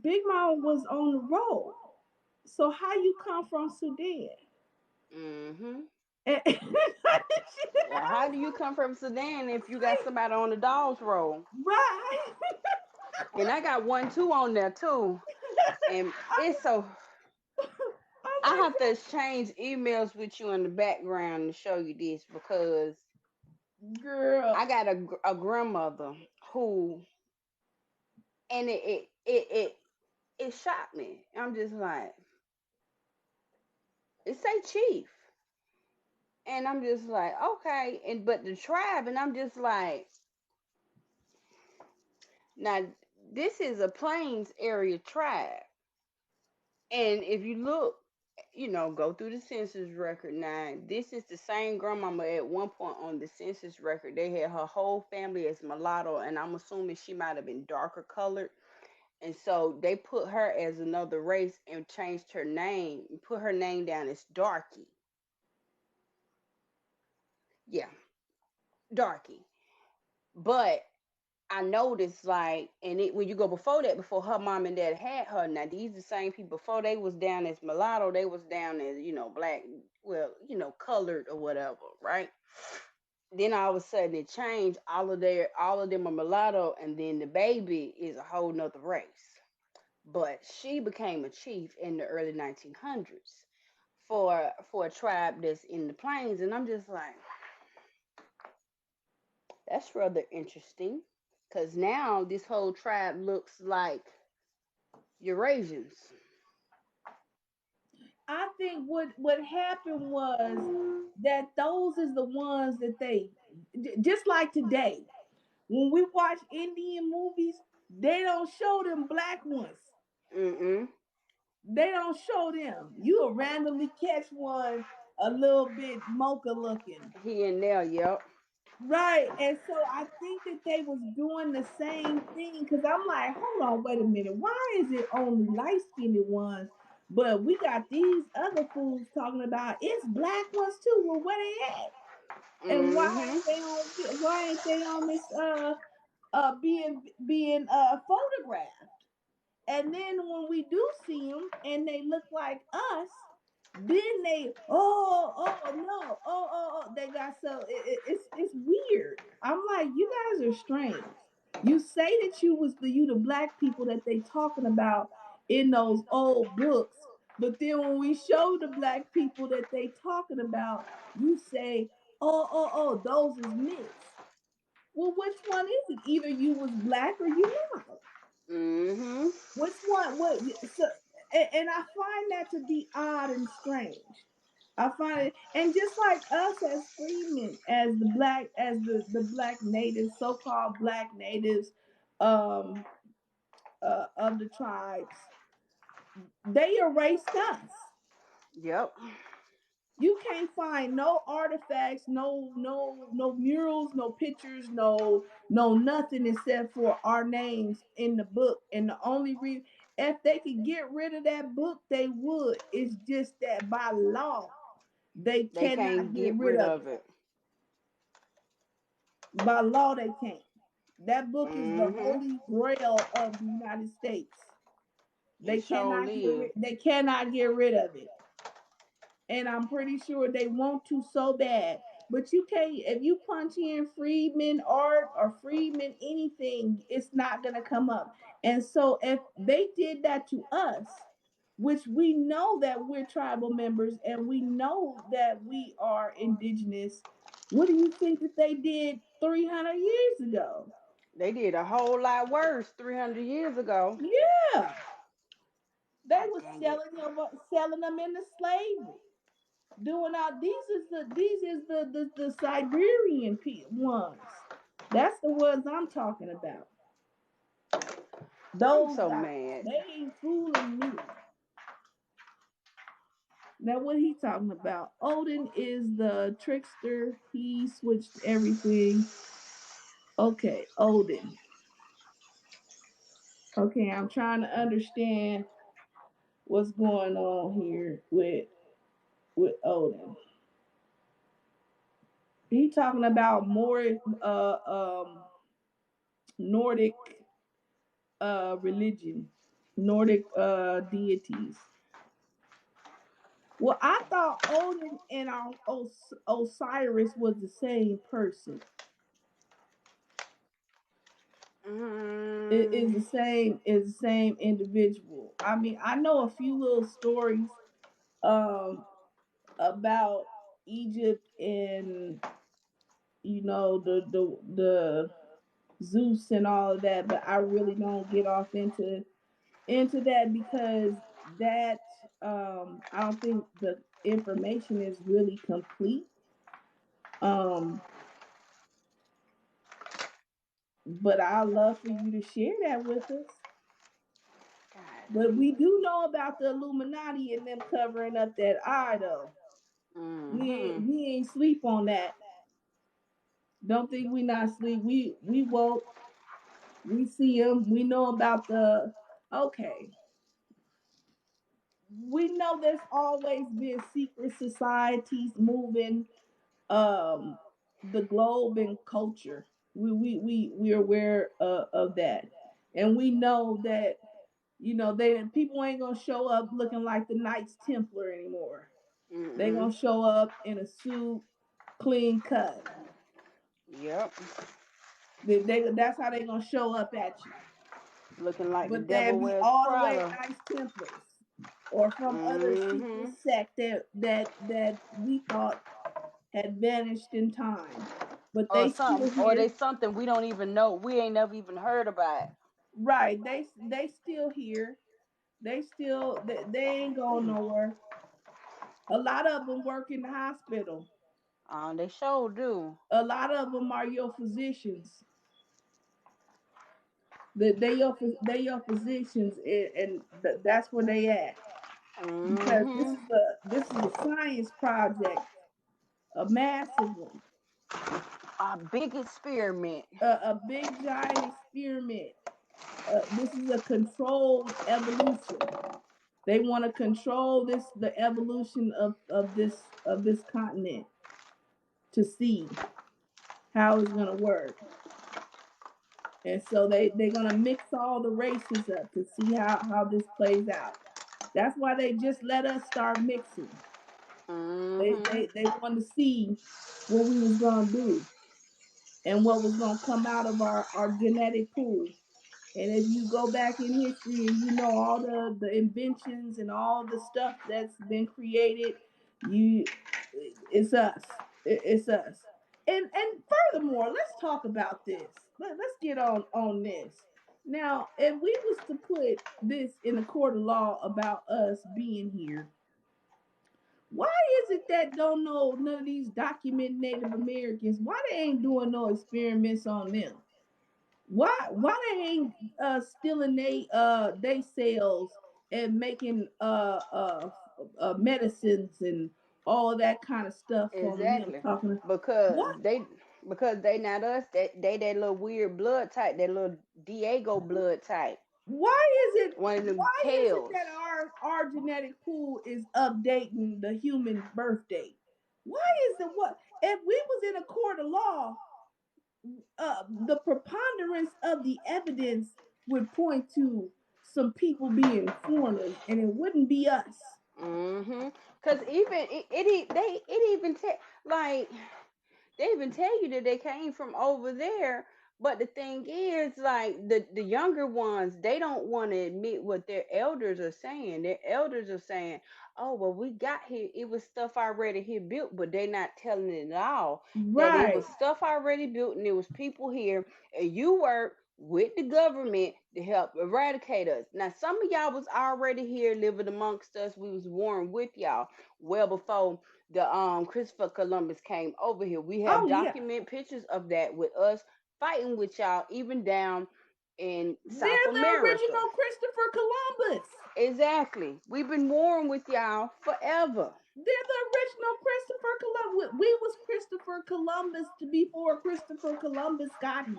Big Mom was on the road. So how you come from Sudan? Mhm. And I Yeah, how do you come from Sudan if you got somebody on the dog's roll? right. And I got one too on there too. And it's so I'm I like, have to exchange emails with you in the background to show you this because girl, I got a grandmother who and it shocked me. I'm just like, it say chief. And I'm just like, okay. And but the tribe, and I'm just like, now this is a plains area tribe. And if you look, go through the census record now, this is the same grandmama at one point on the census record. They had her whole family as mulatto, and I'm assuming she might have been darker colored. And so they put her as another race and changed her name, put her name down as Darky. Yeah, Darky. But I noticed like, and it when you go before that, before her mom and dad had her. Now these the same people before they was down as mulatto, they was down as black, well, colored or whatever, right? Then all of a sudden it changed. All of them are mulatto, and then the baby is a whole nother race. But she became a chief in the early 1900s for a tribe that's in the plains, and I'm just like, that's rather interesting, because now this whole tribe looks like Eurasians. I think what happened was that those is the ones that they just like today. When we watch Indian movies, they don't show them black ones. Mm-mm. They don't show them. You'll randomly catch one a little bit mocha looking. He in there, yep. Right. And so I think that they was doing the same thing because I'm like, hold on, wait a minute. Why is it only light skinned ones? But we got these other fools talking about it's black ones too. Well, where they at? And Mm-hmm. why ain't they on this being photographed? And then when we do see them and they look like us, then they no they got so it's weird. I'm like, you guys are strange. You say that you the black people that they talking about in those old books, but then when we show the black people that they talking about, you say those is mixed. Well, which one is it? Either you was black or you not. Mm-hmm. Which one? What? So, and I find that to be odd and strange. I find it, and just like us as freedmen, as the black natives, so-called black natives, um, of the tribes, they erased us. Yep. You can't find no artifacts, no murals, no pictures, no nothing except for our names in the book. And the only reason, if they could get rid of that book, they would. It's just that by law they They cannot can't get get rid rid of of it. it. By law they can't. That book is the Mm-hmm. holy grail of the United States. It sure is. They cannot get rid of it. And I'm pretty sure they want to so bad. But you can't, if you punch in Freedman art or Freedman anything, it's not gonna come up. And so if they did that to us, which we know that we're tribal members and we know that we are indigenous, what do you think that they did 300 years ago? They did a whole lot worse 300 years ago. Yeah, they God was dang it. selling them into slavery. Doing all these is the Siberian ones. That's the ones I'm talking about. I'm Those so guys, mad. they ain't fooling me. Now what he talking about? Odin is the trickster. He switched everything. Okay, Odin. Okay, I'm trying to understand what's going on here with Odin. He talking about more Nordic religion, Nordic deities. Well, I thought Odin and our Osiris was the same person. It Mm, is the same individual. I mean, I know a few little stories um about Egypt and the Zeus and all of that, but I really don't get off into that because that I don't think the information is really complete. Um, but I'd love for you to share that with us. God But we dang. do know about the Illuminati and them covering up that eye though. Mm-hmm. We ain't sleep on that. Don't think we not sleep. We woke. We see them. We know about the. Okay. We know there's always been secret societies moving um the globe and culture. We're aware of that, and we know that they people ain't gonna show up looking like the Knights Templar anymore. They Mm-hmm. gonna show up in a suit, clean cut. Yep. That's how they gonna show up at you. Looking like the But they'd devil be wears all the way Prada. Knights Templars, or from other secret Mm-hmm. sect that we thought had vanished in time, but Or they still something. Or they here. something we don't even know. We ain't never even heard about. Right. They still here. They ain't going nowhere. A lot of them work in the hospital. They sure do. A lot of them are your physicians. They your physicians, and that's where they at. Because Mm-hmm. this is a science project, a massive one, A big experiment. a big giant experiment. This is a controlled evolution. They want to control the evolution of this continent to see how it's gonna work. And so they're gonna mix all the races up to see how this plays out. That's why they just let us start mixing. Mm-hmm. They wanted to see what we was gonna do and what was gonna come out of our genetic pool. And if you go back in history and you know all the inventions and all the stuff that's been created, you it's us. It's us. And furthermore, let's talk about this. Let's get on this. Now, if we was to put this in a court of law about us being here, why is it that don't know none of these documented Native Americans? Why they ain't doing no experiments on them? Why they ain't stealing they cells and making medicines and all that kind of stuff on them Exactly. talking Because what they not us. They that little weird blood type. That little Diego blood type. One of them why is it tails. that our genetic pool is updating the human birth date? Why is it what if we was in a court of law, the preponderance of the evidence would point to some people being foreigners, and it wouldn't be us. Mm-hmm. Cause even it even like they even tell you that they came from over there. But the thing is, like the younger ones, they don't want to admit what their elders are saying. Their elders are saying, "Oh, well, we got here. It was stuff already here built," but they're not telling it all. That it was Right, stuff already built, and there was people here, and you work with the government to help eradicate us. Now, some of y'all was already here living amongst us. We was born with y'all well before the Christopher Columbus came over here. We have oh yeah, document pictures of that with us fighting with y'all even down in South they're the America. original Christopher Columbus. Exactly. We've been warring with y'all forever. They're the original Christopher Columbus. We was Christopher Columbus to before Christopher Columbus got here.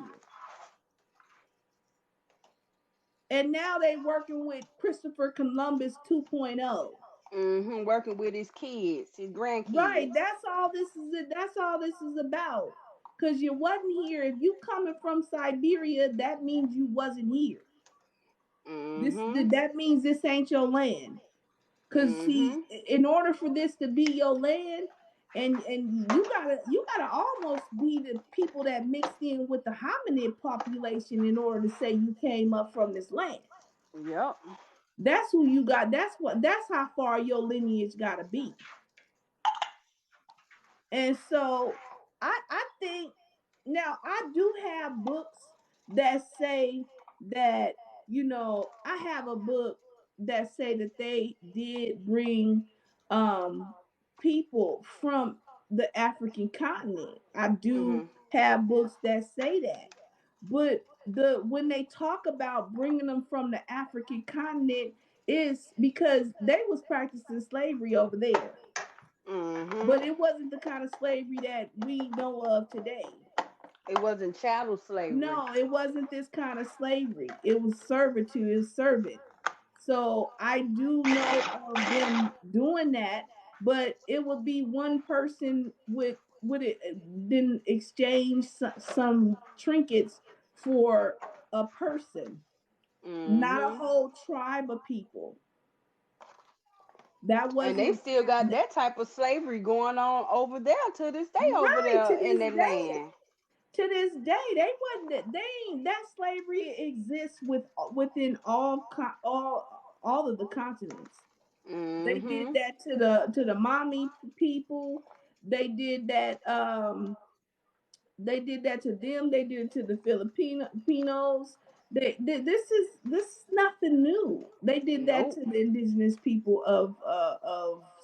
And now they working with Christopher Columbus 2.0. Working with his kids, his Right, grandkids. that's all this is about. Cause you wasn't here. If you coming from Siberia, that means you wasn't here. Mm-hmm. That means this ain't your land. Cause see, Mm-hmm. in order for this to be your land, and you gotta almost be the people that mixed in with the hominid population in order to say you came up from this land. Yep. That's who you got. That's how far your lineage gotta be. And so I think now I do have books that say that, I have a book that say that they did bring um people from the African continent. I do Mm-hmm. have books that say that. But the when they talk about bringing them from the African continent is because they was practicing slavery over there, but Mm-hmm. it wasn't the kind of slavery that we know of today. It wasn't chattel slavery. No, it wasn't this kind of slavery. It was servitude, it was servant. So I do know of them doing that, but it would be one person with it then exchange some trinkets for a person, not a Mm-hmm. whole tribe of people. That And they wasn't still got that type of slavery going on over there to this day over right there to in this that day. land. To this day they wasn't they ain't that slavery exists within all of the continents. They did Mm-hmm. that to the mommy people. They did that they did that to them. They did it to the Filipinos. This is nothing new. They did that Nope. to the indigenous people of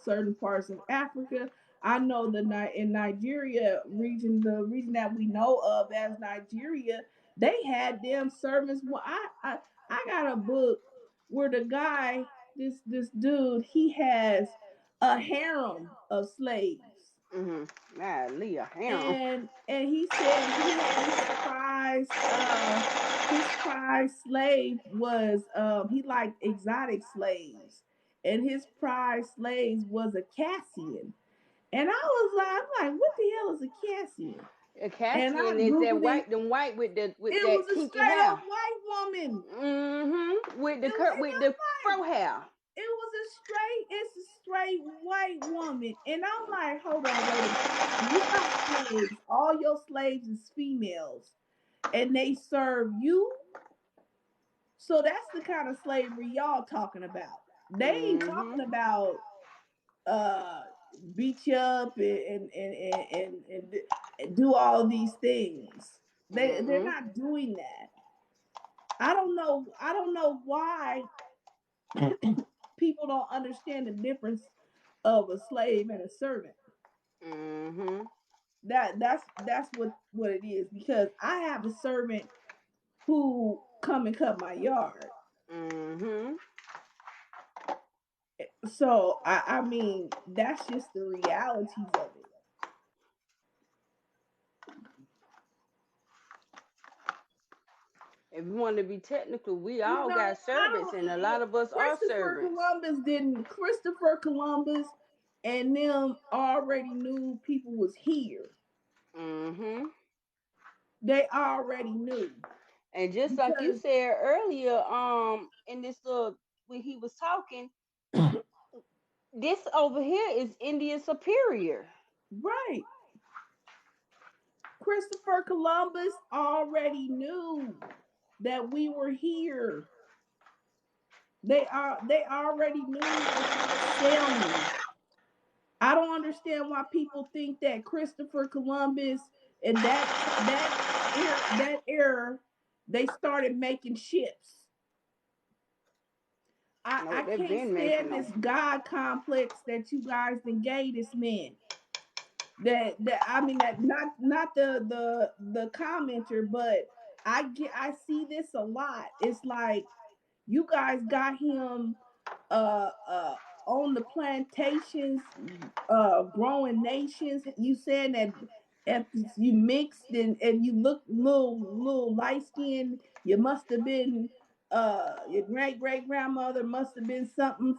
certain parts of Africa. I know in Nigeria region, the region that we know of as Nigeria, they had them servants. Well, I got a book where the guy, this dude, he has a harem of slaves, Man, Leah, him. and he said he had his prize slave was he liked exotic slaves, and his prize slaves was a Cassian. And I was like, I'm like, what the hell is a Cassian? A And I Cassian is that googled it. white, them white with the with It was that a kinky straight hair. up white woman. With the And with the I'm like, fro hair. it's a straight white woman. And I'm like, hold on, wait a minute. You got slaves, all your slaves is females, and they serve you. So that's the kind of slavery y'all talking about. They ain't talking Mhm. about uh beat you up and do all these things. They're Mhm. not doing that. I don't know why people don't understand the difference of a slave and a servant. Mhm. That's what it is, because I have a servant who come and cut my yard. Mhm. So I mean that's just the realities of it. If you want to be technical, we You all know, got servants, and a lot of us are servants. Christopher Columbus and them already knew people was here. Mhm. They already knew And just like you because said earlier, in this little when he was talking, this over here is Indian Superior. right. Christopher Columbus already knew that we were here. They already knew about sailing. I don't understand why people think that Christopher Columbus and that era they started making ships. I No, they've can't been making stand them. this God complex that you guys then gave this man. That I mean that not the commenter, but I see this a lot. It's like you guys got him uh uh on the plantations, growing nations. You saying that if you mixed and you look little light skinned, you must have been your great grandmother must have been something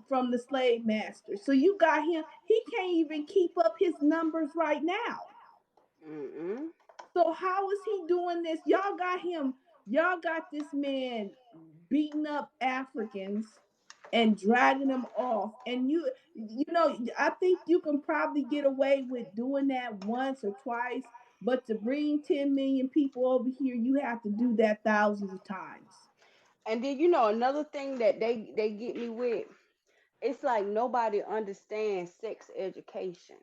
from the slave master. So you got him, he can't even keep up his numbers right now. Mm-mm. So how is he doing this? Y'all got this man beating up Africans and dragging them off. And you know, I think you can probably get away with doing that once or twice, but to bring 10 million people over here, you have to do that thousands of times. And then another thing that they get me with. It's like nobody understands sex education.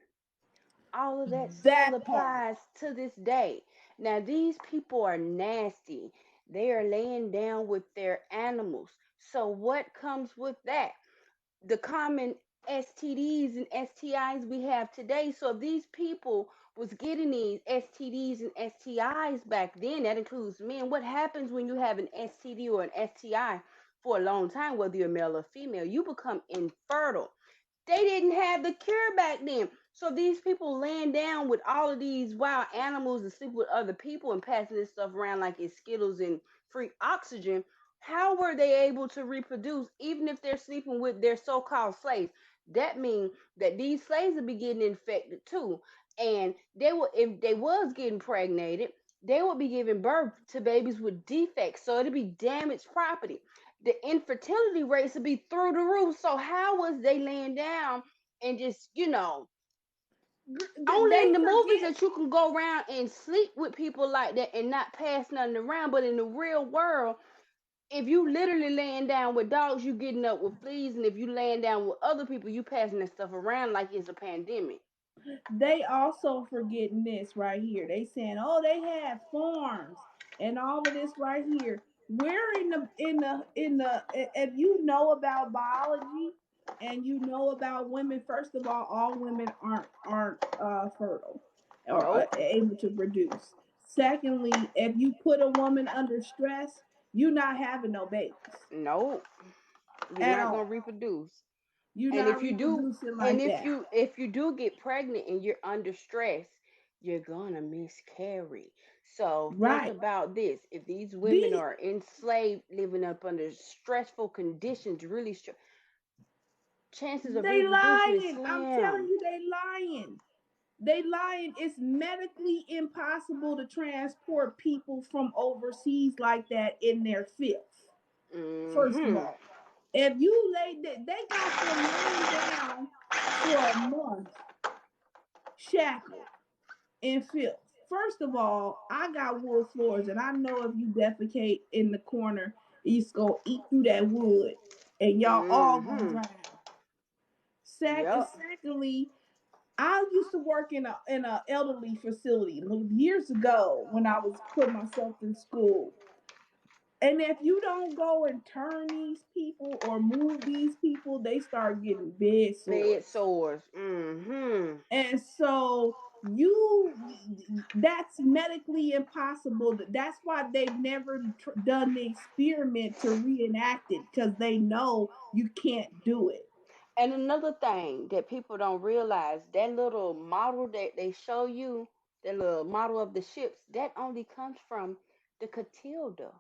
All of that still That part. applies to this day. Now these people are nasty. They are laying down with their animals. So what comes with that? The common STDs and STIs we have today. So if these people was getting these STDs and STIs back then, that includes men. What happens when you have an STD or an STI for a long time, whether you're male or female? You become infertile. They didn't have the cure back then. So these people laying down with all of these wild animals and sleep with other people and passing this stuff around like it's Skittles and free oxygen. How were they able to reproduce even if they're sleeping with their so-called slaves? That means that these slaves would be getting infected too. And they will, if they was getting pregnated, they would be giving birth to babies with defects. So it'd be damaged property. The infertility rates would be through the roof. So how was they laying down and just, only in They the movies forget that you can go around and sleep with people like that and not pass nothing around, but in the real world, if you literally laying down with dogs, you getting up with fleas, and if you laying down with other people, you passing that stuff around like it's a pandemic. they also forgetting this right here. They saying, oh, they had farms and all of this right here. Where in the if you know about biology, and you know about women, first of all women aren't fertile or Nope. able to produce. Secondly, if you put a woman under stress, you're not having no babies Nope. You're at not gonna all. reproduce. You're And not if you do, reproducing and like that. if you do get pregnant and you're under stress, you're gonna miscarry. So think Right. about this: if these women These are enslaved, living up under stressful conditions, chances of they reproducing is lying. I'm telling slim. you, they lying. They lying. It's medically impossible to transport people from overseas like that in their filth. First of Mhm. all, if you they got them laying down for a month, shackled in filth. First of all, I got wood floors, and I know if you defecate in the corner, it's gonna eat through that wood, and y'all all gonna Mhm. drown. Yep. Secondly, I used to work in a elderly facility years ago when I was putting myself in school. And if you don't go and turn these people or move these people, they start getting bed Bed sores. sores. Mhm. And so that's medically impossible. That's why they've never done the experiment to reenact it, because they know you can't do it. And another thing that people don't realize, that little model that they show you, that little model of the ships, that only comes from the Catilda.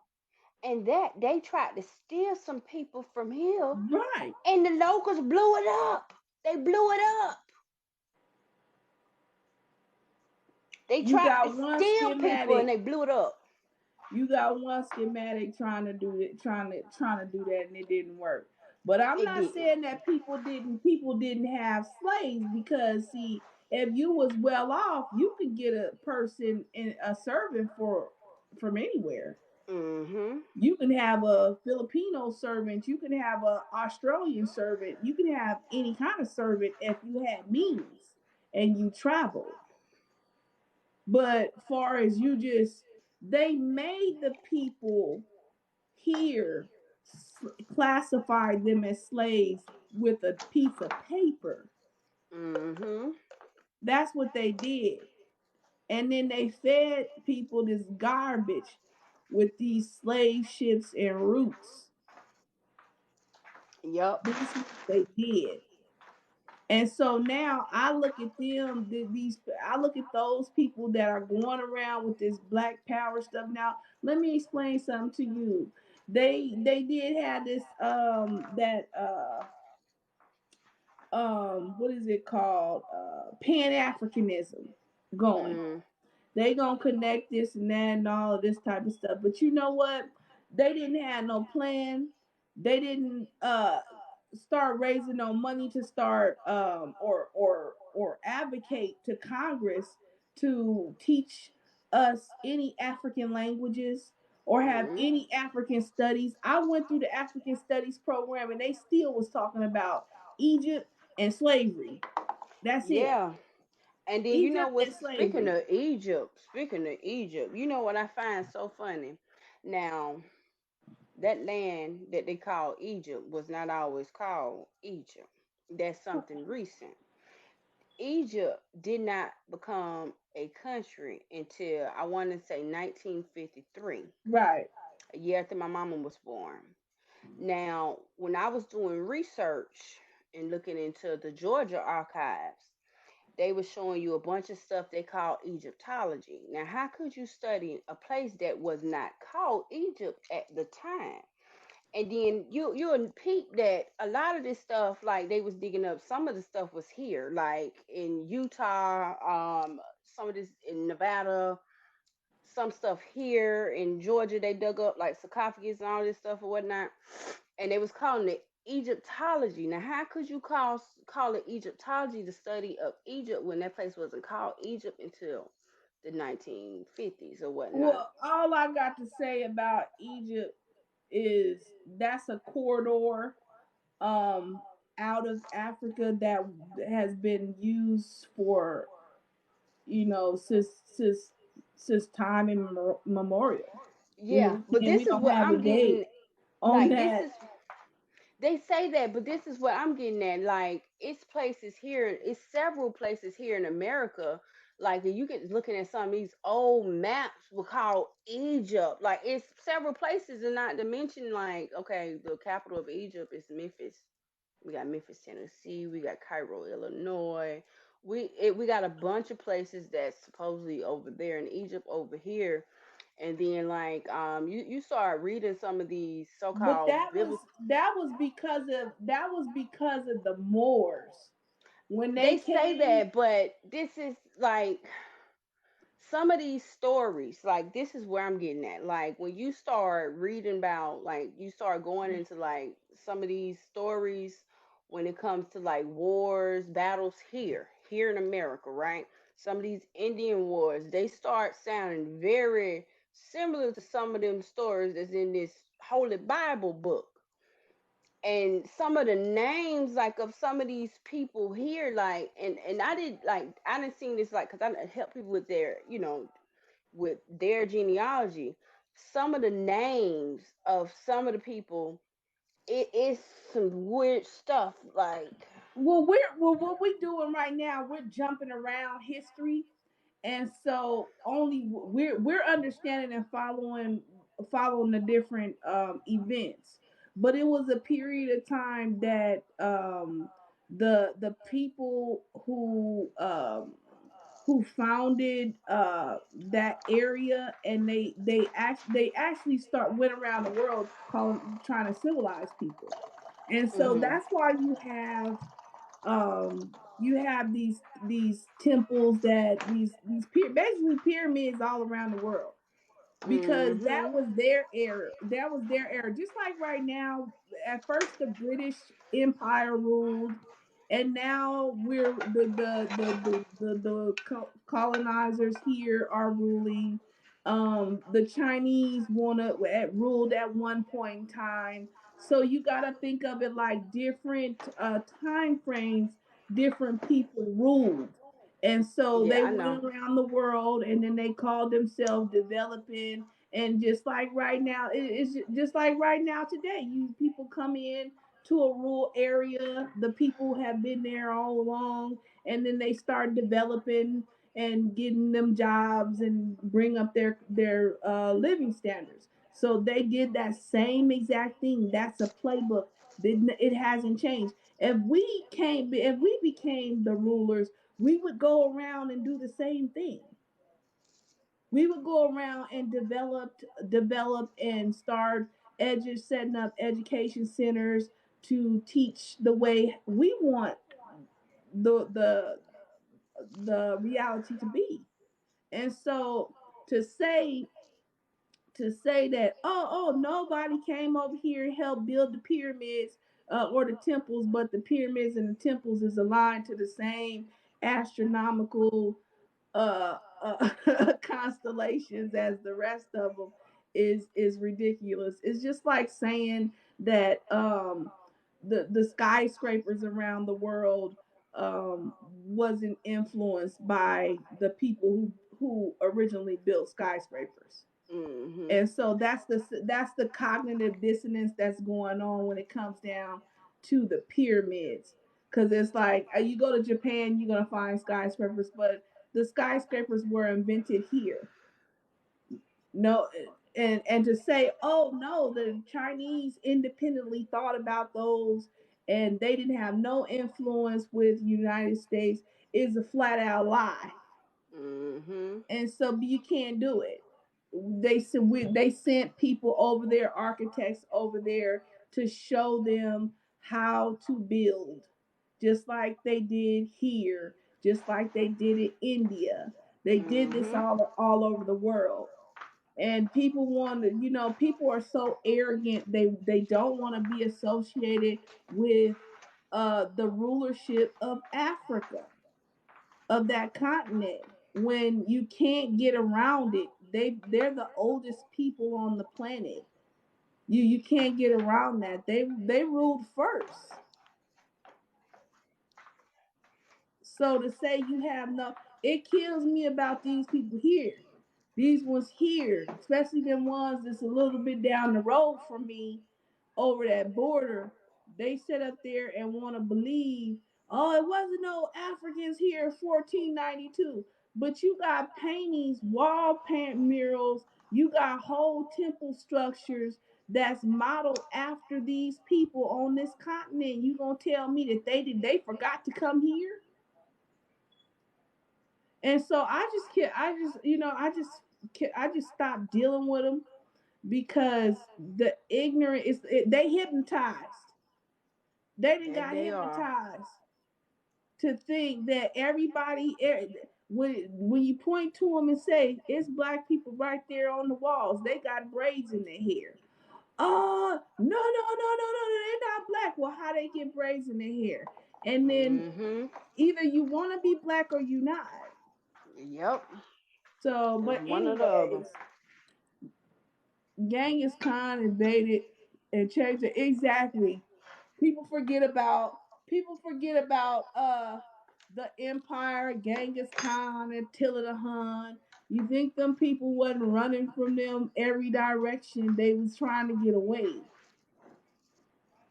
And that they tried to steal some people from here, Right. and the locals blew it up. They blew it up. They You tried to got one steal people and schematic. they blew it up. You got one schematic trying to do it, trying to do that, and it didn't work. But I'm It not didn't. saying that people didn't have slaves, because see, if you was well off, you could get a person in a servant for from anywhere. Mm-hmm. You can have a Filipino servant, you can have a Australian servant, you can have any kind of servant if you had means and you traveled. But far as you just, they made the people here classified them as slaves with a piece of paper. Mm-hmm. That's what they did. And then they fed people this garbage with these slave ships and roots. Yup. That's what they did. And so now I look at them, I look at those people that are going around with this black power stuff. Now, let me explain something to you. They did have this that what is it called, Pan Africanism going. Mm. They gonna connect this and that and all of this type of stuff. But you know what? They didn't have no plan. They didn't start raising no money to start or advocate to Congress to teach us any African languages or have Mm. any African studies. I went through the African studies program, and they still was talking about Egypt and slavery. That's it. Yeah. And then you know Egypt what? and Speaking slavery. of Egypt, you know what I find so funny? Now, that land that they call Egypt was not always called Egypt. That's something recent. Egypt did not become a country until I want to say 1953, Right. a year after my mama was born. Now, when I was doing research and looking into the Georgia archives, they were showing you a bunch of stuff they call Egyptology. Now, how could you study a place that was not called Egypt at the time? And then you'll peep that a lot of this stuff, like they was digging up, some of the stuff was here, like in Utah, some of this in Nevada, some stuff here in Georgia. They dug up like sarcophagus and all this stuff or whatnot, and they was calling it Egyptology. Now, how could you call it Egyptology, the study of Egypt, when that place wasn't called Egypt until the 1950s or whatnot? Well, all I got to say about Egypt is that's a corridor um out of Africa that has been used for, since time immemorial. Yeah, but And we this is don't what have a I'm date getting. on Like this that. is They say that, but this is what I'm getting at. Like, it's places here, it's several places here in America. Like, you get looking at some of these old maps we call Egypt. Like, it's several places, and not to mention, like, okay, the capital of Egypt is Memphis. We got Memphis, Tennessee. We got Cairo, Illinois. We got a bunch of places that's supposedly over there in Egypt over here. And then like you start reading some of these But so-called biblical. that was because of the Moors when they They say came. that, but this is like some of these stories, like this is where I'm getting at. Like when you start reading about, like you start going into like some of these stories when it comes to like wars, battles here in America, right? Some of these Indian wars, they start sounding very similar to some of them stories that's in this Holy Bible book. And some of the names like of some of these people here, like and I didn't see this like because I help people with their with their genealogy. Some of the names of some of the people, it is some weird stuff like. What we're doing right now, we're jumping around history, and so only we're understanding and following the different events. But it was a period of time that the people who founded that area, and they actually start went around the world calling trying to civilize people. And so Mhm. that's why you have these temples, that basically pyramids all around the world, because that Mhm. was their era. That was their era. Just like right now, at first the British Empire ruled, and now we're the colonizers here are ruling. The Chinese ruled at one point in time. So you got to think of it like different time frames. Different people ruled, and so they Yeah, I went know. around the world, and then they called themselves developing. And just like right now, it's just like right now today. You people come in to a rural area. The people have been there all along, and then they start developing and getting them jobs and bring up their living standards. So they did that same exact thing. That's a playbook. It hasn't changed. If we became the rulers, we would go around and do the same thing. We would go around and develop and start setting up education centers to teach the way we want the the the reality to be. And so to say to say that, nobody came over here and helped build the pyramids or the temples, but the pyramids and the temples is aligned to the same astronomical constellations as the rest of them, is ridiculous. It's just like saying that the skyscrapers around the world wasn't influenced by the people who originally built skyscrapers. Mhm. And so that's the cognitive dissonance that's going on when it comes down to the pyramids. Because it's like, you go to Japan, you're gonna find skyscrapers, but the skyscrapers were invented here. No, and to say, oh no, the Chinese independently thought about those, and they didn't have no influence with United States, is a flat out lie. Mhm. And so you can't do it. They sent people over there, architects over there, to show them how to build, just like they did here, just like they did in India. They did this Mhm. all over the world. And people want to, people are so arrogant. They don't want to be associated with the rulership of Africa, of that continent, when you can't get around it. They're the oldest people on the planet. You can't get around that. They ruled first. So to say you have no, it kills me about these people here. These ones here, especially them ones that's a little bit down the road from me, over that border. they sit up there and want to believe, oh, it wasn't no Africans here in 1492. But you got paintings, wall paint murals, you got whole temple structures that's modeled after these people on this continent. You gonna tell me that they forgot to come here? And so I just can't. I just I just stopped dealing with them because the ignorant is they hypnotized. They didn't That got they are. hypnotized to think that everybody when you point to them and say it's black people right there on the walls, they got braids in their hair. No, no, no, no, no, no, they're not black. Well, how they get braids in their hair? And then Mhm. either you want to be black or you not. Yep. So, It's but one or the other. anyways, Genghis Khan invaded and changed it exactly. People forget about the empire, Genghis Khan and Attila the Hun. You think them people wasn't running from them every direction? They was trying to get away.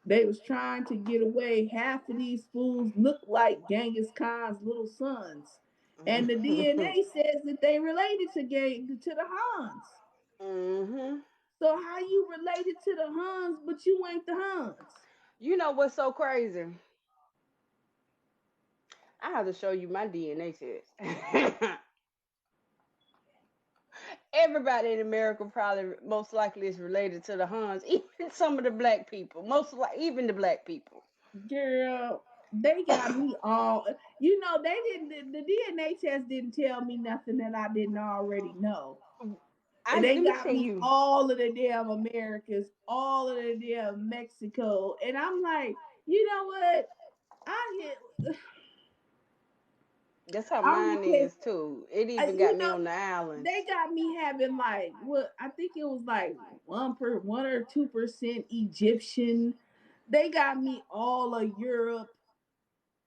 They was trying to get away. Half of these fools look like Genghis Khan's little sons. And the DNA says that they related to the Huns. Mhm. So how you related to the Huns, but you ain't the Huns? You know what's so crazy? I have to show you my DNA test. Everybody in America probably most likely is related to the Huns, even some of the black people. Most like even the black people. Girl, they got me all. You know, they didn't. The DNA test didn't tell me nothing that I didn't already know. I And they let me got tell me you. all of the damn Americas, all of the damn Mexico, and I'm like, you know what? I That's how I'm mine because is too. It even got you me know on the islands. they got me having like what I think it was like 1 or 2% Egyptian. They got me all of Europe.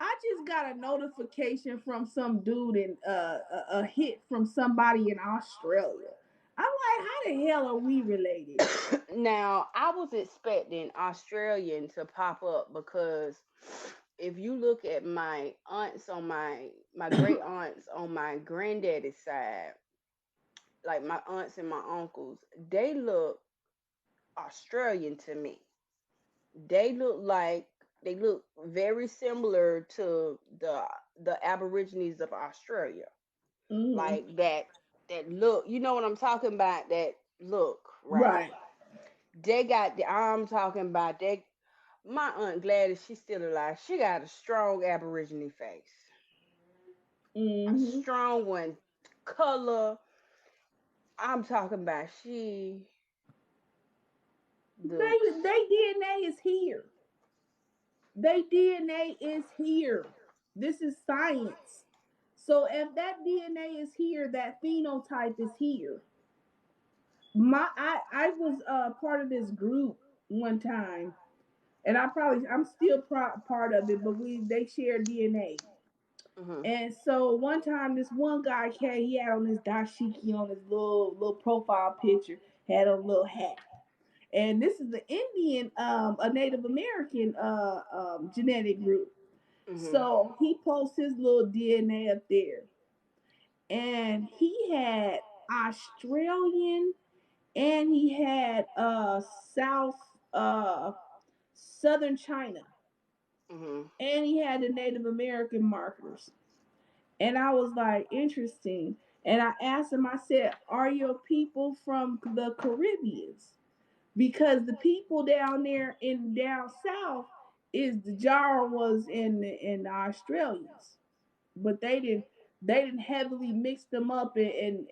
I just got a notification from some dude and a hit from somebody in Australia. I'm like, how the hell are we related? Now, I was expecting Australian to pop up because if you look at my aunts on my great aunts on my granddaddy's side, like my aunts and my uncles, they look Australian to me. They look very similar to the Aborigines of Australia. Hmm. Like that look, you know what I'm talking about? That look, right? Right. They got the I'm talking about they my aunt Gladys, she's still alive. She got a strong Aborigine face. A Hmm. strong one. Color. I'm talking about she looks. They DNA is here. They DNA is here. This is science. So if that DNA is here, that phenotype is here. I was part of this group one time, and I'm still part of it, but we they share DNA. Mhm. And so one time, this one guy came. He had on his dashiki on his little profile picture, had a little hat. And this is the Indian, a Native American genetic group. Mhm. So he posts his little DNA up there, and he had Australian, and he had southern China, Mhm. and he had the Native American markers. And I was like, interesting. And I asked him, I said, are your people from the Caribbeans? Because the people down there in down south is the Jawas and the Australians. But they didn't heavily mix them up and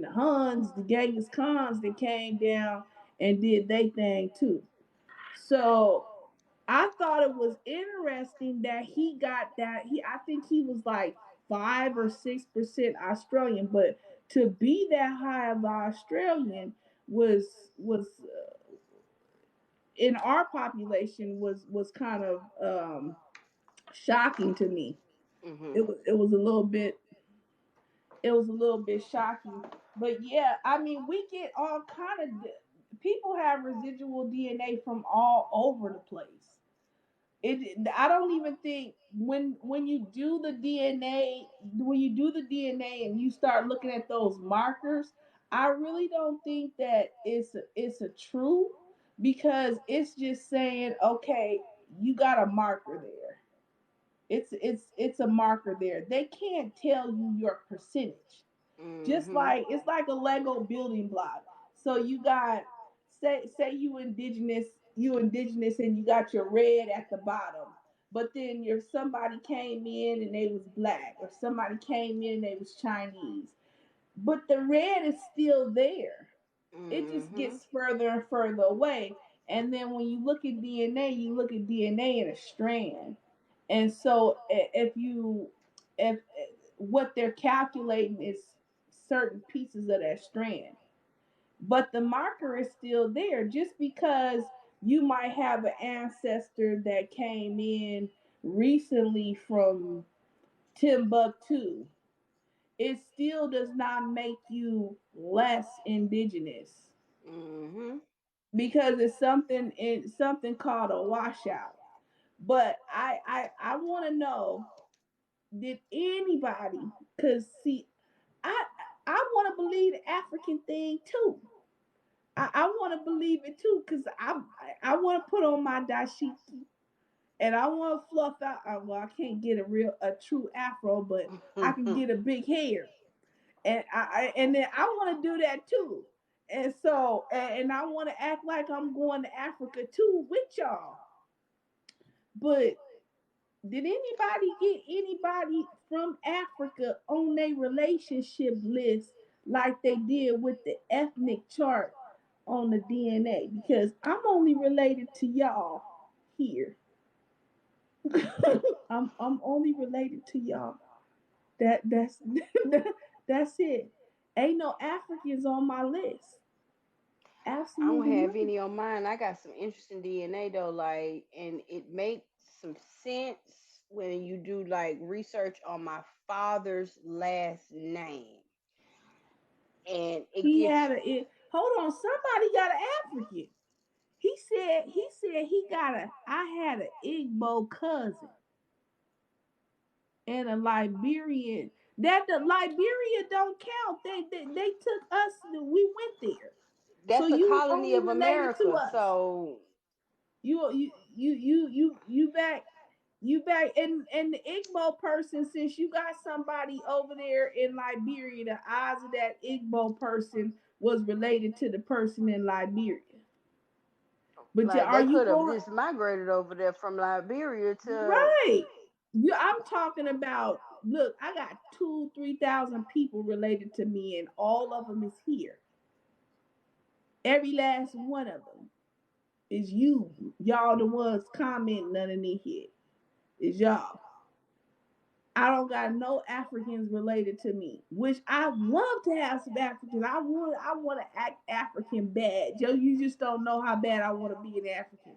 Huns, the Genghis Khans that came down and did their thing too. So I thought it was interesting that he got that I think he was like 5 or 6% Australian, but to be that high of Australian was in our population was kind of shocking to me. Mhm. It was a little bit shocking. But yeah, I mean, we get all kind of people have residual DNA from all over the place. I don't even think when you do the DNA, when you do the DNA and you start looking at those markers, I really don't think that it's a true, because it's just saying, okay, you got a marker there. It's a marker there. They can't tell you your percentage. Just Mhm. like it's like a Lego building block. So you got, say you indigenous and you got your red at the bottom. But then your somebody came in and they was black, or somebody came in and they was Chinese. But the red is still there. It just Mhm. gets further and further away. And then when you look at DNA, you look at DNA in a strand. And so if what they're calculating is certain pieces of that strand, but the marker is still there. Just because you might have an ancestor that came in recently from Timbuktu, it still does not make you less indigenous, Mhm. because it's something called a washout. But I want to know, did anybody, because see, I I want to believe the African thing too. I want to believe it too, because I want to put on my dashiki, and I want to fluff out. Well, I can't get a true afro, but I can get a big hair, and and then I want to do that too. And so, and I want to act like I'm going to Africa too with y'all. But did anybody get anybody from Africa on their relationship list like they did with the ethnic chart on the DNA? Because I'm only related to y'all here. I'm only related to y'all. That's that's it. Ain't no Africans on my list. I don't Absolutely have none. any on mine. I got some interesting DNA though, like, and it makes some sense when you do like research on my father's last name, and it He gets had hold on, somebody got an African. He said he got I had an Igbo cousin and a Liberian. That the Liberia don't count. They took us. We went there. So that's a you colony only of related to America. us. So You back, and the Igbo person, since you got somebody over there in Liberia, the odds of that Igbo person was related to the person in Liberia. But like are they you could have going just migrated over there from Liberia to. right? I'm talking about. Look, I got 2, 3 thousand people related to me, and all of them is here. Every last one of them is you. Y'all the ones commenting underneath it. Is y'all. I don't got no Africans related to me, which I love to have some Africans. I want to act African bad. Joe, you just don't know how bad I want to be an African.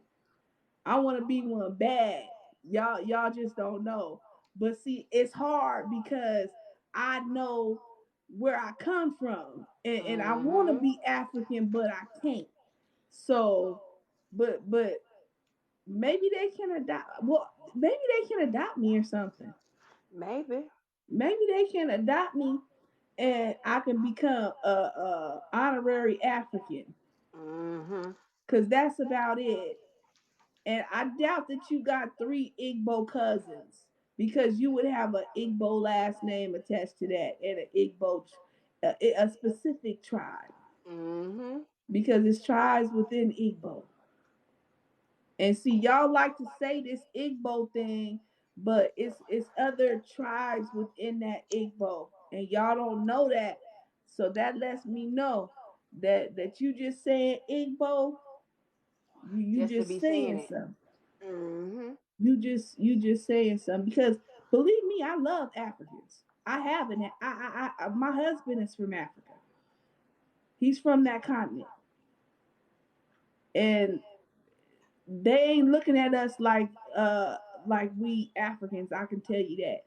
I want to be one bad. Y'all just don't know. But see, it's hard because I know where I come from, and I want to Mhm. be African, but I can't. So, but maybe they can adopt. Well, maybe they can adopt me or something. Maybe. Maybe they can adopt me, and I can become a honorary African, Mhm. because that's about it. And I doubt that you got 3 Igbo cousins, because you would have an Igbo last name attached to that, and an a specific tribe, Mhm. because it's tribes within Igbo. And see, y'all like to say this Igbo thing, but it's other tribes within that Igbo, and y'all don't know that. So that lets me know that you just saying Igbo, you Just to just be saying saying it. something. Mhm. You just saying something, because believe me, I love Africans. I haven't. My husband is from Africa. He's from that continent, and they ain't looking at us like we Africans. I can tell you that.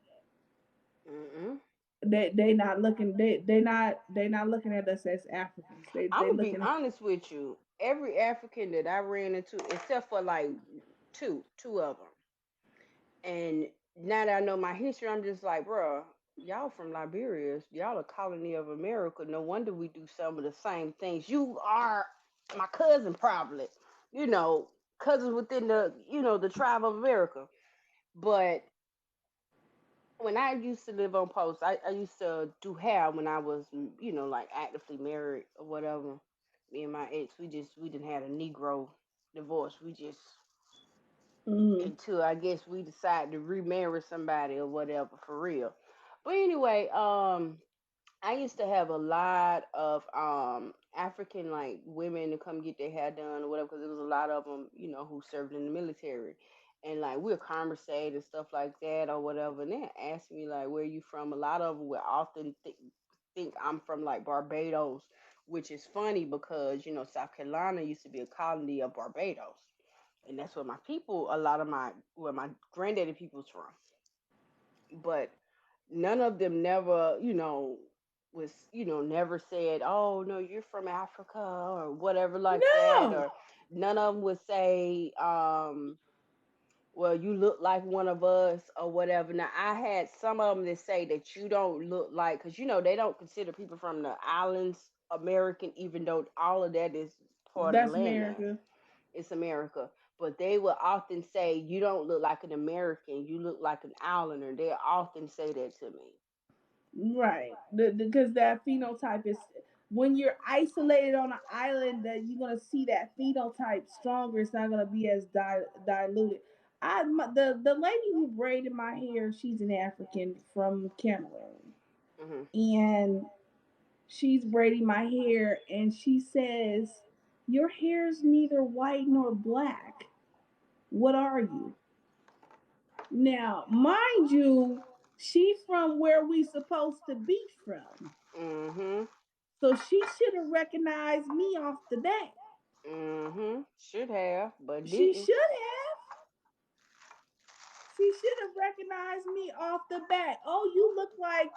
Mhm. They not looking. They not looking at us as Africans. They I'm gonna be looking. honest with you. Every African that I ran into, except for like two of them. And now that I know my history, I'm just like, bruh, y'all from Liberia, y'all a colony of America. No wonder we do some of the same things. You are my cousin, probably, you know, cousins within the tribe of America. But when I used to live on post, I used to do hair when I was, like actively married or whatever. Me and my ex, we didn't have a Negro divorce. We just Mm. until I guess we decide to remarry somebody or whatever for real. But anyway, I used to have a lot of African like women to come get their hair done or whatever because there was a lot of them, who served in the military. And like we'll conversate and stuff like that or whatever. And they ask me like, "Where you from?" A lot of them will often think I'm from like Barbados, which is funny because South Carolina used to be a colony of Barbados, and that's where my people, a lot of where my granddaddy people's from. But none of them never, was, never said, "Oh no, you're from Africa" or whatever like that, No, or none of them would say, "Well, you look like one of us" or whatever. Now I had some of them that say that you don't look like, because they don't consider people from the islands American, even though all of that is part of the that's landmass. America. It's America. But they will often say, "You don't look like an American, you look like an islander." They often say that to me. Right. Because that phenotype is when you're isolated on an island that you're gonna see that phenotype stronger. It's not gonna be as diluted. The lady who braided my hair, she's an African from Cameroon, Mhm. and she's braiding my hair, and she says, "Your hair's neither white nor black. What are you?" Now, mind you, she's from where we supposed to be from. Mhm. So she should have recognized me off the bat. Mhm. Should have, but She didn't. should have. She should have recognized me off the bat. Oh, you look like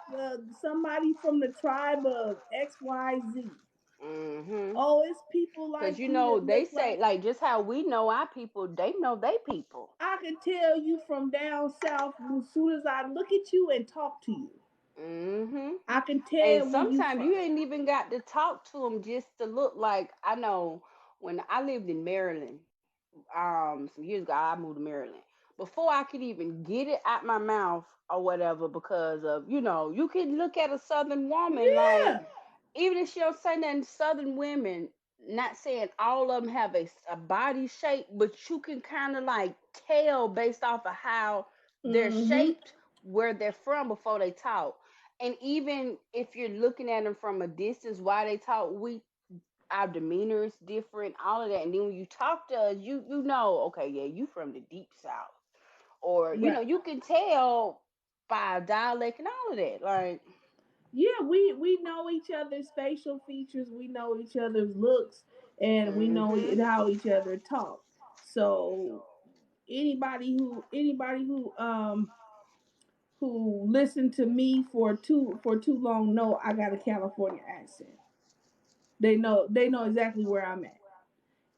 somebody from the tribe of XYZ. Mhm. Oh, it's people Cause like you that they look say like. like just how we know our people, they know they people. I can tell you from down south as soon as I look at you and talk to you. Mhm. I can And tell where you sometimes you from. ain't even got to talk to them just to look like. I know when I lived in Maryland, some years ago, I moved to Maryland. Before I could even get it out my mouth or whatever, because of you can look at a Southern woman like, Yeah. even if she don't say nothing, Southern women, not saying all of them have a body shape, but you can kind of like tell based off of how they're Mm-hmm. shaped where they're from before they talk. And even if you're looking at them from a distance while they talk, our demeanor is different, all of that. And then when you talk to us, you know, okay, yeah, you from the deep south, or Right. you can tell by dialect and all of that. Like, Yeah, we know each other's facial features, we know each other's looks, and we know mhm, how each other talk. So anybody who listened to me for too long know I got a California accent. They know exactly where I'm at.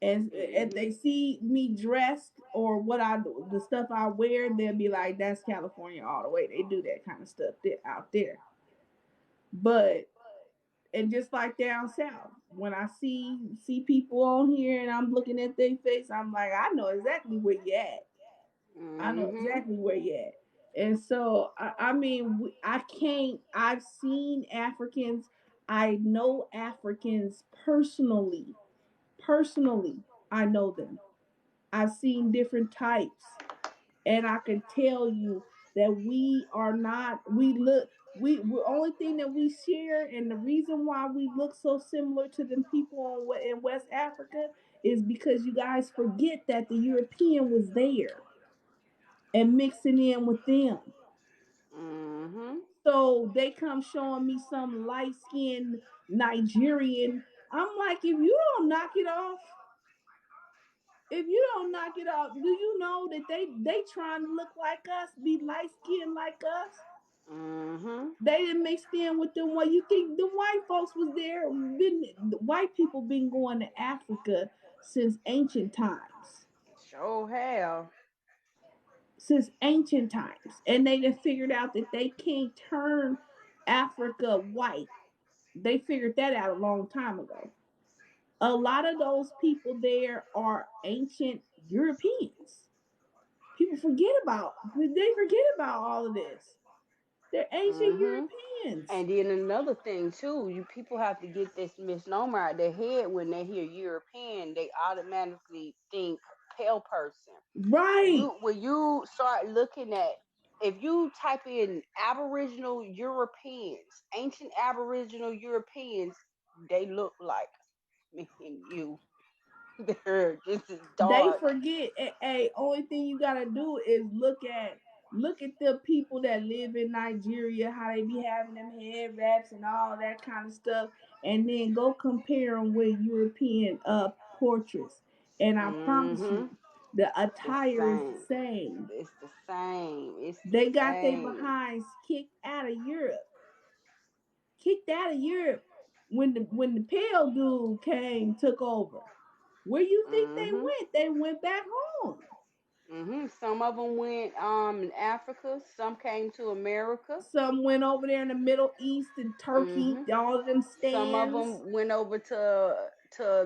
And if mhm, they see me dressed or what I do, the stuff I wear, they'll be like, "That's California all the way." They do that kind of stuff there, out there. But and just like down south, when I see people on here and I'm looking at their face, I'm like, I know exactly where you at. I know mhm, exactly where you at. And so I mean, I can't. I've seen Africans. I know Africans personally. Personally, I know them. I've seen different types, and I can tell you that we are not. We look. We only thing that we share, and the reason why we look so similar to them people in West Africa is because you guys forget that the European was there and mixing in with them. mhm, So they come showing me some light skinned Nigerian. I'm like, if you don't knock it off, do you know that they trying to look like us, be light skinned like us? mhm. They didn't mix in with them. What you think the white folks was there? Been the white people been going to Africa since ancient times. Sure have. since ancient times, and they done figured out that they can't turn Africa white. They figured that out a long time ago. A lot of those people there are ancient Europeans. People forget about they forget about all of this. They're ancient Mhm. Europeans. And then another thing too, you people have to get this misnomer out their head when they hear European, they automatically think pale person. Right. When you start looking at, if you type in Aboriginal Europeans, ancient Aboriginal Europeans, they look like me and you. They're just as They dark. forget. Hey, only thing you gotta do is look at the people that live in Nigeria, how they be having them head wraps and all that kind of stuff, and then go compare them with European portraits. And I promise you, Mhm. the The attire is the same. same. It's the same. It's the They got their same. behinds kicked out of Europe. Kicked out of Europe when the pale dude came took over. Where you think they Mhm. went? They went back home. Some of them went in Africa. Some came to America. Some went over there in the Middle East and Turkey, Mhm. all of them Some of stands. them went over to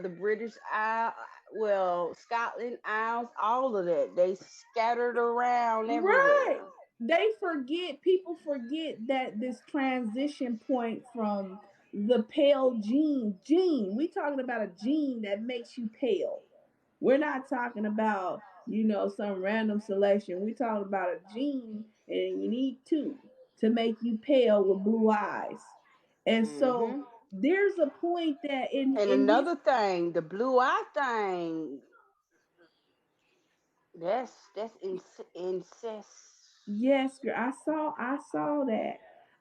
the British Isle, well, Scotland Isles, all of that. They scattered around Right. everywhere. They forget, people forget that this transition point from the pale gene, we talking about a gene that makes you pale. We're not talking about, some random selection. We're talking about a gene, and you need two to make you pale with blue eyes. And so Mhm. there's a point that And in his. another thing, the blue eye thing, that's incest. Yes, girl, I saw that.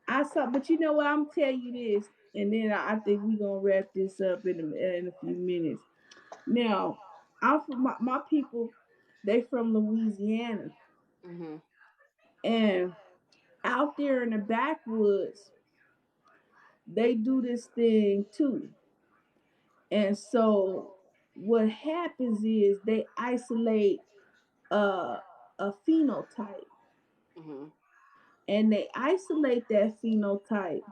I saw, but you know what? I'm tell you this, and then I think we're gonna wrap this up in a few minutes. Now, I'm from my people. They from Louisiana, Mhm. and out there in the backwoods, they do this thing too. And so, what happens is they isolate a a phenotype, Mhm. and they isolate that phenotype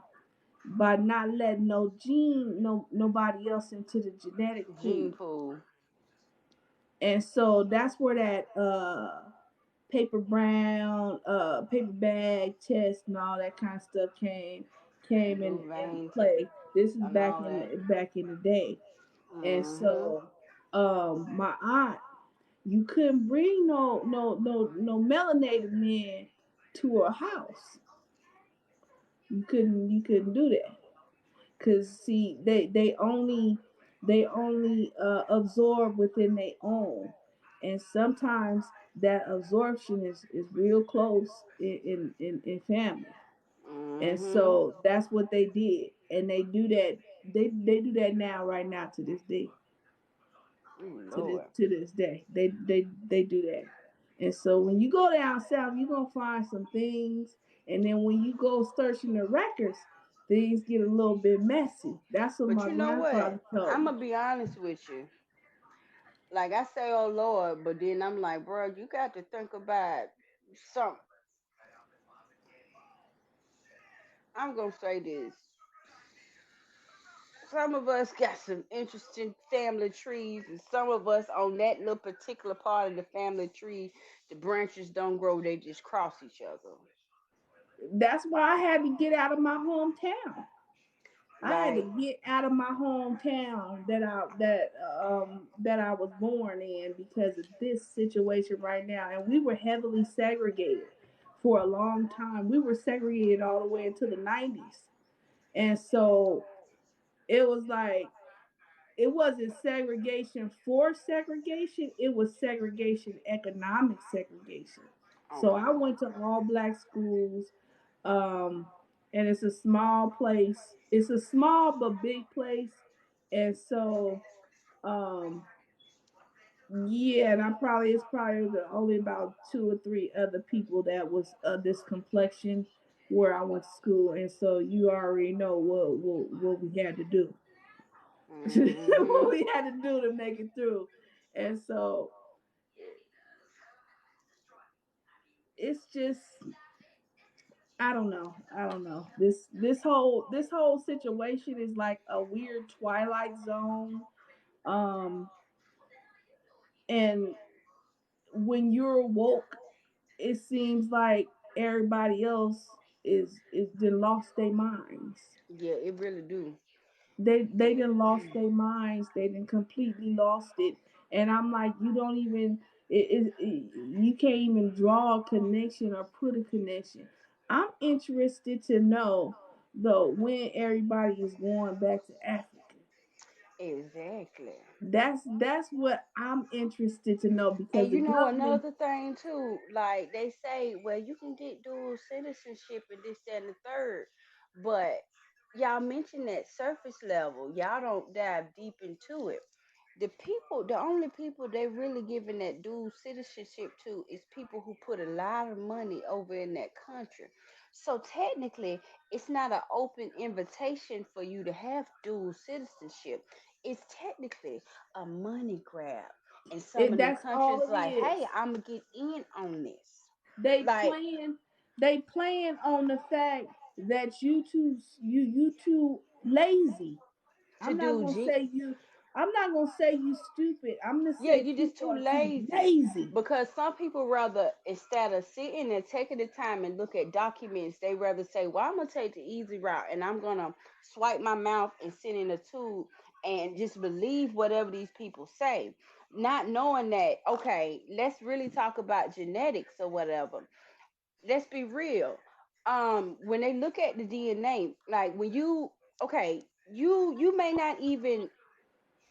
by not letting nobody else into the genetic pool. Gene pool. And so that's where that paper bag test and all that kind of stuff came Blue in vein tip play. This is and all that. back in the day. And Mhm. so my aunt, you couldn't bring no melanated men to her house. You couldn't do that. Cause see, they only absorb within their own, and sometimes that absorption is real close in family, and Mhm. so that's what they did, and they do that. They do that now, right now, to this day, Ooh, to this Lord. to this day. They do that. And so when you go down south, you're gonna find some things, and then when you go searching the records, things get a little bit messy. That's what But my you know what? grandfather told I'm me. gonna be honest with you. Like I say, oh Lord, but then I'm like, bro, you got to think about some. I'm gonna say this. Some of us got some interesting family trees, and some of us on that little particular part of the family tree, the branches don't grow; they just cross each other. That's why I had to get out of my hometown. I had to Like, get out of my hometown that I was born in because of this situation right now. And we were heavily segregated for a long time. We were segregated all the way into the 90s. And so it was like, it wasn't segregation for segregation, it was segregation, economic segregation. So I okay. went to all black schools, um, and it's a small place. It's a small but big place, and so um, yeah, and it's probably only about two or three other people that was this complexion where I went to school, and so you already know what we had to do. What Mhm. we had to do to make it through. And so it's just, I don't know. I don't know. This whole situation is like a weird twilight zone. Um and when you're woke, it seems like everybody else is then lost their minds. Yeah, it really do. They done lost their minds. They done completely lost it. And I'm like, you don't even you can't even draw a connection or put a connection. I'm interested to know though when everybody is going back to Africa. Exactly. That's what I'm interested to know because And the you know government. another thing too, like they say, well, you can get dual citizenship and this, that, and the third, but y'all mention that surface level. Y'all don't dive deep into it. The only people they really giving that dual citizenship to is people who put a lot of money over in that country. So technically, it's not an open invitation for you to have dual citizenship. It's technically a money grab. And some of them That's all countries it like, hey, is. I'm gonna get in on this. They Like playing they playing on the fact that you too lazy. to I'm not do gonna G say you I'm not gonna say you stupid. I'm gonna Yeah, say you just people too are too lazy. lazy. Because some people rather, instead of sitting and taking the time and look at documents, they rather say, well, I'm gonna take the easy route and I'm gonna swipe my mouth and sit in a tube and just believe whatever these people say. Not knowing that, okay, let's really talk about genetics or whatever. Let's be real. When they look at the DNA, like when you, okay, you may not even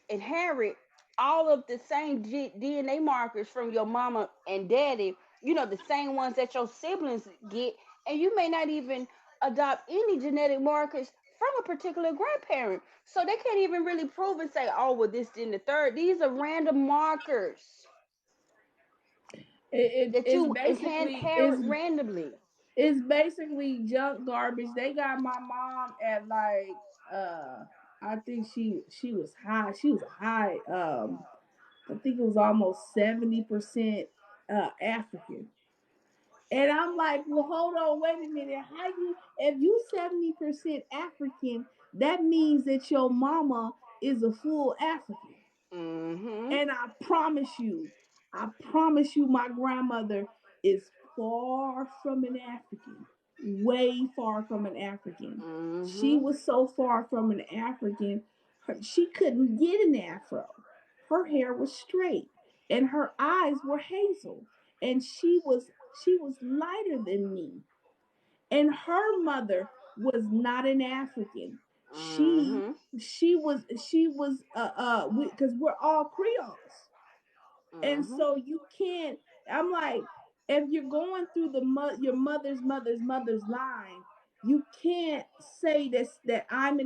inherit all of the same DNA markers from your mama and daddy, the same ones that your siblings get, and you may not even adopt any genetic markers from a particular grandparent. So they can't even really prove and say, oh, well, this, then the third. These are random markers that It's you basically inherit randomly. it's basically junk garbage. They got my mom at like I think she was high. She was high. I think it was almost 70% African. And I'm like, well, hold on, wait a minute. How you, if you 70% African, that means that your mama is a full African. Mm-hmm. And I promise you, my grandmother is far from an African, way far from an African. She Mm-hmm. was so far from an African, she couldn't get an afro. Her hair was straight, and her eyes were hazel, and she was lighter than me. And her mother was not an African. She Mm-hmm. she was because we're all Creoles, and Mm-hmm. so you can't. I'm like, if you're going through your mother's line, you can't say this that I'm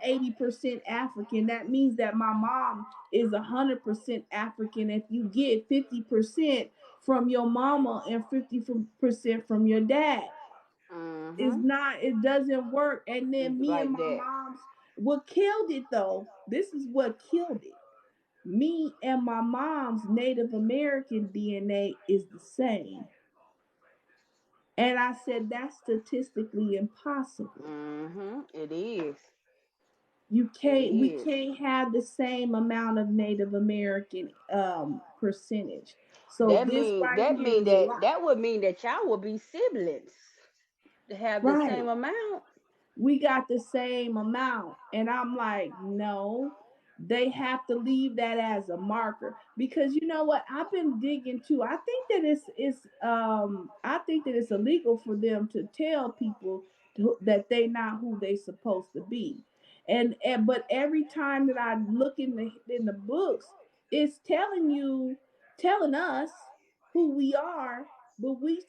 80% African. That means that my mom is 100% African. If you get 50% from your mama and 50% from your dad, it's Mm-hmm. not. It doesn't work. And then me and Like my that. mom's, what killed it though. This is what killed it. Me and my mom's Native American DNA is the same. And I said that's statistically impossible. Mm-hmm. It is. It We is. can't have the same amount of Native American percentage. So That this mean right that here mean is a that lie. that would mean that y'all would be siblings to have the same Right. amount. We got the same amount. And I'm like, no, they have to leave that as a marker. Because you know what? I've been digging too. I think that it's illegal for them to tell people that they not who they supposed to be. And but every time that I look in the books, it's telling us who we are, but we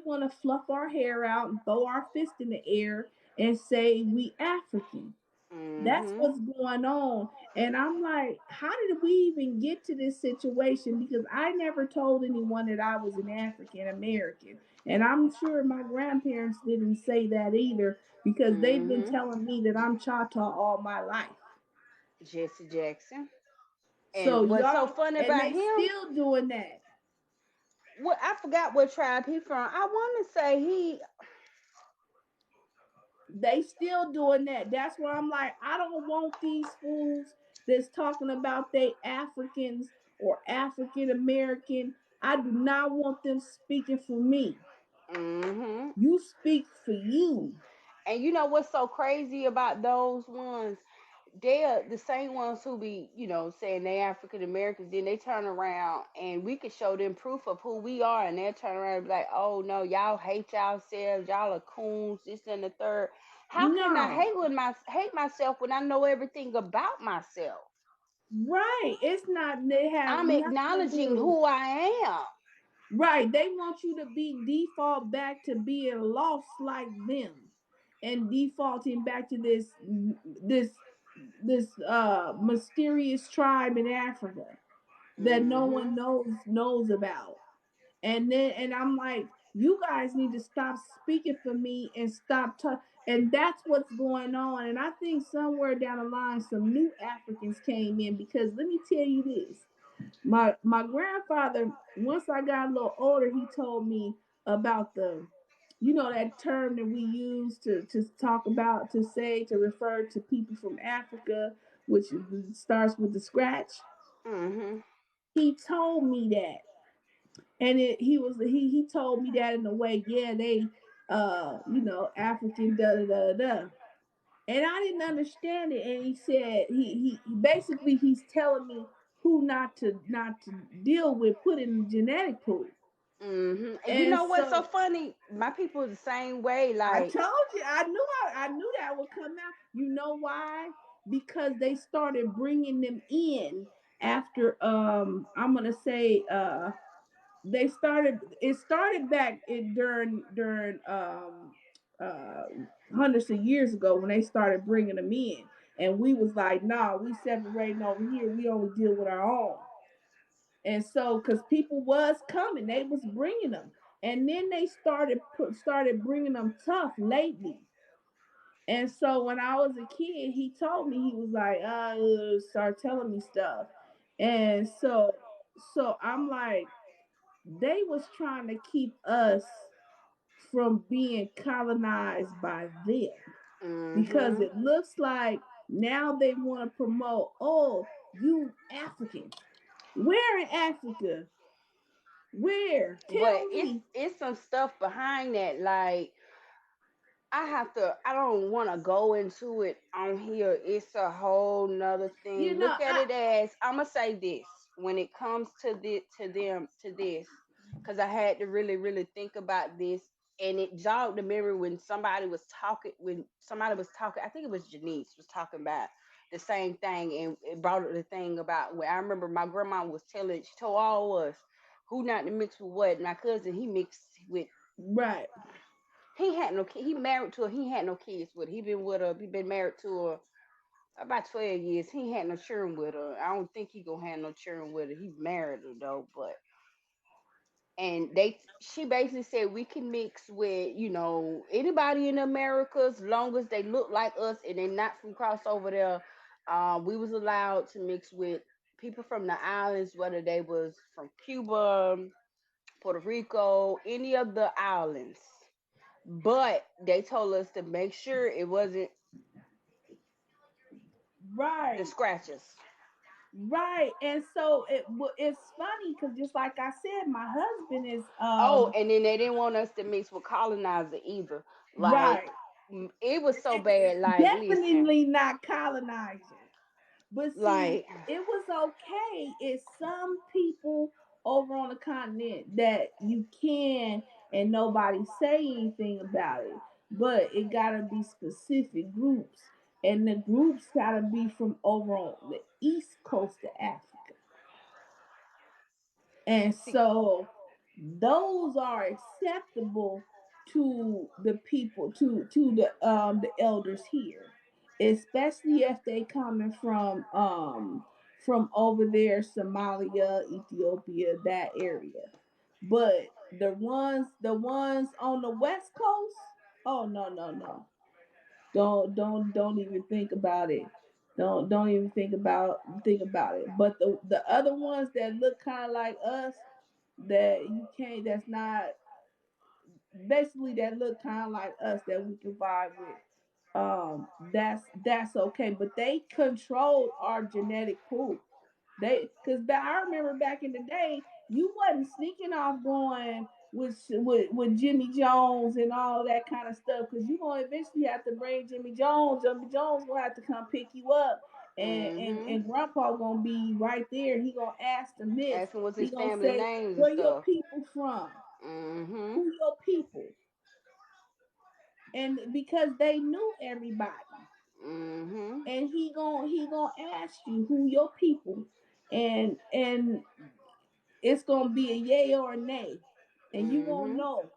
want to fluff our hair out and throw our fist in the air and say we African. That's Mm-hmm. what's going on. And I'm like, how did we even get to this situation? Because I never told anyone that I was an African American. And I'm sure my grandparents didn't say that either because they've been Mm-hmm. telling me that I'm Chata all my life. Jesse Jackson. So And what's so y'all, funny and about they him? still doing that. what I forgot what tribe he from. I want to say he. They still doing that. That's why I'm like, I don't want these fools that's talking about they Africans or African American. I do not want them speaking for me. Hmm. You speak for you. And you know what's so crazy about those ones? They are the same ones who be, saying they African Americans. Then they turn around and we could show them proof of who we are, and they'll turn around and be like, "Oh no, y'all hate yourselves. Y'all are coons. This and the third." How can I No, hate myself when I know everything about myself? right. It's not, they have I'm nothing to acknowledging do. who I am. Right. They want you to be default back to being lost like them and defaulting back to this this mysterious tribe in Africa that no one Hmm. knows about. And I'm like, you guys need to stop speaking for me and stop talking. And that's what's going on. And I think somewhere down the line some new Africans came in, because let me tell you this. My grandfather, once I got a little older, he told me about the, that term that we use to talk about, to say, to refer to people from Africa, which starts with the scratch. Hmm. He told me that, and he told me that in a way, yeah, they African da da da da. And I didn't understand it. And he said he basically he's telling me who not to deal with, put in the genetic pool. And you And know what's so so funny? My people are the same way. I Like, told you, I knew that would come out. You know why? Because they started bringing them in after I'm gonna say they started it started back in during uh hundreds of years ago when they started bringing them in, and we was like, nah, we separating over here, we only deal with our own. And so because people was coming, they was bringing them, and then they started bringing them tough lately. And so when I was a kid, he told me, he was like, start telling me stuff. And so I'm like, they was trying to keep us from being colonized by them, because hmm it looks like now they want to promote, oh, you African. Where in Africa? Where? but Tell it's me. it's some stuff behind that. Like, I don't want to go into it on here. It's a whole nother thing. You know, Look at it as, I'm gonna say this when it comes to this, because I had to really really think about this, and it jogged the memory when somebody was talking. I think it was Janice was talking about the same thing, and it brought up the thing about where I remember my grandma was telling. She told all of us who not to mix with what. My cousin, he mixed with, right. he had no kid. He married to her. He had no kids with her. He been with her. He been married to her about 12 years. He had no children with her. I don't think he gonna have no children with her. He married her though, but and she basically said we can mix with anybody in America as long as they look like us and they're not from cross over there. We was allowed to mix with people from the islands, whether they was from Cuba, Puerto Rico, any of the islands. But they told us to make sure it wasn't the Right. scratches. Right. And so it's funny because, just like I said, my husband is Oh, and then they didn't want us to mix with colonizer either. Like, right. it was so bad. Like, listen, Definitely not colonizer. But see, like, it was okay. It's some people over on the continent that you can, and nobody say anything about it. But it gotta be specific groups. And the groups gotta be from over on the east coast of Africa. And see, so those are acceptable to the people, to the elders here, especially if they coming from over there, Somalia, Ethiopia, that area. But the ones on the west coast, oh no, no, no. Don't even think about it. Don't even think about it. But the other ones that look kind of like us, that you can't. That's not basically that look kind of like us that we can vibe with. That's okay. But they controlled our genetic pool. Because I remember back in the day, you wasn't sneaking off going with Jimmy Jones and all that kind of stuff. Because you gonna eventually have to bring Jimmy Jones. Jimmy Jones gonna have to come pick you up, Mm-hmm. and Grandpa gonna be right there. He gonna ask the miss. Asking what's He his gonna family say, names and "Where your stuff. people from? Mm-hmm. Who your people?" And because they knew everybody, Mm-hmm. and he gonna ask you who your people, and it's gonna be a yay or a nay, and you gonna Mm-hmm. know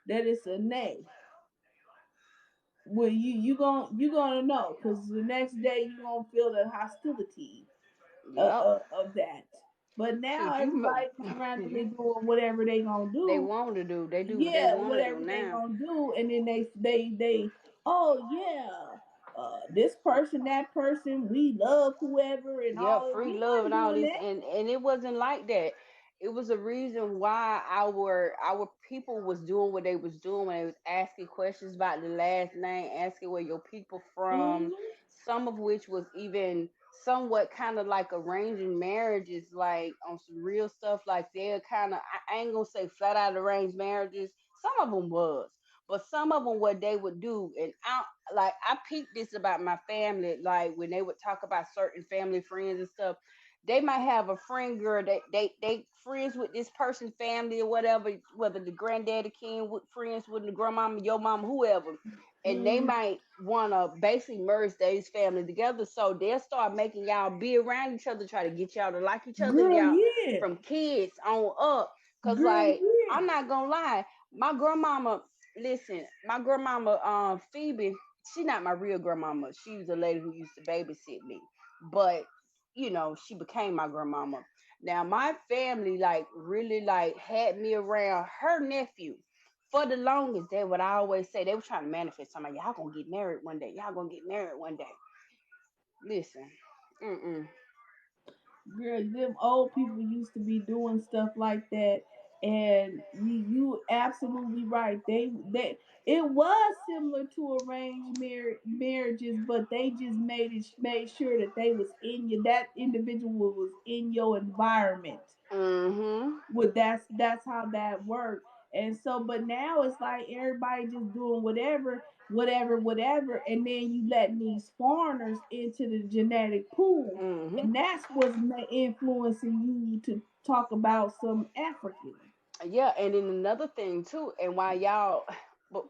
that it's a nay. Well, you gonna know because the next day you gonna feel the hostility Yep. of that. But now Shoot, everybody just randomly you doing whatever they gonna they do. want to do. They do what they Yeah, want to do whatever they now. gonna do, and then they oh yeah, this person, that person, we love whoever and Yep, all. free We love wasn't and all doing this, that. and it wasn't like that. It was a reason why our people was doing what they was doing when they was asking questions about the last name, asking where your people from. Hmm. Some of which was even somewhat kind of like arranging marriages, like on some real stuff. Like they're kind of, I ain't gonna say flat out arranged marriages. Some of them was, but some of them what they would do, and I peeped this about my family, like when they would talk about certain family friends and stuff. They might have a friend girl that they friends with this person's family or whatever, whether the granddaddy king with friends with the grandmama, your mama, whoever, and they Hmm. might want to basically merge these family together. So they'll start making y'all be around each other, try to get y'all to like each other, Girl, y'all yeah. from kids on up. Cause Girl, like yeah. I'm not gonna lie, my grandmama, listen, my grandmama, Phoebe, she not my real grandmama. She was a lady who used to babysit me, but she became my grandmama. Now my family like really like had me around her nephew for the longest. They would always say they were trying to manifest something. Y'all gonna get married one day. Y'all gonna get married one day. Listen, mm-mm, Girl, them old people used to be doing stuff like that, and you absolutely right. They it was similar to arranged marriages, but they just made sure that they was in your that individual was in your environment. mm-hmm, Well, that's how that worked. And so, but now it's like everybody just doing whatever, and then you letting these foreigners into the genetic pool, mm-hmm. and that's what's influencing you to talk about some African. Yeah, and then another thing too, and why y'all, but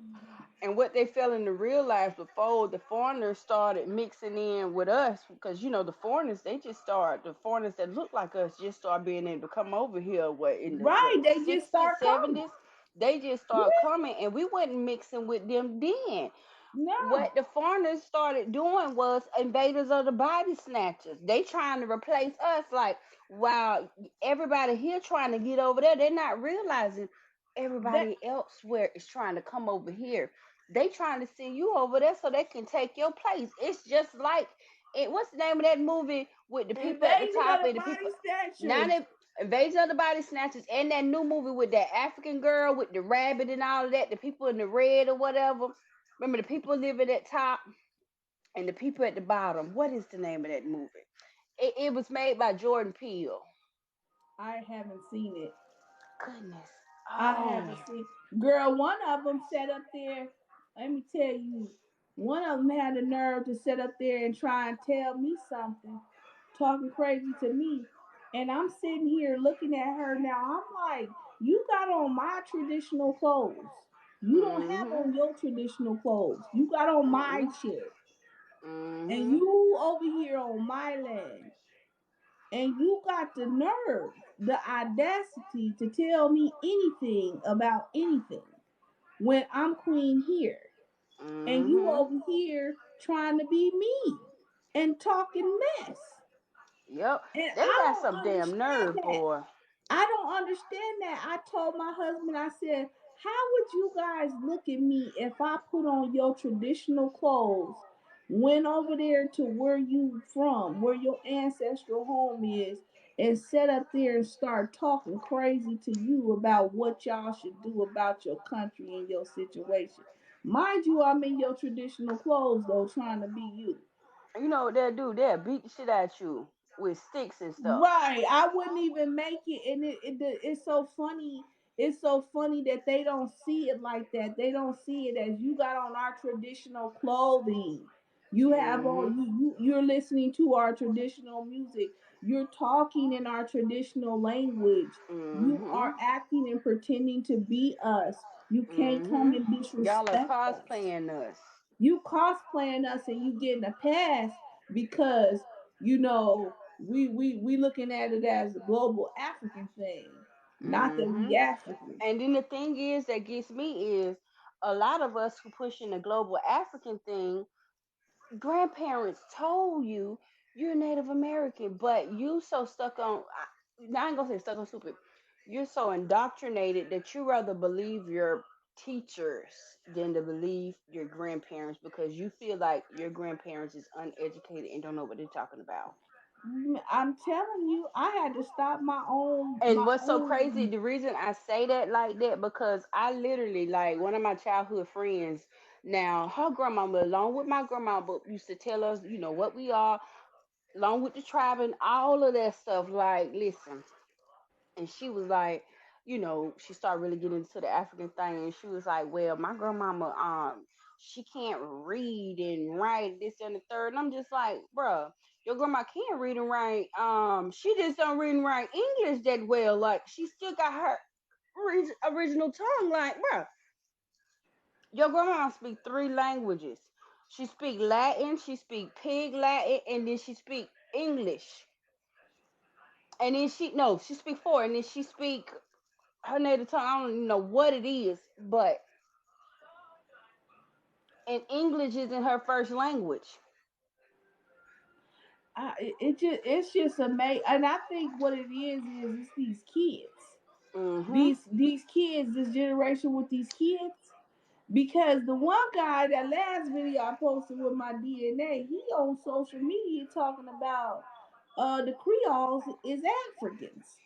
and what they failing to realize before the foreigners started mixing in with us, because the foreigners, the foreigners that look like us just start being able to come over here, what in the Right? the They just 60s, start coming. 70s, they just start Yeah, coming, and we wasn't mixing with them then. no, What the foreigners started doing was invaders of the body snatchers. They trying to replace us. Like, while everybody here trying to get over there, they're not realizing that everybody elsewhere is trying to come over here. They trying to send you over there so they can take your place. It's just like it. What's the name of that movie with the people at the invasion top of and the the people? body Now snatchers. they invasion of the body snatchers, and that new movie with that African girl with the rabbit and all of that. The people in the red or whatever. Remember the people living at top and the people at the bottom. What is the name of that movie? It was made by Jordan Peele. I haven't seen it. Goodness. I Oh. haven't seen. Girl, one of them sat up there. Let me tell you, one of them had the nerve to sit up there and try and tell me something, talking crazy to me. And I'm sitting here looking at her now. I'm like, you got on my traditional clothes. You don't have Mm-hmm. on your traditional clothes. You got on my Mm-mm. shit. And Mm-hmm. you over here on my land. And you got the nerve, the audacity to tell me anything about anything when I'm queen here. And you Mm-hmm. over here trying to be me and talking mess. Yep. And They I got don't some damn understand nerve, that. boy. I don't understand that. I told my husband, I said, how would you guys look at me if I put on your traditional clothes, went over there to where you from, where your ancestral home is, and sit up there and start talking crazy to you about what y'all should do about your country and your situation. Mind you, I'm in your traditional clothes though, trying to be you. You know what they'll do? They'll beat the shit out you with sticks and stuff. Right. I wouldn't even make it, and it's so funny. It's so funny that they don't see it like that. They don't see it as you got on our traditional clothing. You have on Mhm. you're listening to our traditional music. You're talking in our traditional language. You are Mhm. acting and pretending to be us. You can't come Mhm. and Y'all are disrespect us. cosplaying us. You cosplaying us and you getting a pass because we looking at it as a global African thing, not that we Mhm. African. And then the thing is that gets me is a lot of us who pushing the global African thing, grandparents told you you're Native American, but you so stuck on. I ain't gonna say stuck on stupid. You're so indoctrinated that you rather believe your teachers than to believe your grandparents because you feel like your grandparents is uneducated and don't know what they're talking about. I'm telling you, I had to stop And my what's so crazy, own. the reason I say that like that, because I literally, like, one of my childhood friends, now her grandmama, along with my grandma, but used to tell us, what we are, along with the tribe and all of that stuff. Like, listen, and she was like, she started really getting into the African thing, and she was like, well, my grandmama, she can't read and write this and the third. And I'm just like, bruh, your grandma can read and write. She just don't read and write English that well. Like, she still got her original tongue. Like, bruh, your grandma speak three languages. She speak Latin, she speak Pig Latin, and then she speak English. And then she speak four, and then she speak her native tongue. I don't even know what it is, but and English isn't her first language. It's just amazing, and I think what it is it's these kids, Mhm. these kids, this generation with these kids. Because the one guy, that last video I posted with my DNA, he on social media talking about the Creoles is Africans.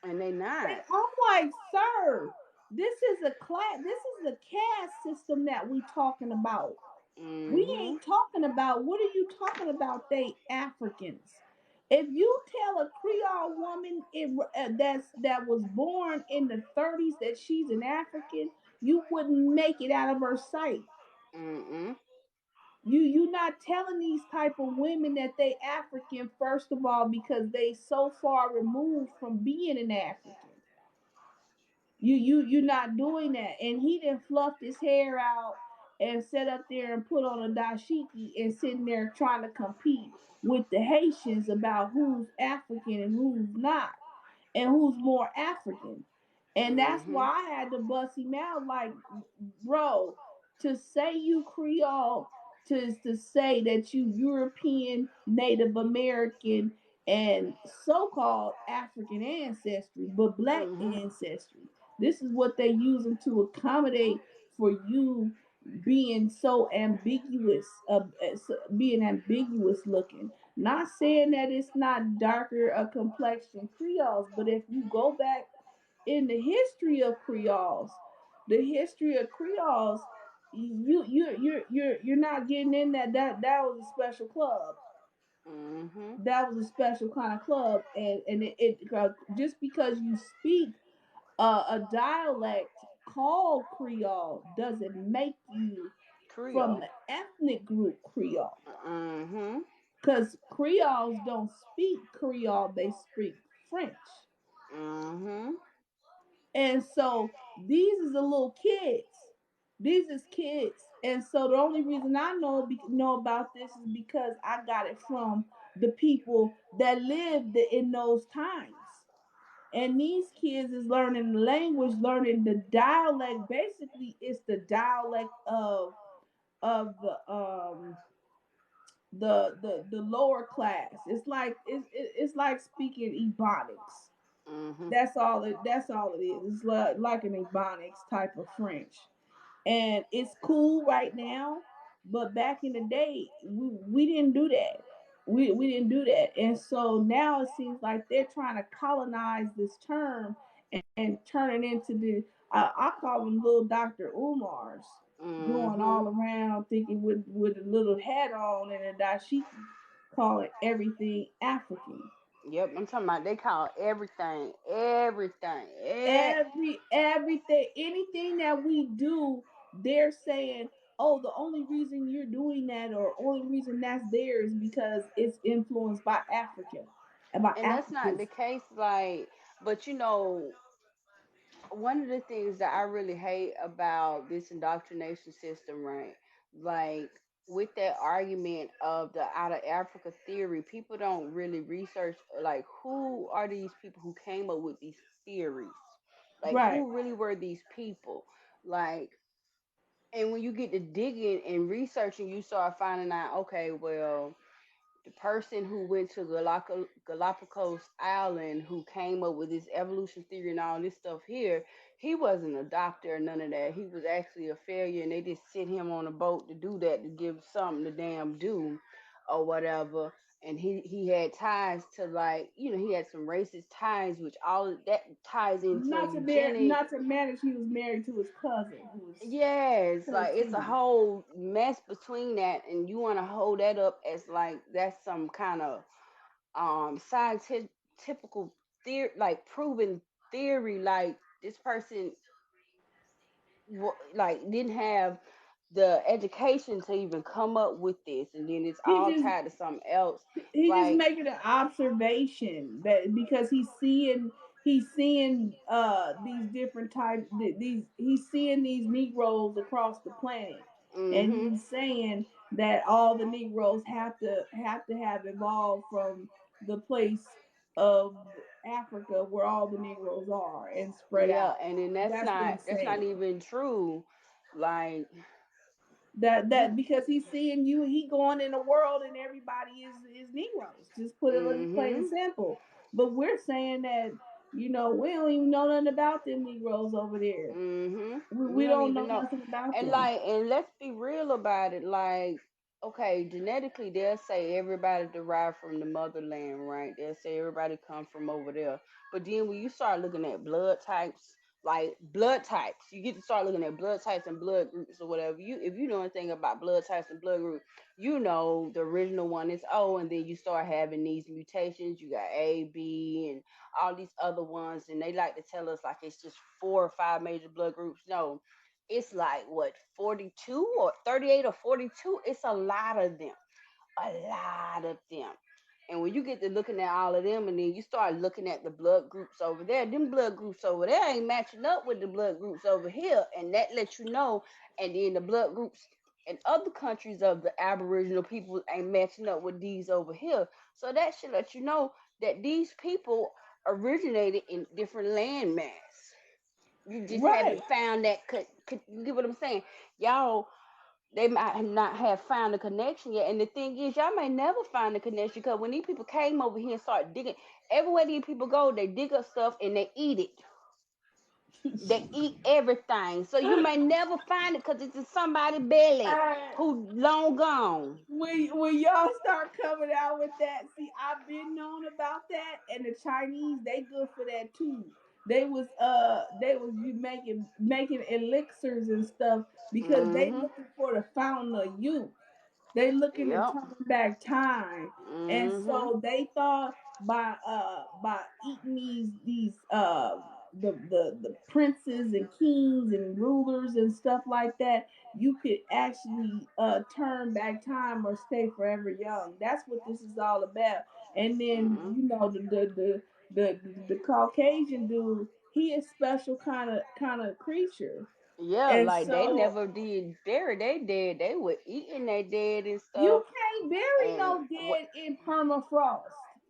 And they And not. I'm like, sir, this is a class, this is the caste system that we talking about. We Mhm. ain't talking about, what are you talking about? They Africans. If you tell a Creole woman that was born in the 30s that she's an African, you wouldn't make it out of her sight. Mhm. You not telling these type of women that they African, first of all, because they so far removed from being an African. You're not doing that. And he then fluffed his hair out and sat up there and put on a dashiki and sitting there trying to compete with the Haitians about who's African and who's not and who's more African. And that's Mhm. why I had to bust him out like, bro, to say you Creole, to say that you European, Native American, and so-called African ancestry, but black Mhm. ancestry. This is what they using to accommodate for you being so ambiguous, being ambiguous looking. Not saying that it's not darker a complexion Creoles, but if you go back in the history of Creoles, the history of Creoles, you're not getting in that was a special club. Mhm. That was a special kind of club, and just because you speak a dialect called Creole doesn't make you from Creole. the ethnic group Creole. Mhm. Because Creoles don't speak Creole, they speak French. Mhm. And so these is the little kids. These is kids. And so the only reason I know about this is because I got it from the people that lived in those times. And these kids is learning the language, learning the dialect. Basically, it's the dialect of the lower class. It's like speaking Ebonics. Mhm. That's all it is. It's like an Ebonics type of French, and it's cool right now. But back in the day, we didn't do that. We didn't do that. And so now it seems like they're trying to colonize this term and turn it into the I call them little Dr. Umars going Mhm. all around thinking with a little hat on and a dashiki calling everything African. Yep, I'm talking about they call everything, everything. Everything, anything that we do, they're saying, oh, the only reason you're doing that or only reason that's there is because it's influenced by Africa and by And that's not the Africans. case, like, but one of the things that I really hate about this indoctrination system, right? Like with that argument of the out of Africa theory, people don't really research like who are these people who came up with these theories? Like Right. who really were these people? Like, and when you get to digging and researching, you start finding out, okay, well, the person who went to Galapagos Island, who came up with this evolution theory and all this stuff here, he wasn't a doctor or none of that. He was actually a failure, and they just sent him on a boat to do that, to give something to damn do or whatever. And he had ties to, like, he had some racist ties, which all of that ties into eugenics. Not to manage he was married to his cousin who was Yes, like it's a Tuskegee. whole mess between that, and you want to hold that up as like that's some kind of scientific typical theory, like proven theory, like this person like didn't have the education to even come up with this, and then it's He all just tied to something else. Like, making an observation that because he's seeing these different types these he's seeing these Negroes across the planet, and mm-hmm, he's saying that all the Negroes have evolved from the place of Africa where all the Negroes are and spread yeah, out. and then That's what he's that's not saying. even true. Like, That you, because he's seeing you, he going in the world and everybody is Negroes. Just put it plain and mm-hmm, simple. But we're saying that we don't even know nothing about them Negroes over there. We you don't don't even know know. nothing about And them. like, and let's be real about it. Like, okay, genetically, they'll say everybody derived from the motherland, right? They'll say everybody come from over there. But then when you start looking at blood types, like blood types, you get to start looking at blood types and blood groups or whatever. If you know anything about blood types and blood groups, you know the original one is O, and then you start having these mutations. You got A, B, and all these other ones, and they like to tell us like it's just 4 or 5 major blood groups. No, it's like what, 42 or 38 or 42. It's a lot of them, a lot of them. And when you get to looking at all of them, and then you start looking at the blood groups over there, them blood groups over there ain't matching up with the blood groups over here, and that lets you know. And then the blood groups in other countries of the Aboriginal people ain't matching up with these over here. So that should let you know that these people originated in different landmass. You just Right. haven't found that. You get what I'm saying? Y'all, they might not have found the connection yet. And the thing is, y'all may never find the connection, because when these people came over here and started digging, everywhere these people go, they dig up stuff and they eat it. They eat everything. So you may never find it because it's in somebody's belly Uh, who long gone. when y'all start coming out with that, see, I've been known about that, and the Chinese they good for that too. They was you making elixirs and stuff because they Mm-hmm. looking for the fountain of youth. They looking to Yep. turn back time, and Mm-hmm. so they thought by eating these the princes and kings and rulers and stuff like that, you could actually turn back time or stay forever young. That's what this is all about. And then Mm-hmm. the Caucasian dude, he is special kind of creature, Yeah, and like they so never did bury they dead. They were eating their dead and stuff. you can't bury And no what? dead in permafrost.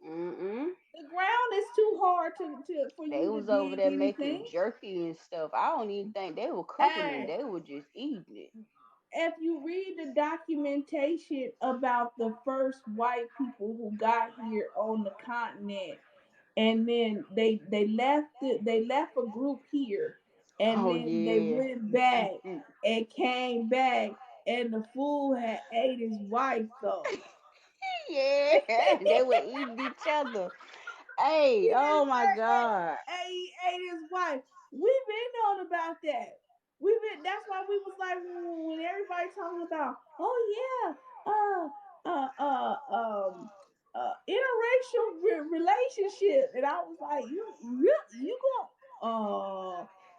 Mm-mm. The ground is too hard to for They you to was over dig there making anything. jerky and stuff. I don't even think they were cooking it. And They were just eating it. if you read the documentation about the first white people who got here on the continent, and then they left a group here, and Oh then they yeah. went back and came back, and the fool had ate his wife though. Yeah, they were eating each other. Hey, He oh is my God. he ate his wife. We've been on about that. We've been. That's why we was like when everybody talking about, oh yeah, interracial relationship, and I was like,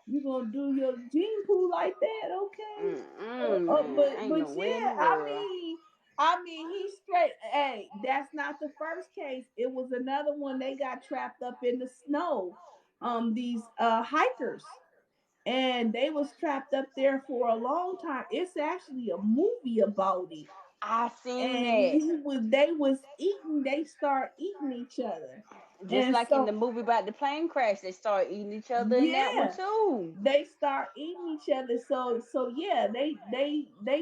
you gonna do your gene pool like that, okay? Man, ain't But no way in the yeah, world. I mean, he's straight. Hey, that's not the first case. It was another one. They got trapped up in the snow. These hikers, and they was trapped up there for a long time. It's actually a movie about it. I seen And that. they was eating. They start eating each other, Just and like in the so movie about the plane crash, they start eating each other in that one yeah, too. they start eating each other. So yeah, they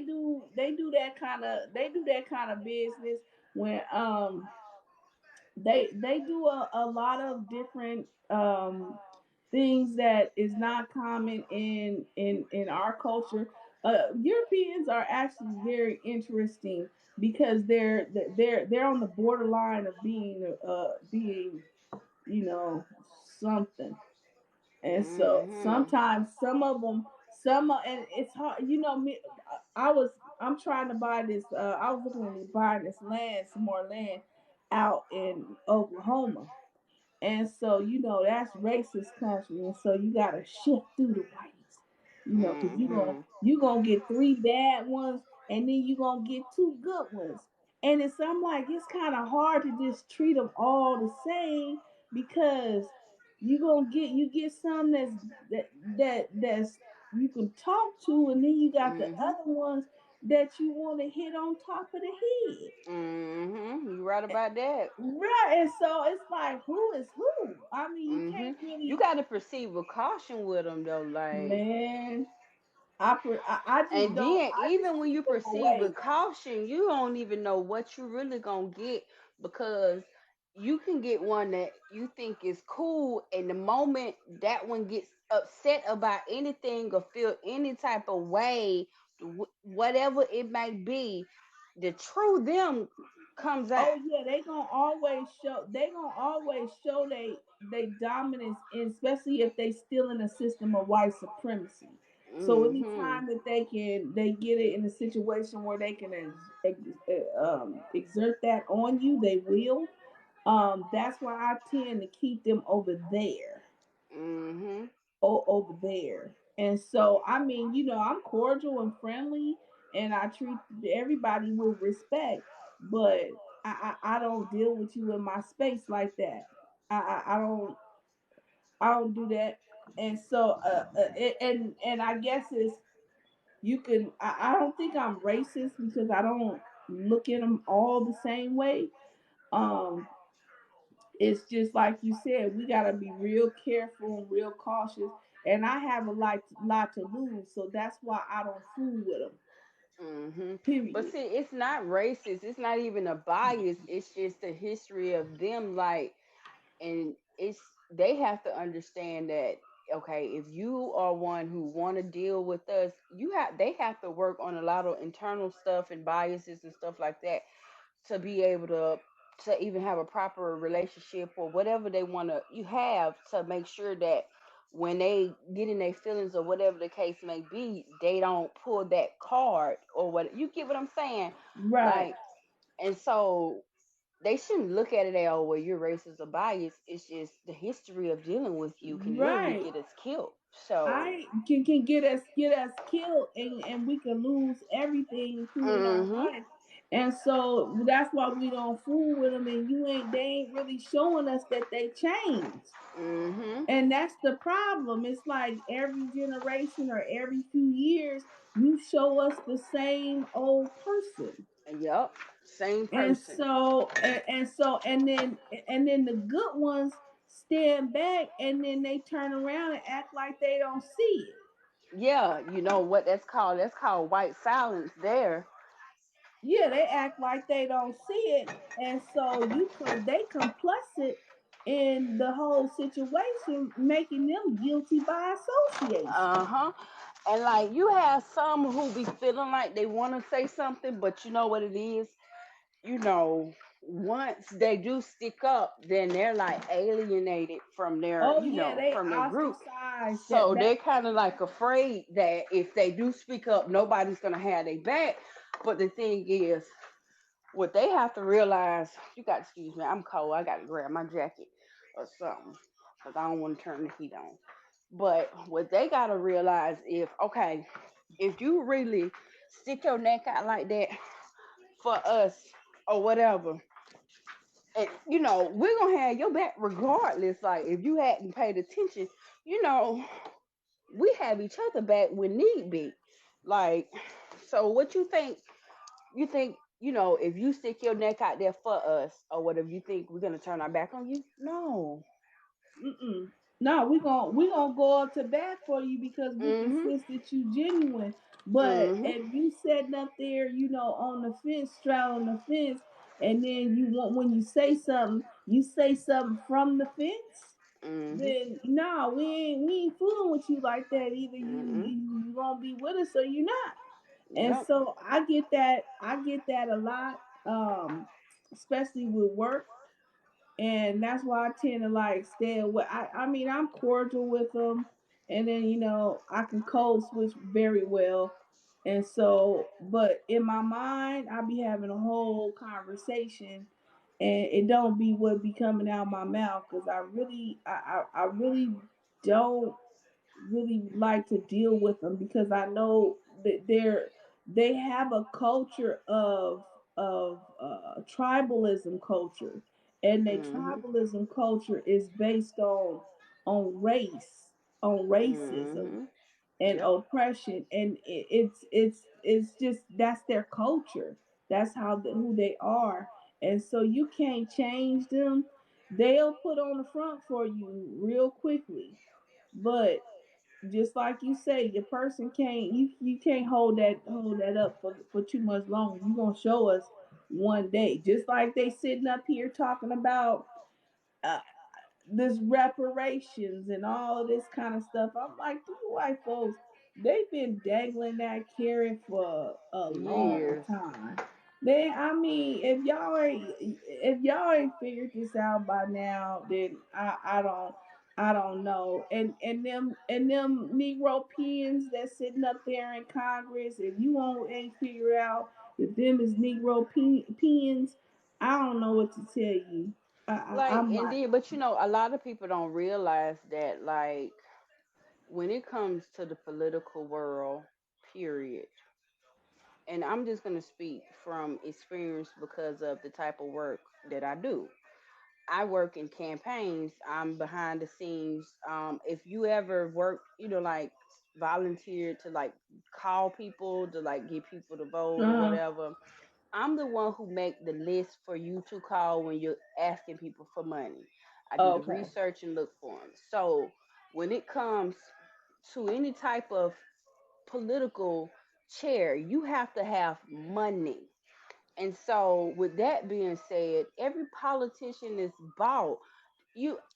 do that kind of business when they do a lot of different things that is not common in our culture. Europeans are actually very interesting because they're on the borderline of being something. And so Mhm. sometimes some of them, and it's hard. Me, I was I'm trying to buy this. I was looking at buying this land, some more land out in Oklahoma, and so that's racist country, and so you got to shift through the whites, because Mhm. you gonna get three bad ones, and then you gonna get two good ones, and I'm like, it's kind of hard to just treat them all the same because you get some that's you can talk to, and then you got the Mhm. other ones that you want to hit on top of the head. Mhm. You right about that. Right, and so it's like, who is who? I mean, you Mhm. can't You really, got to proceed with caution with them though, like. man. And then I just even when keep you them proceed away. with caution, you don't even know what you really gonna get because you can get one that you think is cool, and the moment that one gets upset about anything or feel any type of way, whatever it may be, the true them comes out. Oh yeah, they gonna always show they dominance, especially if they still in a system of white supremacy. So Mhm. anytime that they get it in a situation where they can exert that on you, they will. That's why I tend to keep them over there. Mhm. Over there. And so, I mean, I'm cordial and friendly, and I treat everybody with respect, but I don't deal with you in my space like that. I don't do that. And so, and I guess it's you can. I don't think I'm racist because I don't look at them all the same way. Um, it's just like you said, we got to be real careful and real cautious. And I have a lot to lose, so that's why I don't fool with them. But Period. see, it's not racist. It's not even a bias. It's just the history of them. Like, and it's they have to understand that okay, if you are one who want to deal with us, they have to work on a lot of internal stuff and biases and stuff like that to be able to even have a proper relationship or whatever they want to you have to make sure that when they get in their feelings or whatever the case may be, they don't pull that card or what you get what I'm saying, Right. like, and so they shouldn't look at it as, oh, well, you're racist or biased. It's just the history of dealing with you can literally Right. get us killed. So, I can get us killed, and we can lose everything, including our mm-hmm, life. And so that's why we don't fool with them. And they ain't really showing us that they changed. mm-hmm, And that's the problem. It's like every generation or every few years, you show us the same old person. yep, same And person. so and then the good ones stand back, and then they turn around and act like they don't see it. Yeah, you know what that's called? That's called white silence there. Yeah, they act like they don't see it. And so they complicit in the whole situation, making them guilty by association. Uh-huh. And like you have some who be feeling like they want to say something, but you know what it is? You know, once they do stick up, then they're like alienated from their, Oh yeah, they from their group. ostracized. So That they're kind of like afraid that if they do speak up, nobody's gonna have their back. But the thing is, what they have to realize, you got to excuse me, I'm cold. I got to grab my jacket or something because I don't want to turn the heat on. But what they got to realize is, okay, if you really stick your neck out like that for us or whatever, and we're gonna have your back regardless. Like if you hadn't paid attention, you know, we have each other back when need be. Like, so what you think? You think, if you stick your neck out there for us or whatever, you think we're gonna turn our back on you? No. Mm-mm. No, we gonna go up to bat for you because we can Mhm. sense that you genuine. But Mhm. if you sitting up there, on the fence, straddling the fence, and then you want when you say something from the fence, Mhm. then no, we ain't fooling with you like that. Either Mhm. you gonna be with us or you not. And Yep. so I get that a lot, especially with work, and that's why I tend to like stay away. I mean, I'm cordial with them, and then I can code switch very well, and so, but in my mind, I be having a whole conversation, and it don't be what be coming out my mouth because I really don't really like to deal with them because I know that they have a culture of tribalism culture, and their Mhm. tribalism culture is based on race, on racism Mhm. and Yep. oppression, and it's just that's their culture. That's who they are, and so you can't change them. They'll put on the front for you real quickly, but just like you say, your person can't you can't hold that up for too much longer. You gonna show us one day, just like they sitting up here talking about uh, this reparations and all of this kind of stuff. I'm like, these white folks, they've been dangling that carrot for a long Years. time. I mean, if y'all ain't figured this out by now, then I don't know. And them Negro peons that's sitting up there in Congress, if you ain't figure out that them is Negro peons, I don't know what to tell you. Like I'm like, indeed, but a lot of people don't realize that, like, when it comes to the political world, period. And I'm just gonna speak from experience because of the type of work that I do. I work in campaigns. I'm behind the scenes. If you ever work, like volunteer to like call people to like get people to vote or uh, whatever, I'm the one who make the list for you to call when you're asking people for money. I do the okay. research and look for them. So when it comes to any type of political chair, you have to have money. And so, with that being said, every politician is bought.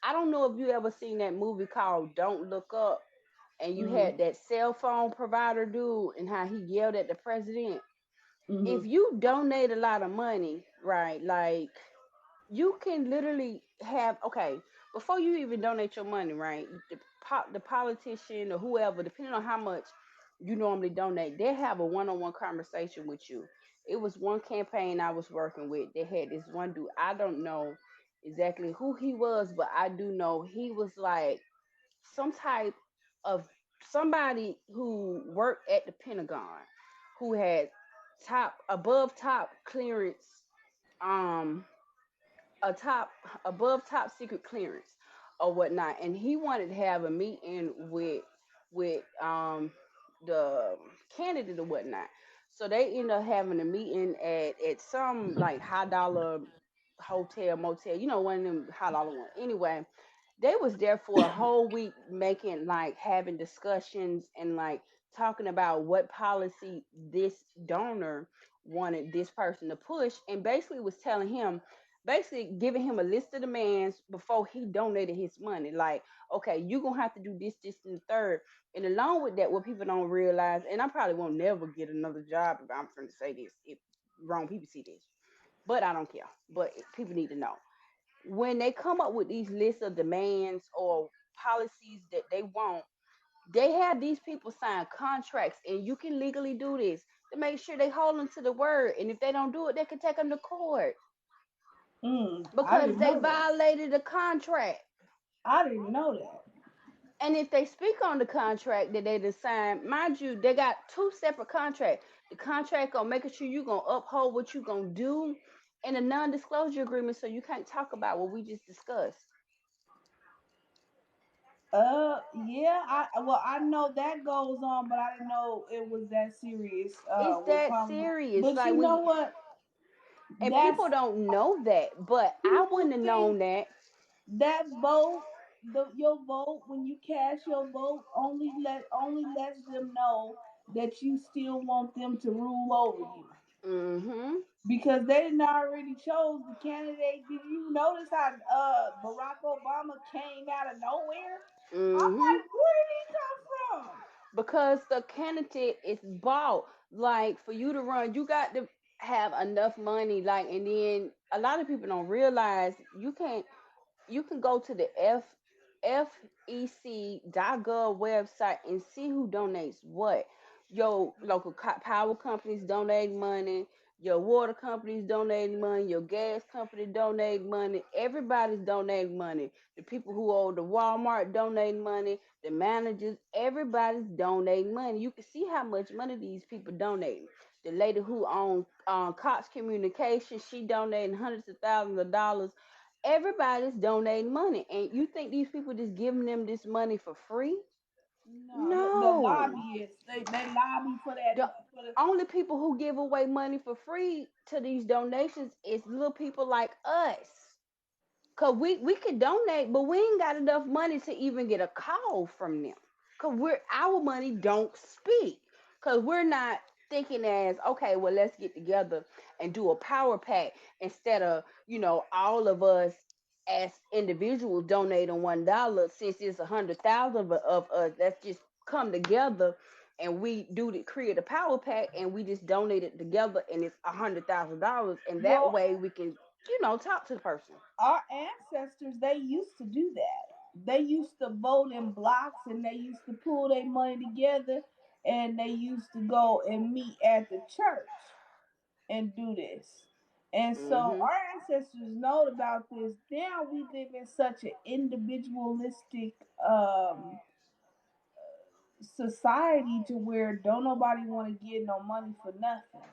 I don't know if you ever seen that movie called Don't Look Up, and you Mm-hmm. had that cell phone provider dude and how he yelled at the president. If Mm-hmm. you donate a lot of money, right, like you can literally have, okay, before you even donate your money, right, the politician or whoever, depending on how much you normally donate, they have a one-on-one conversation with you. It was one campaign I was working with. They had this one dude. I don't know exactly who he was, but I do know he was like some type of somebody who worked at the Pentagon, who had top clearance, um a top above top secret clearance or whatnot, and he wanted to have a meeting with the candidate or whatnot. So they end up having a meeting at some like high dollar hotel motel, one of them high dollar ones. Anyway, they was there for a whole week making like having discussions and like talking about what policy this donor wanted this person to push, and basically was telling him, basically giving him a list of demands before he donated his money. Like, okay, you're gonna have to do this, and the third. And along with that, what people don't realize, and I probably won't never get another job if I'm trying to say this, if wrong people see this. but I don't care. But people need to know when they come up with these lists of demands or policies that they want. They have these people sign contracts, and you can legally do this to make sure they hold them to the word. And if they don't do it, they can take them to court I because didn't they know that. violated the contract. I didn't know that. And if they speak on the contract that they signed, mind you, they got two separate contracts. The contract on making sure you're gonna uphold what you're gonna do, and a non-disclosure agreement, so you can't talk about what we just discussed. Yeah, I know that goes on, but I didn't know it was that serious. It's With that Congress, serious. but Like you know when what? and people That's don't know that, but I people wouldn't have known think that. that vote, your vote when you cast your vote, only lets them know that you still want them to rule over you Mm-hmm. because they didn't already chose the candidate. Did you notice how Barack Obama came out of nowhere? I'm Mm-hmm. like, where did he come from? Because the candidate is bought. Like for you to run, you got to have enough money. Like, and then a lot of people don't realize you can go to the fec.gov website and see who donates what. Your local power companies donate money, your water companies donate money, your gas company donate money, everybody's donating money. The people who own the Walmart donate money, the managers, everybody's donating money. You can see how much money these people donate. The lady who owns Cox Communications, she donating hundreds of thousands of dollars. Everybody's donating money, and you think these people just giving them this money for free? No, the No. lobbyists they lobby for that The for the. only people who give away money for free to these donations is little people like us. Cause we could donate, but we ain't got enough money to even get a call from them. Cause our money don't speak. Cause we're not thinking as okay, well let's get together and do a power pack instead of all of us as individuals donating $1. Since it's 100,000 of us, let's just come together and we create a power pack and we just donate it together and it's $100,000 and that Well, way we can talk to the person. our ancestors they used to do that. They used to vote in blocks and they used to pull their money together and they used to go and meet at the church and do this. And so Mhm. our ancestors know about this. Now we live in such an individualistic society to where don't nobody want to get no money for nothing.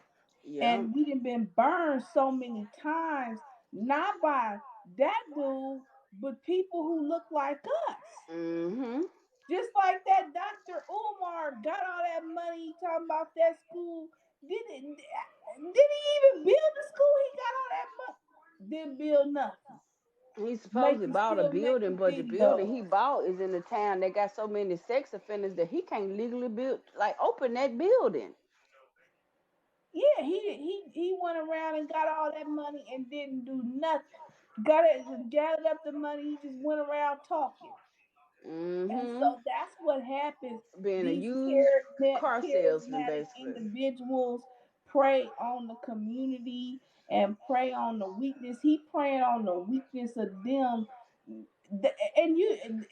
Yep. And we done been burned so many times, not by that dude, but people who look like us. Mhm. Just like that Dr. Umar got all that money talking about that school. Did he even build the school? He got all that money. Didn't build nothing. He supposedly Making bought a still building, making but the building he videos. bought is in the town that got so many sex offenders that he can't legally build like open that building. Yeah, he went around and got all that money and didn't do nothing. Got it, gathered up the money. He just went around talking. And Mhm. so that's what happens. Being a These used car salesman, charismatic basically. individuals prey on the community and prey on the weakness. He preying on the weakness of them. And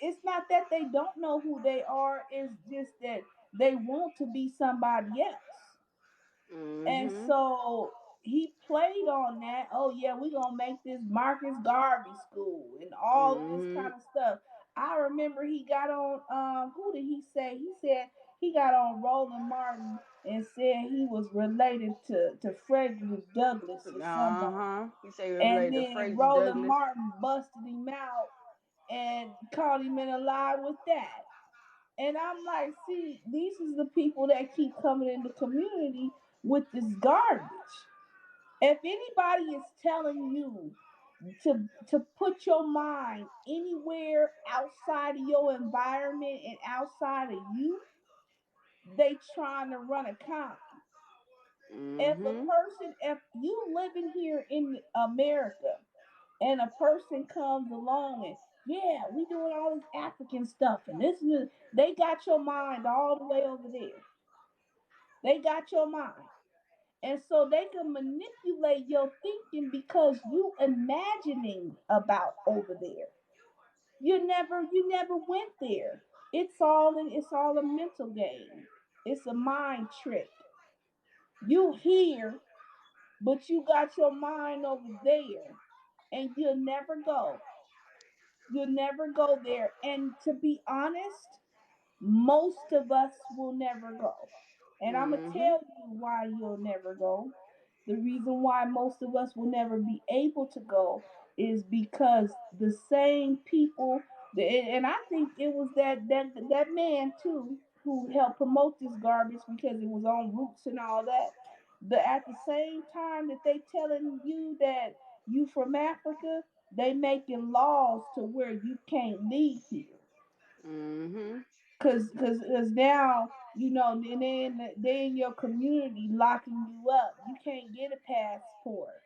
it's not that they don't know who they are. It's just that they want to be somebody else. And Mhm. so he played on that. Oh yeah, we're gonna make this Marcus Garvey school and all this Mhm. kind of stuff. I remember he got on who did he say? He said he got on Roland Martin and said he was related to Frederick Douglass or Uh somebody. huh. You say you're And related to then Frederick Roland Douglass. Martin busted him out and caught him in a lie with that. And I'm like, see, these is the people that keep coming in the community with this garbage. If anybody is telling you to put your mind anywhere outside of your environment and outside of you, they trying to run a con. Mhm. If you living here in America and a person comes along and yeah, we doing all this African stuff and they got your mind all the way over there. They got your mind. And so they can manipulate your thinking because you imagining about over there. You never went there. It's all a mental game. It's a mind trick. You here, but you got your mind over there, and you'll never go. You'll never go there. And to be honest, most of us will never go. And I'm going to Mhm. tell you why you'll never go. The reason why most of us will never be able to go is because the same people, and I think it was that man too who helped promote this garbage because it was on Roots and all that. At the same time that they telling you that you from Africa, they making laws to where you can't leave here. Mhm. Cause now and then they in your community locking you up. You can't get a passport.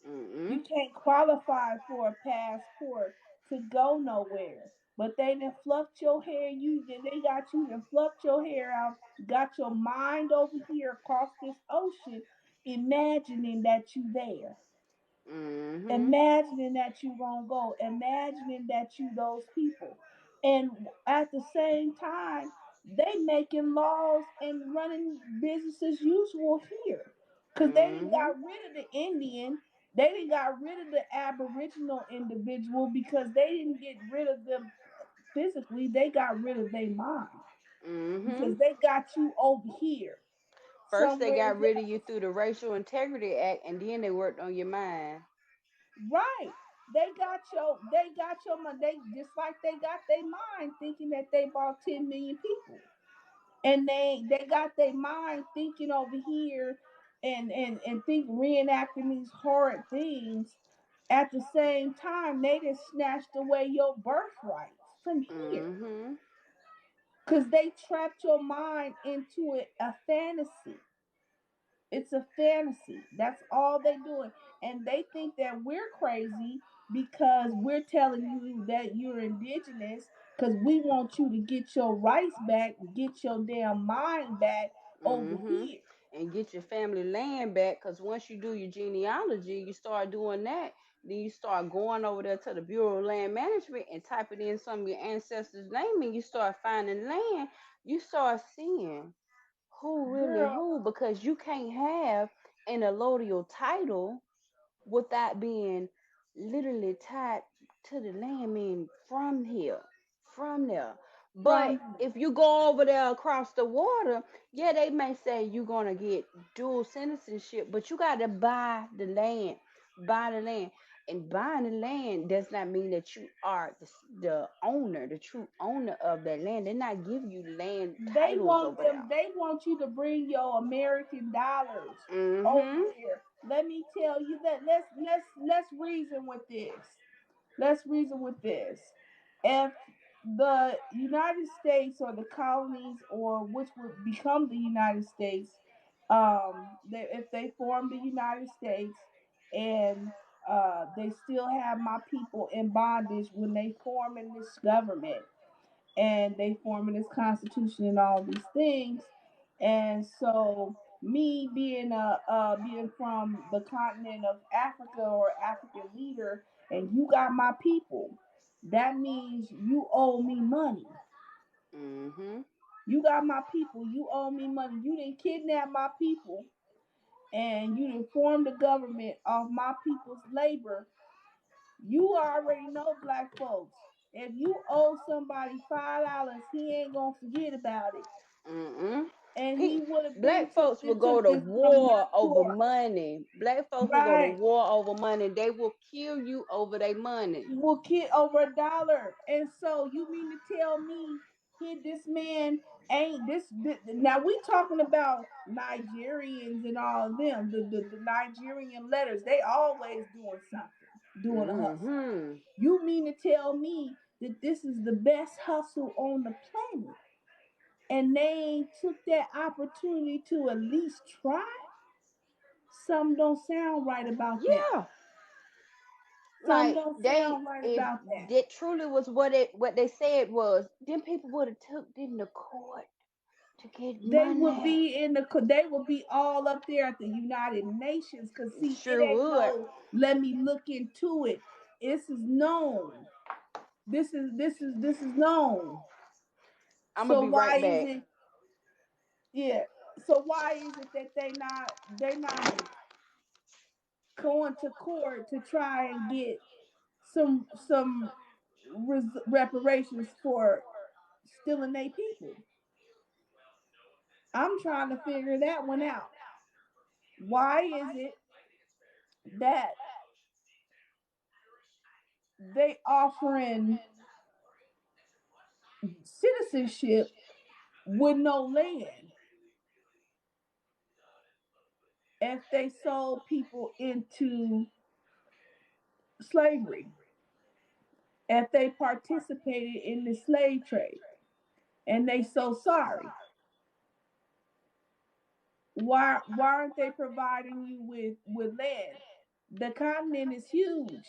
You Mhm. can't qualify for a passport to go nowhere. But they done fluffed your hair. They got you done fluffed your hair out. Got your mind over here across this ocean, imagining that you there, Mhm. imagining that you gonna go, imagining that you those people, and at the same time they making laws and running business as usual here, because they didn't Mhm. got rid of the Indian, they didn't got rid of the Aboriginal individual because they didn't get rid of them physically, they got rid of their mind Mhm. because they got you over here First they somewhere got rid of you else. through the Racial Integrity Act, and then they worked on your mind. Right. They got your money. They just like they got their mind thinking that they bought 10 million people. And they got their mind thinking over here and think reenacting these horrid things. At the same time, they just snatched away your birthright from here. Mhm. Cause they trapped your mind into a fantasy. It's a fantasy. That's all they doing. And they think that we're crazy because we're telling you that you're indigenous because we want you to get your rights back, get your damn mind back over Mhm. here. And get your family land back, cause once you do your genealogy, you start doing that. Then you start going over there to the Bureau of Land Management and typing in some of your ancestors' name, and you start finding land. You start seeing who really Girl, who, because you can't have an allodial title without being literally tied to the land, mean from here, from there. But from if you go over there across the water, yeah, they may say you're gonna get dual citizenship, but you gotta buy the land, buy the land. And buying the land does not mean that you are the owner, the true owner of that land. They're not giving you land titles over there. they want you to bring your American dollars over Mhm. there. Let me tell you that let's reason with this. Let's reason with this. If the United States or the colonies or which would become the United States, if they form the United States and they still have my people in bondage when they form in this government and they forming this constitution and all these things. And so me being from the continent of Africa or African leader, and you got my people, that means you owe me money. Mhm. You got my people, you owe me money. You didn't kidnap my people and you didn't form the government off my people's labor. You already know, black folks. If you owe somebody $5, he ain't gonna forget about it. Mm-mm. And he Pe- would have been Black folks will go took to this from your war over court. money. Black folks will go to Right. war over money. They will kill you over their money. Will get over $1. And so you mean to tell me this man ain't this now we talking about Nigerians and all of them, the Nigerian letters, they always doing something, doing a hustle. Mm-hmm. You mean to tell me that this is the best hustle on the planet? And they ain't took that opportunity to at least try? Something don't sound right about that. Yeah. Something Like don't they, sound right if about that. that truly was what they said was, then people would have took them to court. To get They would money. be in the they would be all up there at the United Nations. Cause see, it Sure ain't would. no let me look into it. This is known. This is known. I'm gonna So be why right is back. it yeah. So why is it that they not going to court to try and get some reparations for stealing their people? I'm trying to figure that one out. Why is it that they offering citizenship with no land if they sold people into slavery, if they participated in the slave trade, and they so sorry? Why aren't they providing you with land? The continent is huge.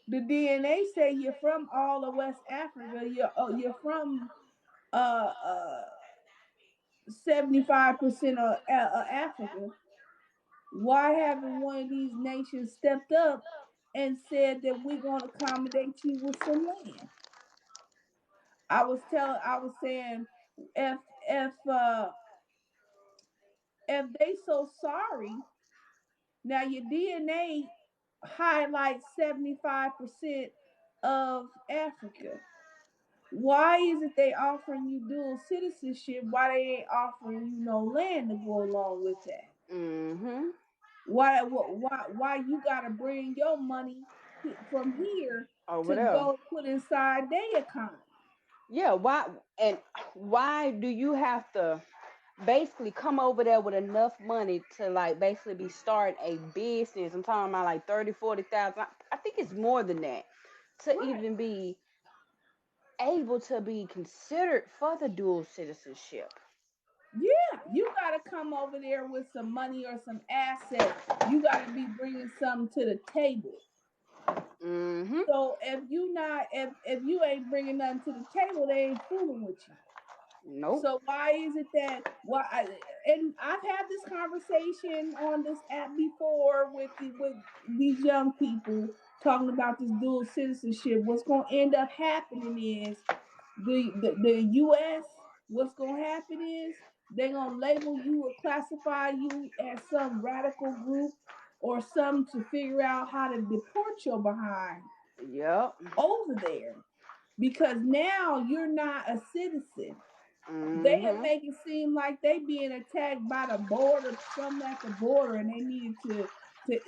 The DNA say you're from all of West Africa. You're from uh uh 75% of Africa. Why haven't one of these nations stepped up and said that we're going to accommodate you with some land? I was saying, if if uh if they so sorry, now your DNA highlights 75% of Africa. Why is it they offering you dual citizenship? Why they ain't offering you no land to go along with that? Mm-hmm. Why you gotta bring your money from here Over to there. go put inside their economy? Yeah, and why do you have to basically come over there with enough money to like basically be starting a business? I'm talking about like 30, 40,000. I think it's more than that to Right. even be able to be considered for the dual citizenship. Yeah, you gotta come over there with some money or some assets. You gotta be bringing something to the table. Mm-hmm. So if you ain't bringing nothing to the table, they ain't fooling with you. Nope. So why is it that and I've had this conversation on this app before with these young people talking about this dual citizenship. What's going to end up happening is the US. What's going to happen is they're going to label you or classify you as some radical group or some to figure out how to deport your behind Yep. over there because now you're not a citizen. They have Mm-hmm. make it seem like they being attacked by the border, some at the border, and they needed to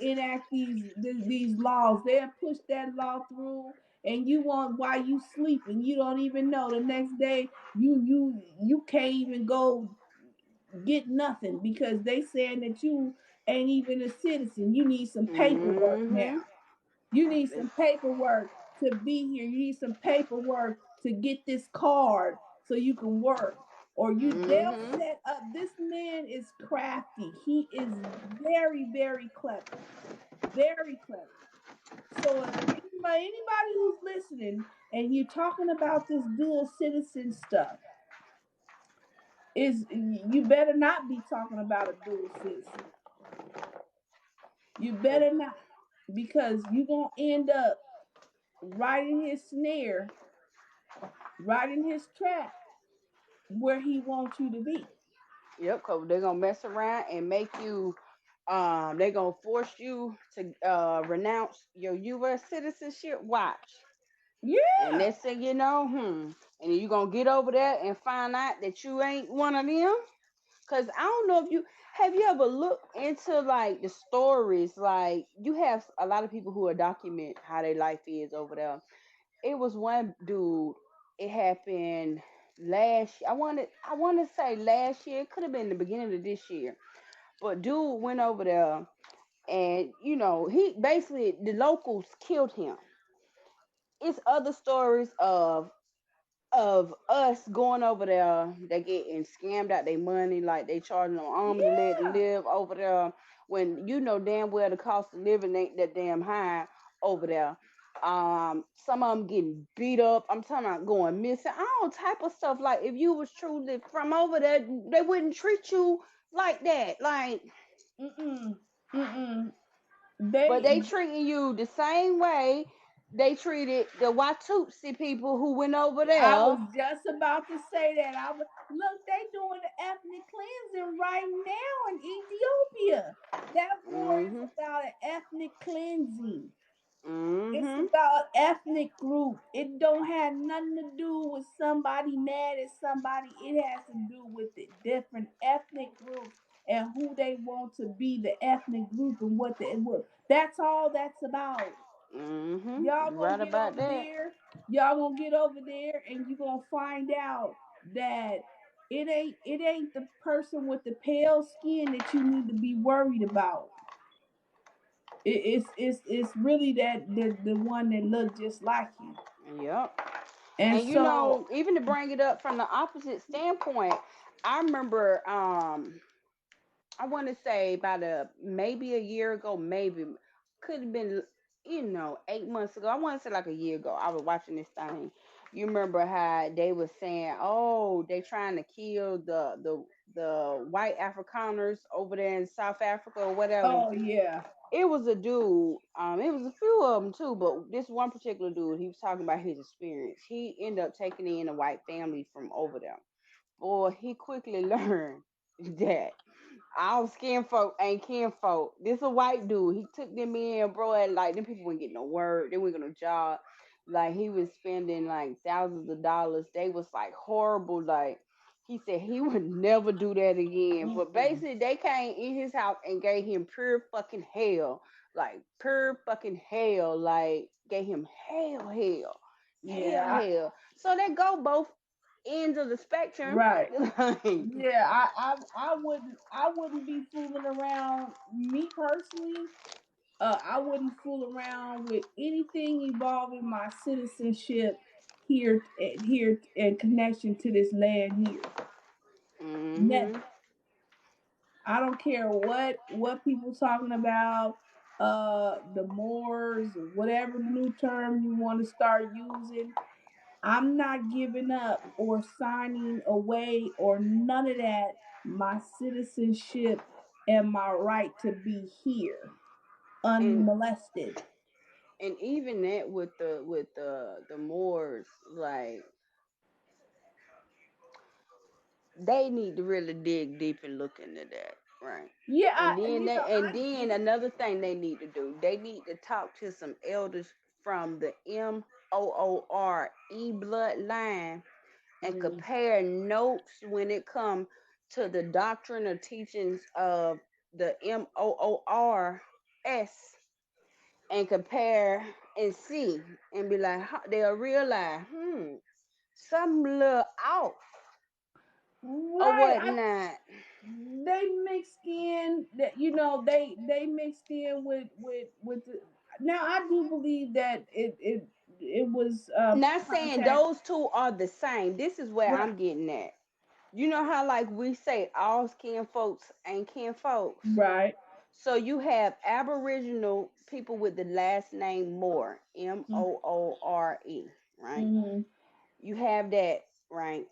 enact these laws. They have pushed that law through, and you want while you sleeping, you don't even know. The next day, you can't even go get nothing because they saying that you ain't even a citizen. You need some paperwork Mm-hmm. now. You need some It's, paperwork to be here. You need some paperwork to get this card so you can work. Or they'll mm-hmm. set up. This man is crafty. He is very, very clever. Very clever. So if anybody who's listening and you're talking about this dual citizen stuff, is you better not be talking about a dual citizen. You Cause better not. Because you're gonna end up right in his snare, right in his trap where he wants you to be. yep, cause they're gonna mess around and make you they're gonna force you to renounce your US citizenship. Watch. And Yeah, next thing you know, and you gonna get over there and find out that you ain't one of them. Cause I don't know if you have you ever looked into like the stories. Like you have a lot of people who are document how their life is over there. It was one dude. It happened last. I want to say last year. It could have been the beginning of this year. But dude went over there, and he basically the locals killed him. It's other stories of us going over there. They getting scammed out their money, like they charging them arm to let yeah, live over there when you know damn well the cost of living ain't that damn high over there. Some of them getting beat up. I'm talking about going missing. All type of stuff. Like if you was truly from over there, they wouldn't treat you like that. Like, Mm-mm. Mm-mm. but they They treating you the same way they treated the Watutsi people who went over I was there. just about to say that. I was look, they doing the ethnic cleansing right now in Ethiopia. That war is Mhm. about an ethnic cleansing. It's Mhm. about ethnic group. It don't have nothing to do with somebody mad at somebody. It has to do with the different ethnic groups and who they want to be the ethnic group and what they what. That's all that's about. Mhm. Y'all You gonna right get about over that. there. Y'all gonna get over there and you gonna find out that it ain't the person with the pale skin that you need to be worried about. It's really that the one that look just like you. Yep. And And so, even to bring it up from the opposite standpoint, I remember I want to say about a maybe a year ago, maybe could have been 8 months ago. I want to say like a year ago. I was watching this thing. You remember how they were saying, "Oh, they trying to kill the white Afrikaners over there in South Africa or whatever." oh yeah, It was a dude. It was a few of them too, but this one particular dude, he was talking about his experience. He ended up taking in a white family from over there. Boy, he quickly learned that all skin folk ain't kin folk. This a white dude. He took them in, bro, and like them people wouldn't get no work. They wouldn't get no job. Like he was spending like thousands of dollars. They was like horrible. Like he said he would never do that again. But mm-mm. basically they came in his house and gave him pure fucking hell. Like pure fucking hell. Like gave him Yeah, hell. So they go both ends of the spectrum. right. Like, Yeah, I wouldn't be fooling around. Me personally, I wouldn't fool around with anything involving my citizenship here in connection to this land here. hmm Never. I don't care what people talking about. The Moors, whatever new term you want to start using. I'm not giving up or signing away or none of that. My citizenship and my right to be here and unmolested. and even that with the Moors, like they need to really dig deep and look into that, right? Yeah, And I then you know I another thing they need to do, they need to talk to some elders from the Moore bloodline and mm, compare notes when it comes to the doctrine or teachings of the Moors and compare and see and be like, they'll realize, something a little off or right. whatnot. They mixed in that they mixed in with the, now I do believe that it was Not saying contact. those two are the same. This is where Right, I'm getting at. You know how like we say all skin folks ain't kin folks. right. So you have Aboriginal people with the last name Moore, Moore, right? Mm-hmm. You have that, right?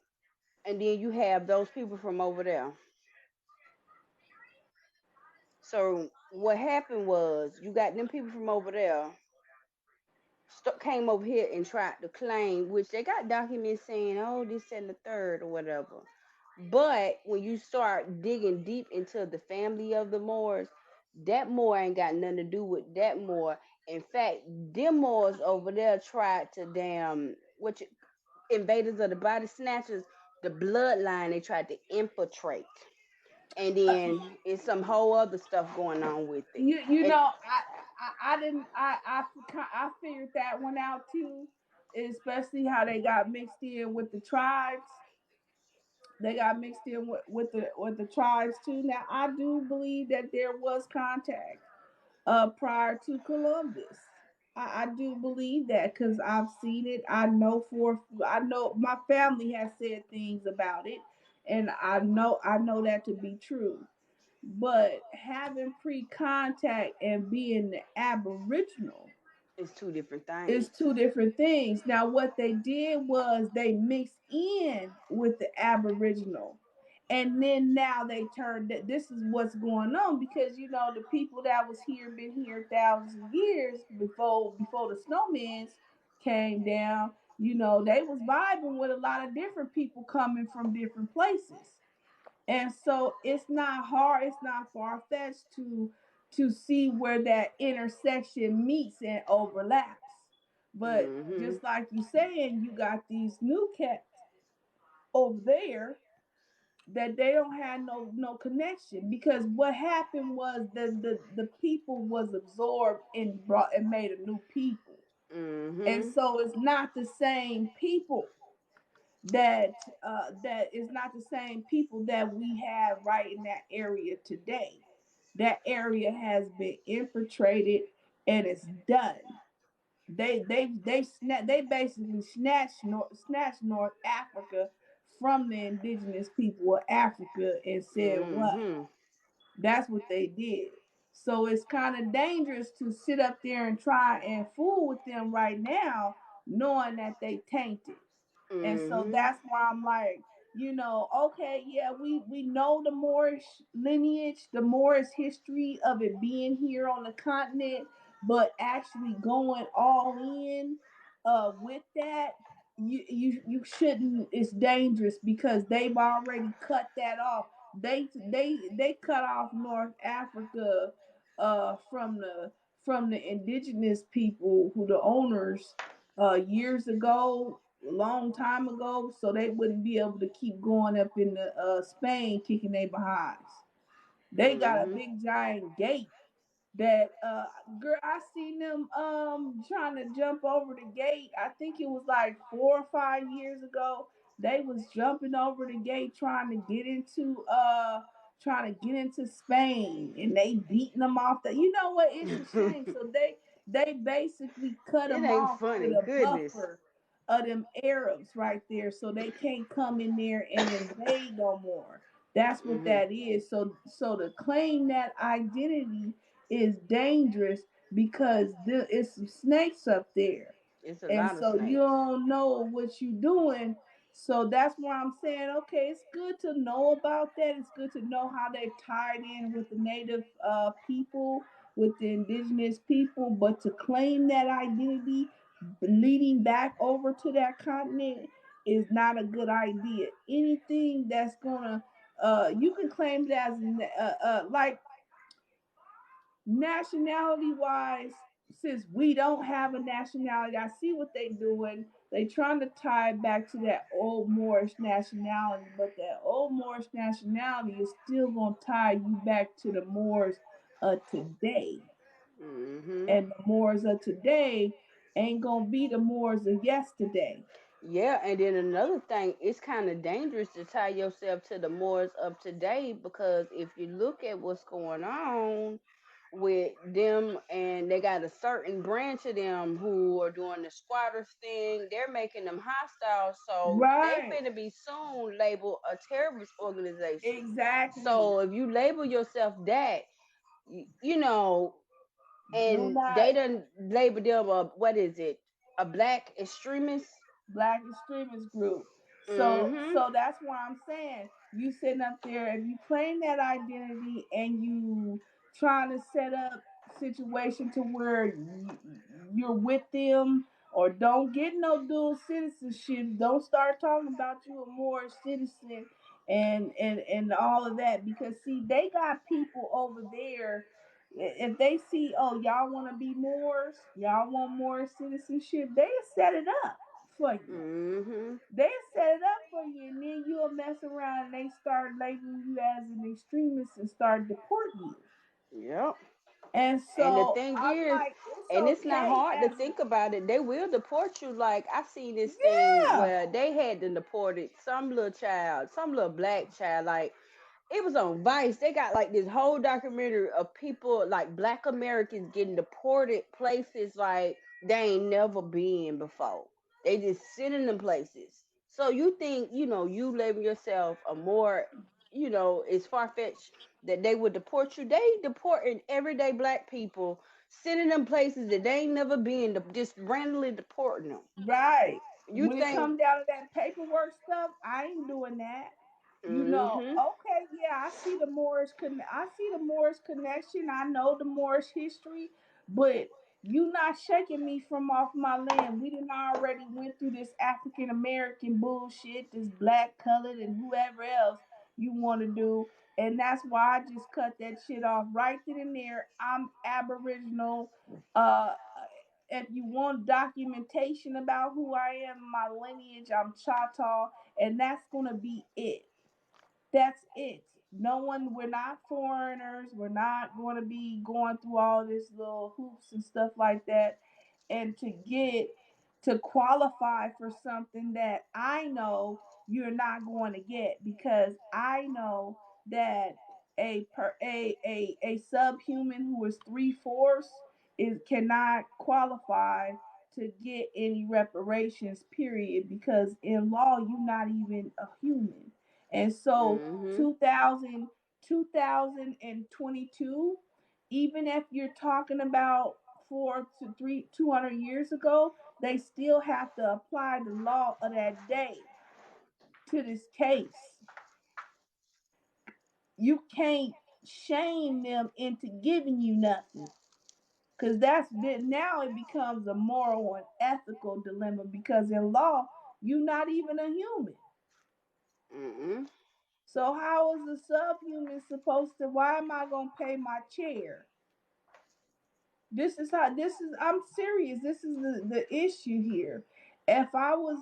And then you have those people from over there. So what happened was you got them people from over there came over here and tried to claim, which they got documents saying, oh, this and the third or whatever. But when you start digging deep into the family of the Moors, that Moor ain't got nothing to do with that Moor. In fact, them Moors over there tried to invaders of the body snatchers, the bloodline they tried to infiltrate. And then it's some whole other stuff going on with it. You And know I didn't I figured that one out too, especially how they got mixed in with the tribes. They got mixed in with the tribes too. Now I do believe that there was contact prior to Columbus. I do believe that because I've seen it. I know my family has said things about it, and I know that to be true. But having pre-contact and being the Aboriginal, It's two different It's things. two different things. Now, what they did was they mixed in with the Aboriginal. And then now they turned that this is what's going on because the people that was here been here thousands of years before the snowmans came down, they was vibing with a lot of different people coming from different places. And so it's not hard, it's not far fetched to see where that intersection meets and overlaps. But Mhm. just like you saying, you got these new cats over there that they don't have no connection because what happened was the people was absorbed and brought and made a new people. And Mhm. so it's not the same people that is not the same people that we have right in that area today. That area has been infiltrated and it's done. They basically snatched North Africa from the indigenous people of Africa and said what? Mhm. That's what they did. So it's kind of dangerous to sit up there and try and fool with them right now, knowing that they tainted. And so Mhm. that's why I'm like, okay, yeah, we know the Moorish lineage, the Moorish history of it being here on the continent, but actually going all in with that, you shouldn't. It's dangerous because they've already cut that off. They cut off North Africa from the indigenous people who the owners years ago, a long time ago, so they wouldn't be able to keep going up in the Spain kicking their behinds. They got a Mhm. big giant gate that girl, I seen them trying to jump over the gate. I think it was like 4 or 5 years ago. They was jumping over the gate trying to get into Spain, and they beating them off. The you know what? It's a shame. So they basically cut It them ain't off with funny. a Goodness. buffer of them Arabs right there, so they can't come in there and invade no more. That's what Mhm. that is. So to claim that identity is dangerous because it's some snakes up there. It's a And lot of so you snakes. don't know what you're doing. So that's why I'm saying, okay, it's good to know about that. It's good to know how they're tied in with the native people, with the indigenous people. But to claim that identity leading back over to that continent is not a good idea. Anything that's gonna you can claim it as like nationality wise, since we don't have a nationality, I see what they doing. They trying to tie it back to that old Moorish nationality, but that old Moorish nationality is still gonna tie you back to the Moors of today. Mhm. And the Moors of today ain't gonna be the Moors of yesterday. Yeah, and then another thing, it's kind of dangerous to tie yourself to the mores of today because if you look at what's going on with them and they got a certain branch of them who are doing the squatters thing, they're making them hostile, so they Right. finna be soon labeled a terrorist organization. Exactly. So if you label yourself that, you know, Do and not they done label them a what is it, a black extremist. black extremist group. Mhm. So that's why I'm saying you sitting up there, if you claim that identity and you trying to set up situation to where you're with them or don't get no dual citizenship, don't start talking about you a Moorish citizen and all of that because see they got people over there. If they see, oh, y'all want to be Moors, y'all want more citizenship, they set it up for you. Mhm. They set it up for you, and then you'll mess around and they start labeling you as an extremist and start deporting you. Yep. And And the so thing I'm is, like, it's and it's not okay hard to as a think about it. They will deport you. Like I seen this thing yeah, where they had to deported some little child, some little black child. Like it was on Vice. They got like this whole documentary of people like black Americans getting deported places like they ain't never been before. They just sit in them places. So you think, you label yourself a more, it's far fetched that they would deport you. They deporting everyday black people sending them places that they ain't never been, just randomly deporting them. Right. You When it think? comes down to that paperwork stuff, I ain't doing that. Mhm. Okay, yeah, I see the I see the Moorish connection. I know the Moorish history, but you not shaking me from off my land. We didn't already went through this African American bullshit, this black colored and whoever else you want to do. And that's why I just cut that shit off right then and there. I'm Aboriginal. If you want documentation about who I am, my lineage, I'm Choctaw, and that's gonna be it. That's it. No one, we're not foreigners. We're not going to be going through all this little hoops and stuff like that. And to qualify for something that I know you're not going to get, because I know that a subhuman who is 3/4 is cannot qualify to get any reparations, period, because in law you're not even a human. And so Mhm. 2022, even if you're talking about 200 years ago, they still have to apply the law of that day to this case. You can't shame them into giving you nothing. Because now it becomes a moral and ethical dilemma, because in law, you're not even a human. Mhm. So how is a subhuman supposed to? Why am I gonna pay my chair? I'm serious. This is the issue here. If I was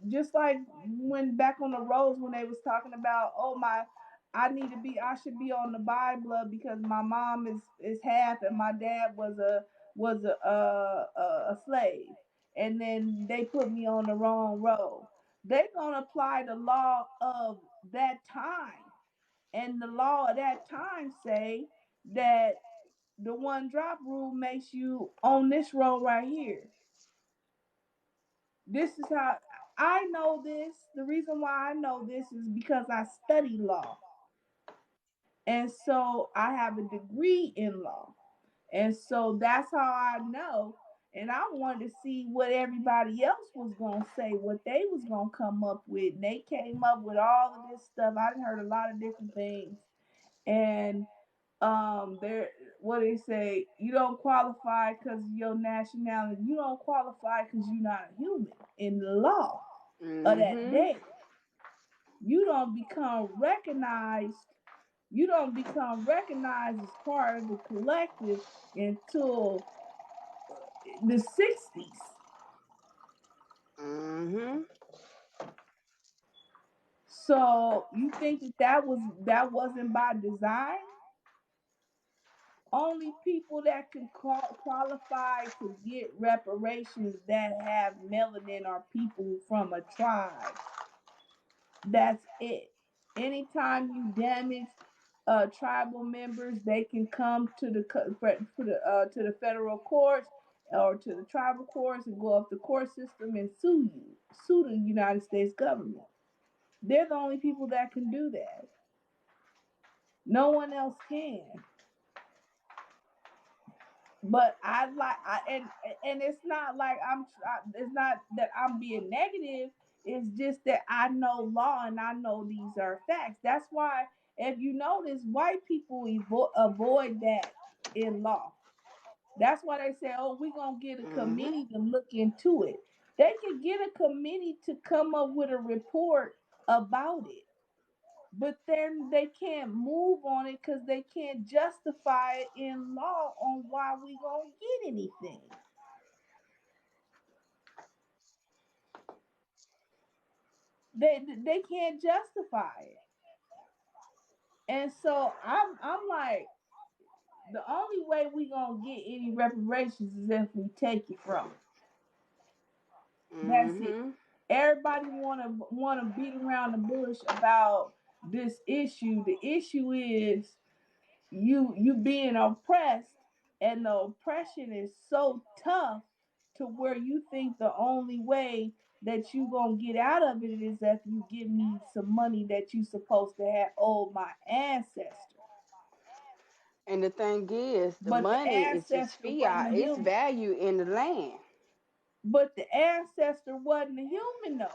just like when back on the roads when they was talking about, oh my, I should be on the Bible because my mom is half and my dad was a slave, and then they put me on the wrong road. They gonna apply the law of that time, and the law of that time say that the one drop rule makes you on this road right here. This is how I know this. The reason why I know this is because I study law. And so I have a degree in law. And so that's how I know. And I wanted to see what everybody else was going to say, what they was going to come up with. And they came up with all of this stuff. I heard a lot of different things. And there, what they say, you don't qualify because of your nationality. You don't qualify because you're not a human in the law of that Mhm. day. You don't become recognized. You don't become recognized as part of the collective until the 60s. Mhm. So you think that wasn't by design? Only people that can qualify to get reparations that have melanin are people from a tribe. That's it. Anytime you damage tribal members, they can come to to the federal courts or to the tribal courts and go up the court system and sue the United States government. They're the only people that can do that. No one else can. But and it's not like it's not that I'm being negative. It's just that I know law and I know these are facts. That's why if you notice, white people avoid that in law. That's why they say, oh, we're gonna get a Mhm. committee to look into it. They could get a committee to come up with a report about it, but then they can't move on it because they can't justify it in law on why we gonna get anything. They can't justify it. And so I'm like, the only way we gonna get any reparations is if we take it from 'em. That's it. Mhm. Everybody wanna beat around the bush about this issue. The issue is you being oppressed, and the oppression is so tough to where you think the only way that you gonna get out of it is if you give me some money that you supposed to have owed my ancestor. And the thing is, the But the money is just ancestor wasn't fiat. a It's human. value in the land. But the ancestor wasn't a human though.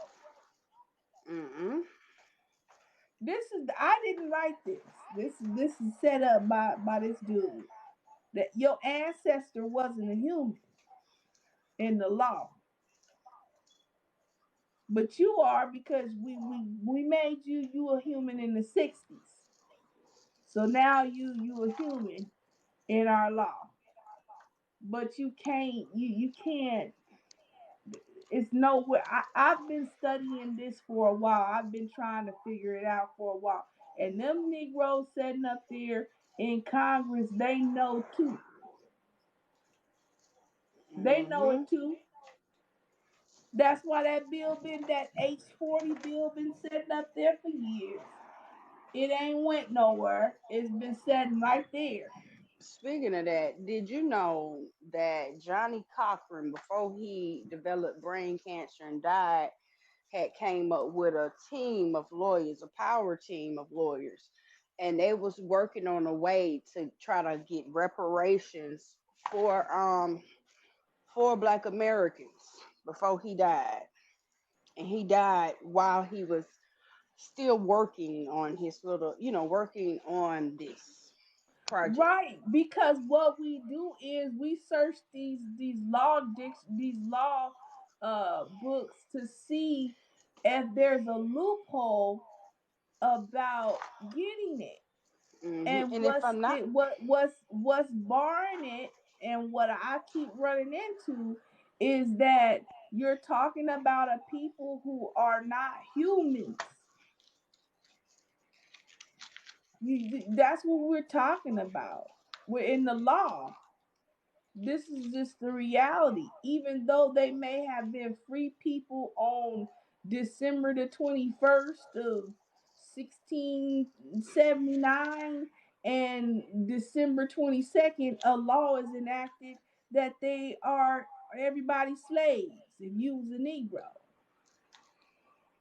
Mm-mm. I didn't write this. This is set up by this dude. That your ancestor wasn't a human in the law. But you are, because we made you a human in the 60s. So now you a human in our law. But you can't, it's nowhere. I've been studying this for a while. I've been trying to figure it out for a while. And them Negroes sitting up there in Congress, they know too. They know Mm-hmm. it too. That's why that H-40 bill been sitting up there for years. It ain't went nowhere. It's been sitting right there. Speaking of that, did you know that Johnny Cochran, before he developed brain cancer and died, had came up with a team of lawyers, a power team of lawyers, and they was working on a way to try to get reparations for for Black Americans before he died. And he died while he was still working on his little, working on this project. Right, because what we do is we search these law books to see if there's a loophole about getting it. And And if I'm not, what's barring it, and what I keep running into, is that you're talking about a people who are not humans. That's what we're talking about. We're in the law. This is just the reality. Even though they may have been free people on December the 21st of 1679, and December 22nd, a law is enacted that they are everybody slaves if you was a Negro.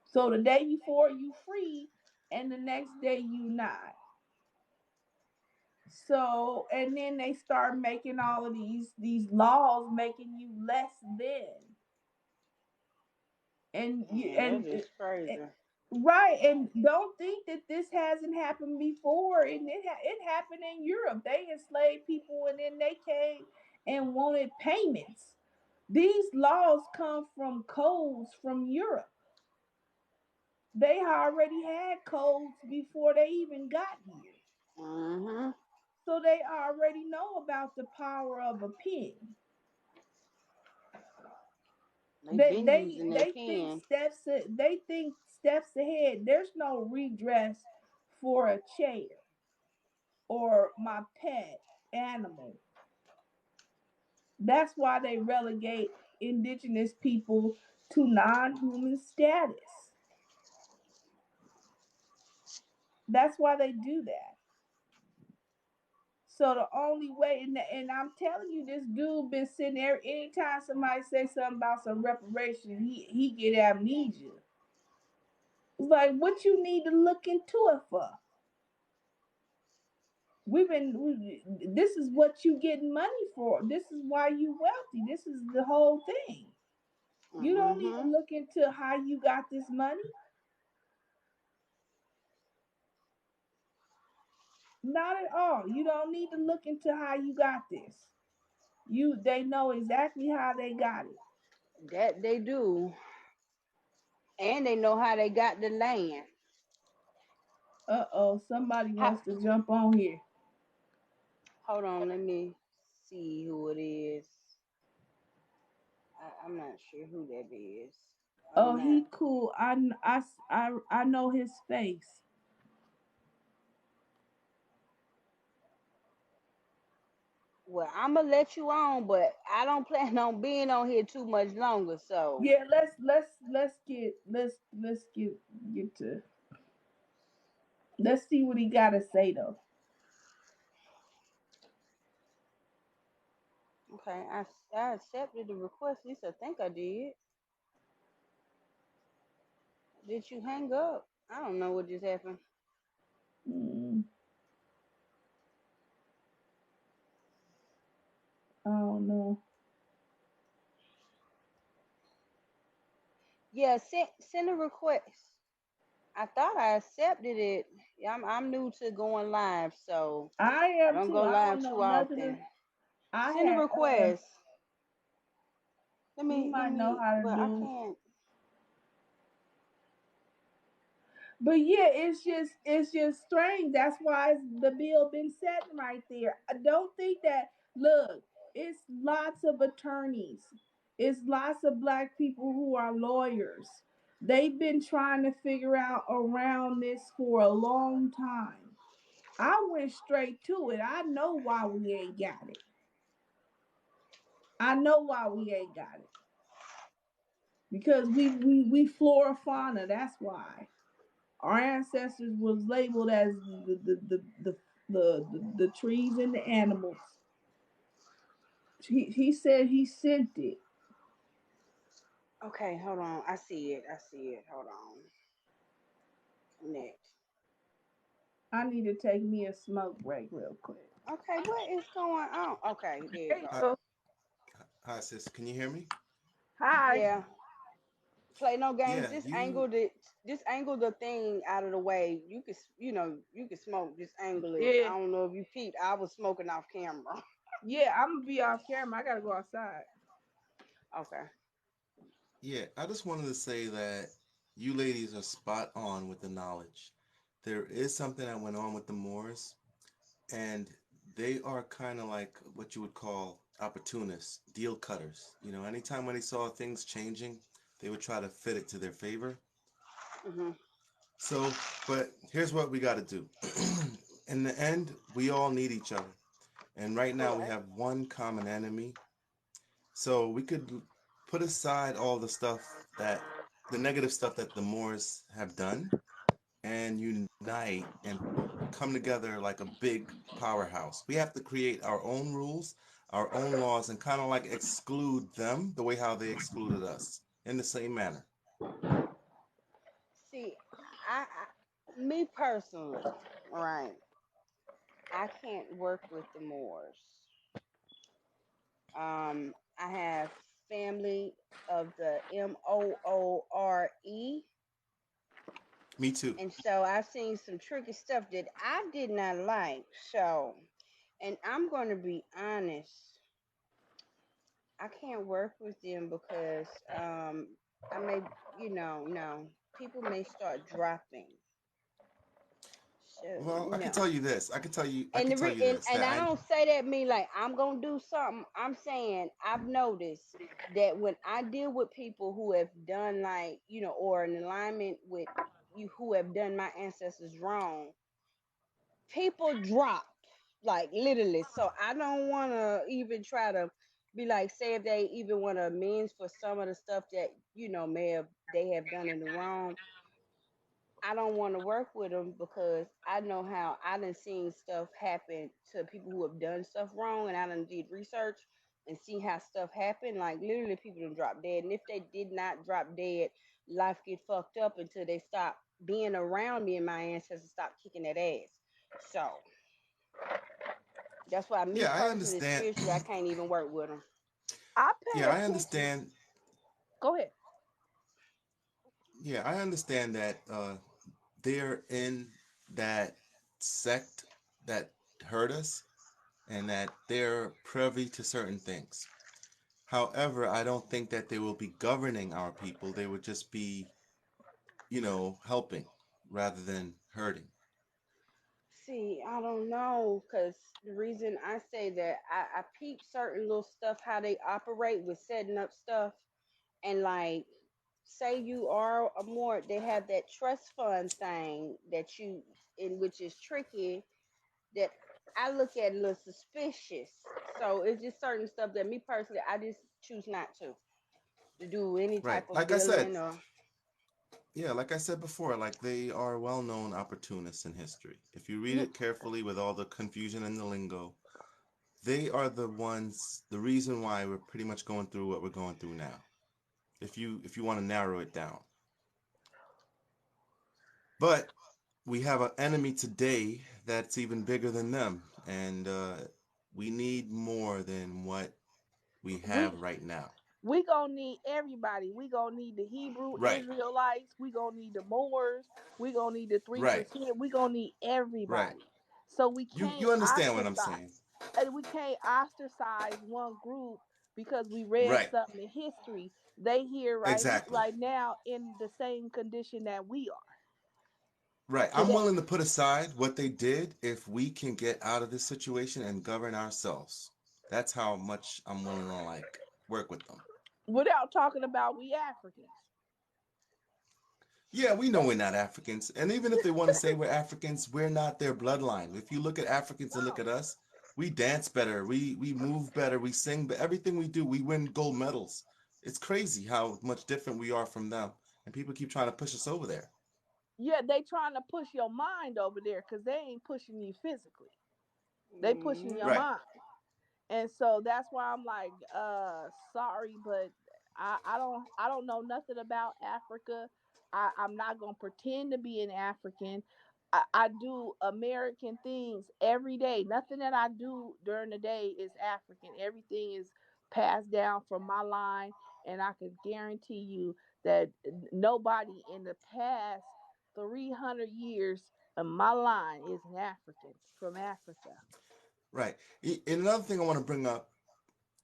So the day before you free, and the next day you not. So, and then they start making all of these laws making you less than. And you that is and crazy. right, and don't think that this hasn't happened before. And it happened in Europe. They enslaved people, and then they came and wanted payments. These laws come from codes from Europe. They already had codes before they even got here. hmm So they already know about the power of a pen. They've They been they using their they think pen. steps ahead. There's no redress for a chair or my pet animal. That's why they relegate indigenous people to non-human status. That's why they do that. So the only way, and I'm telling you, this dude been sitting there. Anytime somebody say something about some reparation, he get amnesia. It's like, what you need to look into it for? This is what you getting money for. This is why you wealthy. This is the whole thing. You don't need to hmm look into how you got this money. Not at all. You don't need to look into how you got this. They know exactly how they got it. That they do, and they know how they got the land. Uh-oh, somebody How, wants to jump on here. hold on, let me see who it is. I'm not sure who that is. I'm Oh, not. he cool. I know his face. Well, I'm gonna let you on, but I don't plan on being on here too much longer. So, Yeah, let's get to, let's see what he got to say though. okay, I accepted the request. At least I think I did. Did you hang up? I don't know what just happened. Mm. Oh no. Yeah, send a request. I thought I accepted it. Yeah, I'm new to going live, so I I am don't too. go I live don't know too nothing. often. I Send a had request. you Let might know me, how to but I do. can't. But yeah, it's just strange. That's why the bill been sitting right there. I don't think that look, it's lots of attorneys. It's lots of black people who are lawyers. They've been trying to figure out around this for a long time. I went straight to it. I know why we ain't got it. I know why we ain't got it. Because we flora fauna, that's why. Our ancestors was labeled as the trees and the animals. He said he sent it. Okay, hold on. I see it. I see it. Hold on. Connect. I need to take me a smoke break real quick. Okay, what is going on? Okay, there you There you go. Hi, go. hi, sis. Can you hear me? Hi. Yeah. Play no games. Yeah, you. Just angle the thing out of the way. You could, you could smoke. Just angle it. I Yeah. don't know if you peeped. I was smoking off camera. Yeah, I'm gonna be off camera. I gotta go outside. Okay. Yeah, I just wanted to say that you ladies are spot on with the knowledge. There is something that went on with the Moors, and they are kind of like what you would call opportunists, deal cutters. You know, anytime when they saw things changing, they would try to fit it to their favor. Mhm. So, but here's what we got to do. In the end, we all need each other. And right now we Correct. have one common enemy. So we could put aside all the stuff that the negative stuff that the Moors have done and unite and come together like a big powerhouse. We have to create our own rules, our own laws, and kind of like exclude them the way how they excluded us in the same manner. See, me personally, right? I can't work with the Moors. I have family of the Moore, Me too. and so I've seen some tricky stuff that I did not like. So, and I'm going to be honest, I can't work with them because I may, no, people may start dropping. So, Well, I can tell you this. I can tell you. I and can tell you this. and That I I. don't say that mean like I'm gonna do something. I'm saying I've noticed that when I deal with people who have done like or in alignment with you who have done my ancestors wrong, people drop like literally. So I don't want to even try to be like say if they even want to amends for some of the stuff that may have they have done in the wrong. I don't want to work with them because I know how I done seen stuff happen to people who have done stuff wrong, and I done did research and see how stuff happen. Like literally, people done drop dead, and if they did not drop dead, life get fucked up until they stop being around me and my ancestors stop kicking that ass. So that's why me Yeah, I personally, understand. spiritually, I can't even work with them. I Yeah, pay I attention. understand. Go ahead. Yeah, I understand that they're in that sect that hurt us and that they're privy to certain things. However, I don't think that they will be governing our people. They would just be, helping rather than hurting. See, I don't know, because the reason I say that I peep certain little stuff how they operate with setting up stuff and like say you are a more they have that trust fund thing that you in which is tricky that I look at a little suspicious. So it's just certain stuff that me personally I just choose not to do any Right. type of Like I said, billing or yeah, like I said before, like they are well-known opportunists in history. If you read N- it carefully with all the confusion and the lingo, they are the ones, the reason why we're pretty much going through what we're going through now. If you want to narrow it down. But we have an enemy today that's even bigger than them, and we need more than what we We have right now. we gonna need everybody. We gonna need the Hebrew Right, Israelites. We gonna need the Moors. We gonna need the three right, percent. We gonna need right. everybody. So we can't You understand what I'm ostracize, saying? and we can't ostracize one group because we read Right, something in history. They here exactly. right now in the same condition that we are Right. I'm today. willing to put aside what they did if we can get out of this situation and govern ourselves. That's how much I'm willing to like work with them. Without talking about we Africans. Yeah, we know we're not Africans. And even if they want to say we're Africans, we're not their bloodline. If you look at Africans and look No. at us, we dance better, we move better, we sing, but everything we do, we win gold medals. It's crazy how much different we are from them. And people keep trying to push us over there. Yeah, they trying to push your mind over there because they ain't pushing you physically. They pushing your Hmm. Right. mind. And so that's why I'm like, sorry, but I don't know nothing about Africa. I'm not gonna pretend to be an African. I do American things every day. Nothing that I do during the day is African. Everything is passed down from my line, and I can guarantee you that nobody in the past 300 years of my line is an African from Africa. Right. And another thing I want to bring up,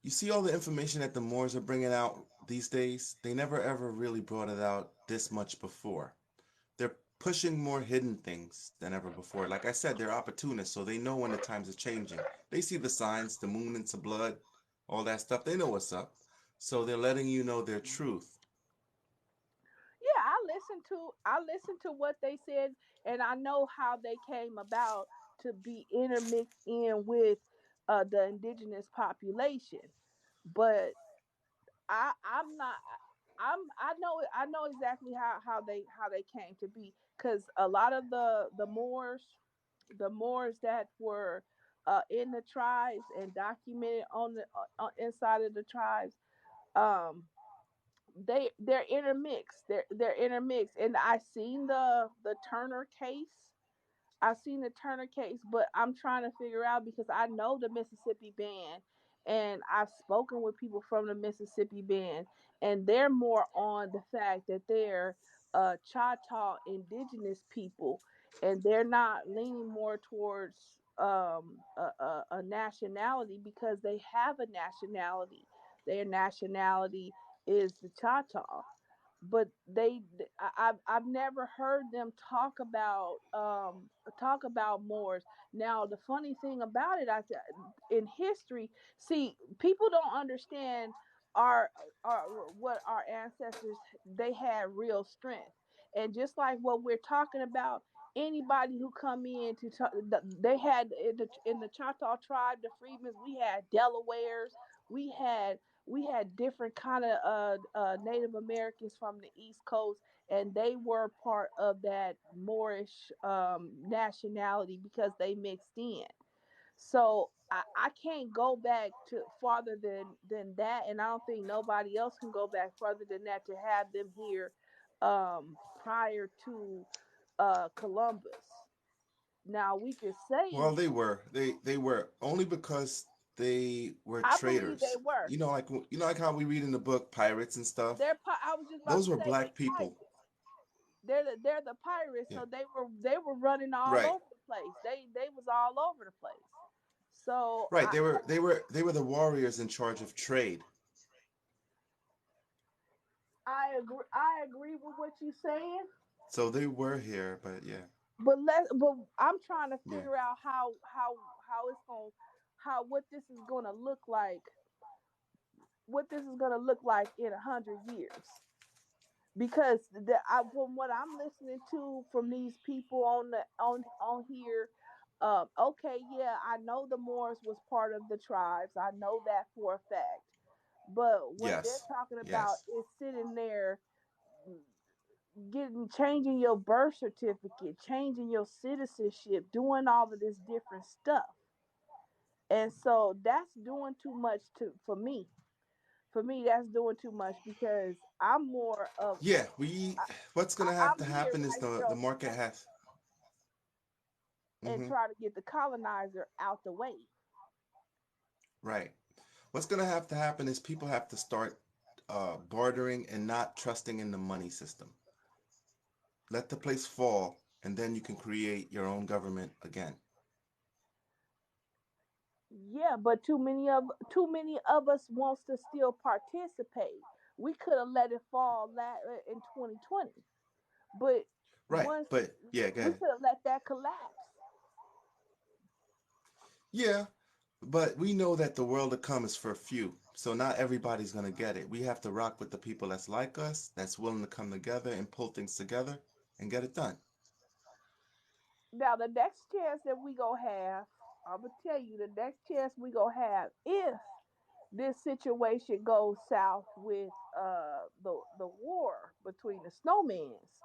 you see all the information that the Moors are bringing out these days? They never ever really brought it out this much before. They're pushing more hidden things than ever before. Like I said, they're opportunists, so they know when the times are changing. They see the signs, the moon into blood, all that stuff. They know what's up. So they're letting you know their truth. Yeah, I listened to what they said, and I know how they came about to be intermixed in with the indigenous population. But I'm not. I know exactly how they came to be because a lot of the Moors that were in the tribes and documented on the inside of the tribes, um they're intermixed. They're intermixed, and I seen the Turner case. I've seen the Turner case, but I'm trying to figure out because I know the Mississippi Band, and I've spoken with people from the Mississippi Band, and they're more on the fact that they're Choctaw indigenous people, and they're not leaning more towards a nationality because they have a nationality. Their nationality is the Choctaw, but I've never heard them talk about Moors. Now the funny thing about it, in history, see, people don't understand our what our ancestors, they had real strength, and just like what we're talking about, anybody who come in to they had in the Choctaw tribe, the Freedmen's, we had Delawares, we had different kind of Native Americans from the East Coast, and they were part of that Moorish nationality because they mixed in. So I can't go back to farther than that, and I don't think nobody else can go back further than that to have them here prior to Columbus. Now we could say Well, they were only because they were I believe they traders. were. Like how we read in the book pirates and stuff. I was just about Those to were say they black people. pirates. They're the pirates, Yeah. so they were running all Right. over the place. They was all over the place. So Right. They were the warriors in charge of trade. I agree with what you're saying, So they were here, but yeah. but I'm trying to Yeah. figure out how it's going how what this is going to look like, what this is going to look like in 100 years. Because from what I'm listening to from these people on here, okay, yeah, I know the Moors was part of the tribes. I know that for a fact. But what they're Yes. talking about Yes. is sitting there getting changing your birth certificate, changing your citizenship, doing all of this different stuff. And so that's doing too much for me. For me, that's doing too much because I'm more of Yeah, we I, what's gonna have to I'm here happen is right the here the on the market map has and hmm try to get the colonizer out the way. Right. What's going to happen is people have to start bartering and not trusting in the money system. Let the place fall, and then you can create your own government again. Yeah, but too many of us wants to still participate. We could have let it fall in 2020, but Right. once But yeah, go we ahead. could have let that collapse. Yeah, but we know that the world to come is for a few. So not everybody's going to get it. We have to rock with the people that's like us, that's willing to come together and pull things together and get it done. Now the next chance that we gonna have, I'm gonna tell you the next chance we gonna have if this situation goes south with the war between the snowmans,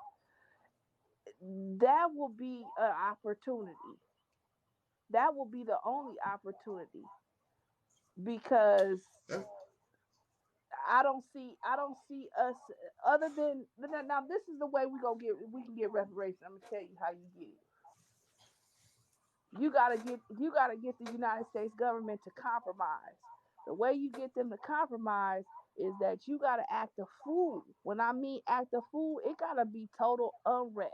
that will be an opportunity. That will be the only opportunity because Uh, I don't see us other than now. This is the way we can get reparations. I'm gonna tell you how you get it. You gotta get the United States government to compromise. The way you get them to compromise is that you gotta act a fool. When I mean act a fool, it gotta be total unrest.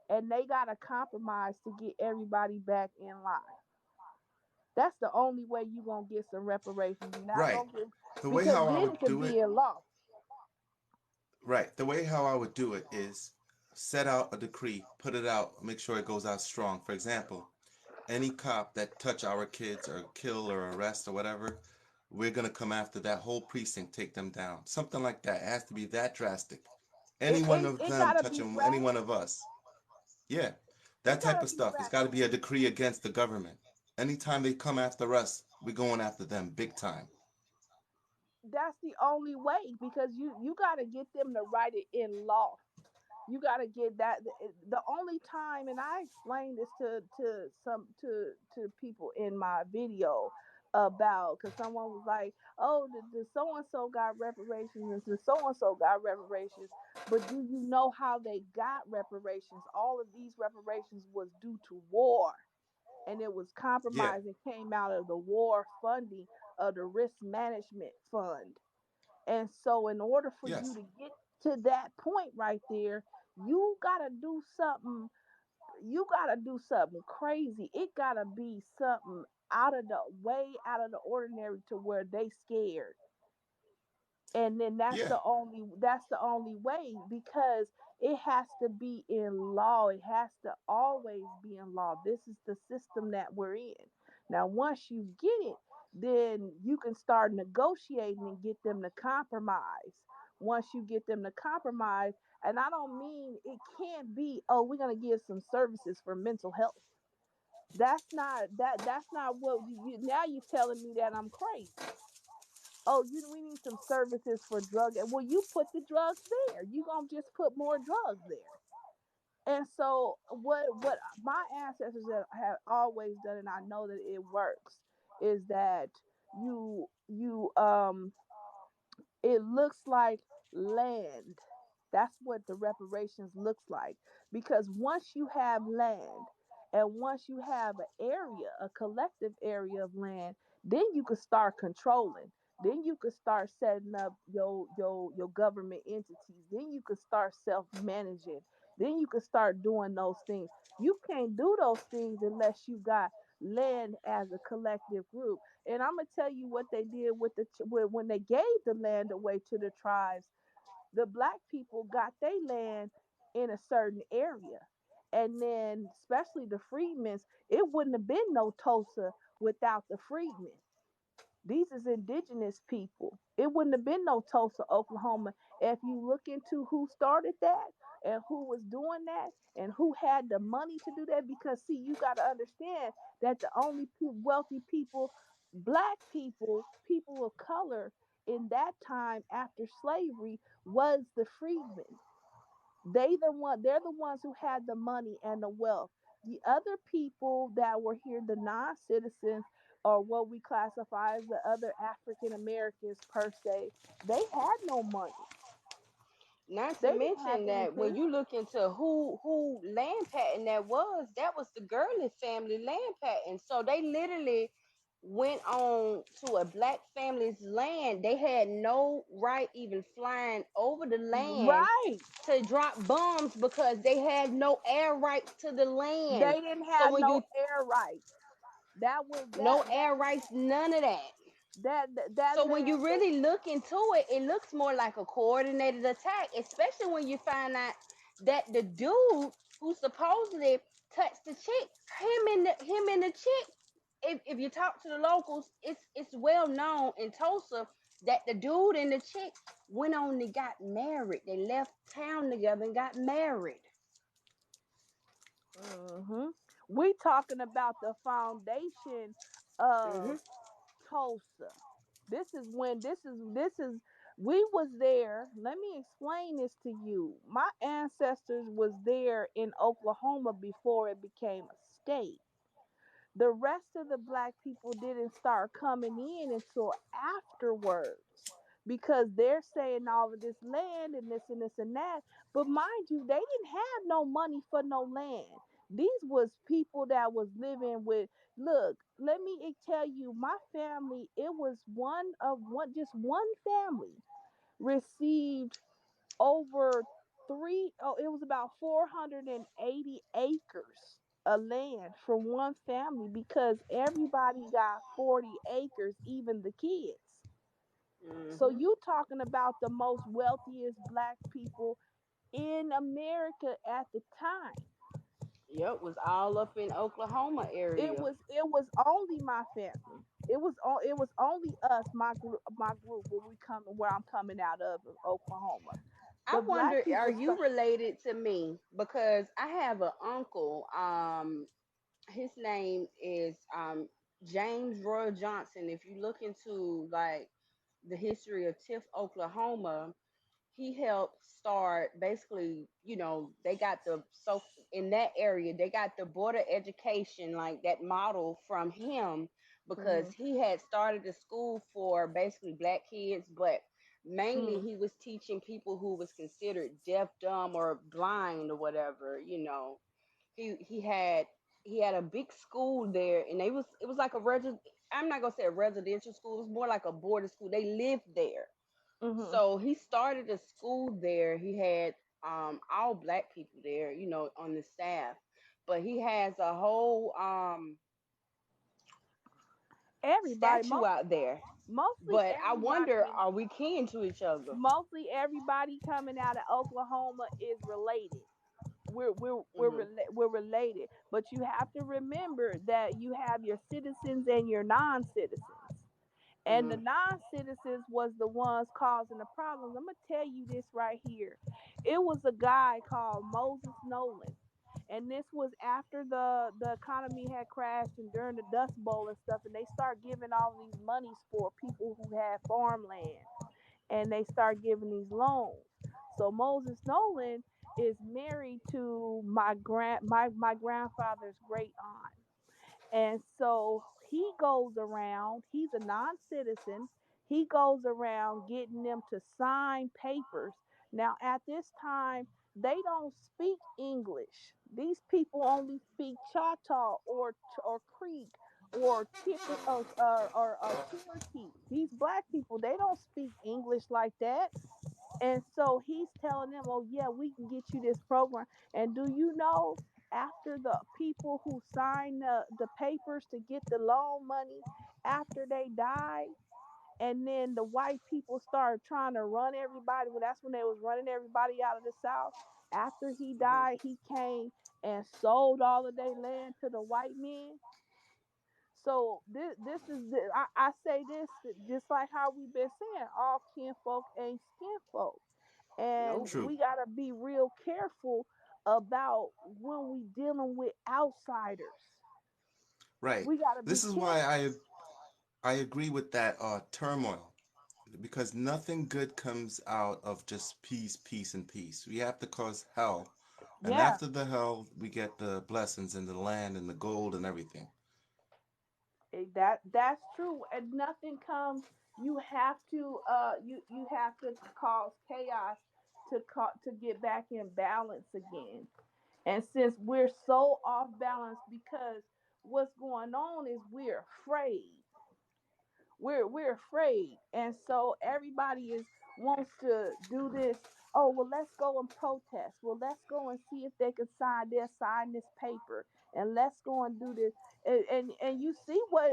And they gotta compromise to get everybody back in line. That's the only way you gonna get some reparations. You're not right. gonna get The way because how I then it would can do be it, in law. right. The way how I would do it is set out a decree, put it out, make sure it goes out strong. For example, any cop that touch our kids or kill or arrest or whatever, we're gonna come after that whole precinct, take them down. Something like that. It has to be that drastic. Any It one it, of it them gotta be touching any one of drastic. us. Yeah. It That type gotta of be stuff. It's gotta drastic. be a decree against the government. Anytime they come after us, we're going after them big time. That's the only way because you gotta get them to write it in law. You got to get that the only time, and I explained this to people in my video about, because someone was like, oh, the so and so got reparations and the so and so got reparations, but do you know how they got reparations? All of these reparations was due to war, and it was Yeah. compromised and came out of the war funding of the risk management fund. And so, in order for you Yes. to get to that point right there, you gotta do something. You gotta do something crazy. It gotta be something out of the way, out of the ordinary, to where they scared. And then Yeah. that's the only way, because it has to be in law. It has to always be in law. This is the system that we're in. Now once you get it, then you can start negotiating and get them to compromise. Once you get them to compromise, and I don't mean it can't be, oh, we're going to give some services for mental health. That's not what now you're telling me that I'm crazy. Oh, we need some services for drug. And well, you put the drugs there. You gonna just put more drugs there. And so what my ancestors have always done, and I know that it works, is that you it looks like land. That's what the reparations looks like. Because once you have land, and once you have an area, a collective area of land, then you can start controlling. Then you could start setting up your government entities. Then you could start self-managing. Then you could start doing those things. You can't do those things unless you got land as a collective group. And I'm gonna tell you what they did with when they gave the land away to the tribes. The black people got their land in a certain area, and then especially the freedmen's, it wouldn't have been no Tulsa without the freedmen. These is indigenous people. It wouldn't have been no Tulsa, Oklahoma, if you look into who started that and who was doing that and who had the money to do that. Because see, you got to understand that the only wealthy people, black people, people of color in that time after slavery, was the freedmen. They're the ones who had the money and the wealth. The other people that were here, the non-citizens, or what we classify as the other African Americans per se, they had no money. Not to They didn't have mention that when anything. you look into who land patent that was the Gurley family land patent. So they literally went on to a black family's land, they had no right even flying over the land Right. to drop bombs because they had no air rights to the land. They didn't So have when no you air rights. That was no air rights, none of that. that So when land you was. really look into it, it looks more like a coordinated attack, especially when you find out that the dude who supposedly touched the chick, him and the chick, if you talk to the locals, it's well known in Tulsa that the dude and the chick went on and got married. They left town together and got married. Hmm. We talking about the foundation of Mhm. Tulsa. This is we was there. Let me explain this to you. My ancestors was there in Oklahoma before it became a state. The rest of the black people didn't start coming in until afterwards because they're saying all of this land and this and this and that. But mind you, they didn't have no money for no land. These was people that was living with, look, let me tell you, my family, it was just one family received over it was about 480 acres of land from one family because everybody got 40 acres, even the kids. So Mhm. you talking about the most wealthiest black people in America at the time. Yep, was all up in Oklahoma it area. was it was only my family. It was only us, my group, where I'm coming out of Oklahoma. The I black wonder, are people you start. related to me? Because I have an uncle. His name is James Roy Johnson. If you look into like the history of Tiff, Oklahoma, he helped start basically, they got in that area, they got the border education, like that model from him, because Hmm. he had started a school for basically black kids, but mainly Hmm. he was teaching people who was considered deaf, dumb, or blind or whatever. He had a big school there, and it was like I'm not gonna say a residential school, it was more like a boarding school. They lived there. Hmm. So he started a school there. He had all black people there, on the staff. But he has a whole Everybody, statue out there. mostly But I wonder, everybody, are we kin to each other? mostly everybody coming out of Oklahoma is related. Mhm. We're related, but you have to remember that you have your citizens and your non-citizens. And the Mhm. non-citizens was the ones causing the problems. I'm gonna tell you this right here. It was a guy called Moses Nolan. And this was after the economy had crashed and during the Dust Bowl and stuff, and they start giving all these monies for people who had farmland, and they start giving these loans. So Moses Nolan is married to my grandfather's great aunt. And so he goes around, he's a non citizen. He goes around getting them to sign papers. Now, at this time, they don't speak English. These people only speak Choctaw or Creek or or Cherokee. These black people, they don't speak English like that. And so he's telling them, oh, yeah, we can get you this program. And do you know, after the people who signed the papers to get the loan money, after they died, and then the white people started trying to run everybody, well, that's when they was running everybody out of the South. After he Mhm. died, he came and sold all of their land to the white men. So this is I say this just like how we've been saying, all kinfolk ain't skinfolk. And Nope. True. we got to be real careful about when we dealing with outsiders. Right. We got to be This is why careful. I agree with that turmoil, because nothing good comes out of just peace, peace, and peace. We have to cause hell, and Yeah, after the hell, we get the blessings and the land and the gold and everything. that's true. And nothing comes. You have to cause chaos to get back in balance again. And since we're so off balance because what's going on is we're afraid. we're afraid, and so everybody is wants to do this. Oh well, let's go and protest. Well, let's go and see if they can sign. They'll sign this paper, and let's go and do this. And you see what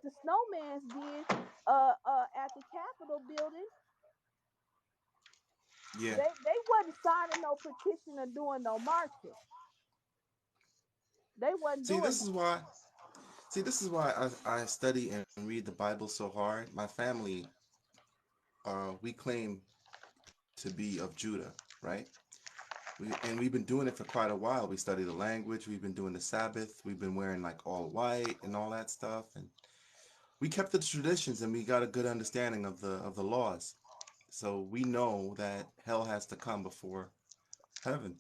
the snowmans did at the Capitol building. Yeah. They wasn't signing no petition or doing no marching. They wasn't See, doing this that. is why. See, this is why I study and read the Bible so hard. My family, we claim to be of Judah, right? And we've been doing it for quite a while. We study the language. We've been doing the Sabbath. We've been wearing like all white and all that stuff. And we kept the traditions and we got a good understanding of the laws. So we know that hell has to come before heaven.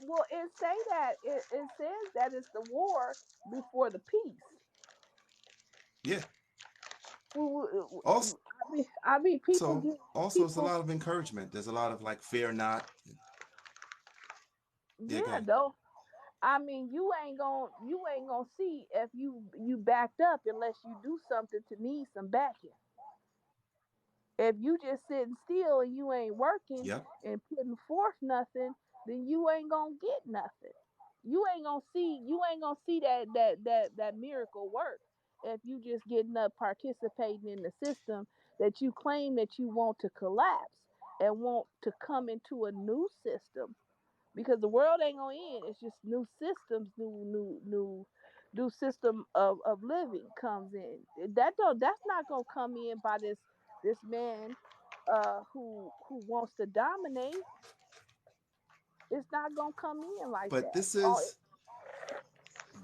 Well, it say that it says that it's the war before the peace. Yeah. I Also, mean, people also, get it's a lot of people. encouragement. There's a lot of like fear not. Yeah, go Yeah, ahead. though. I mean, you ain't gonna see if you backed up unless you do something to need some backing. If you just sitting still and you ain't working Yep. and putting forth nothing, then you ain't gonna get nothing. You ain't gonna see that miracle work if you just getting up participating in the system that you claim that you want to collapse and want to come into a new system, because the world ain't gonna end. It's just new systems, new system of living comes in. That's not gonna come in by this man who wants to dominate. It's not gonna come in like But that. this Oh, is,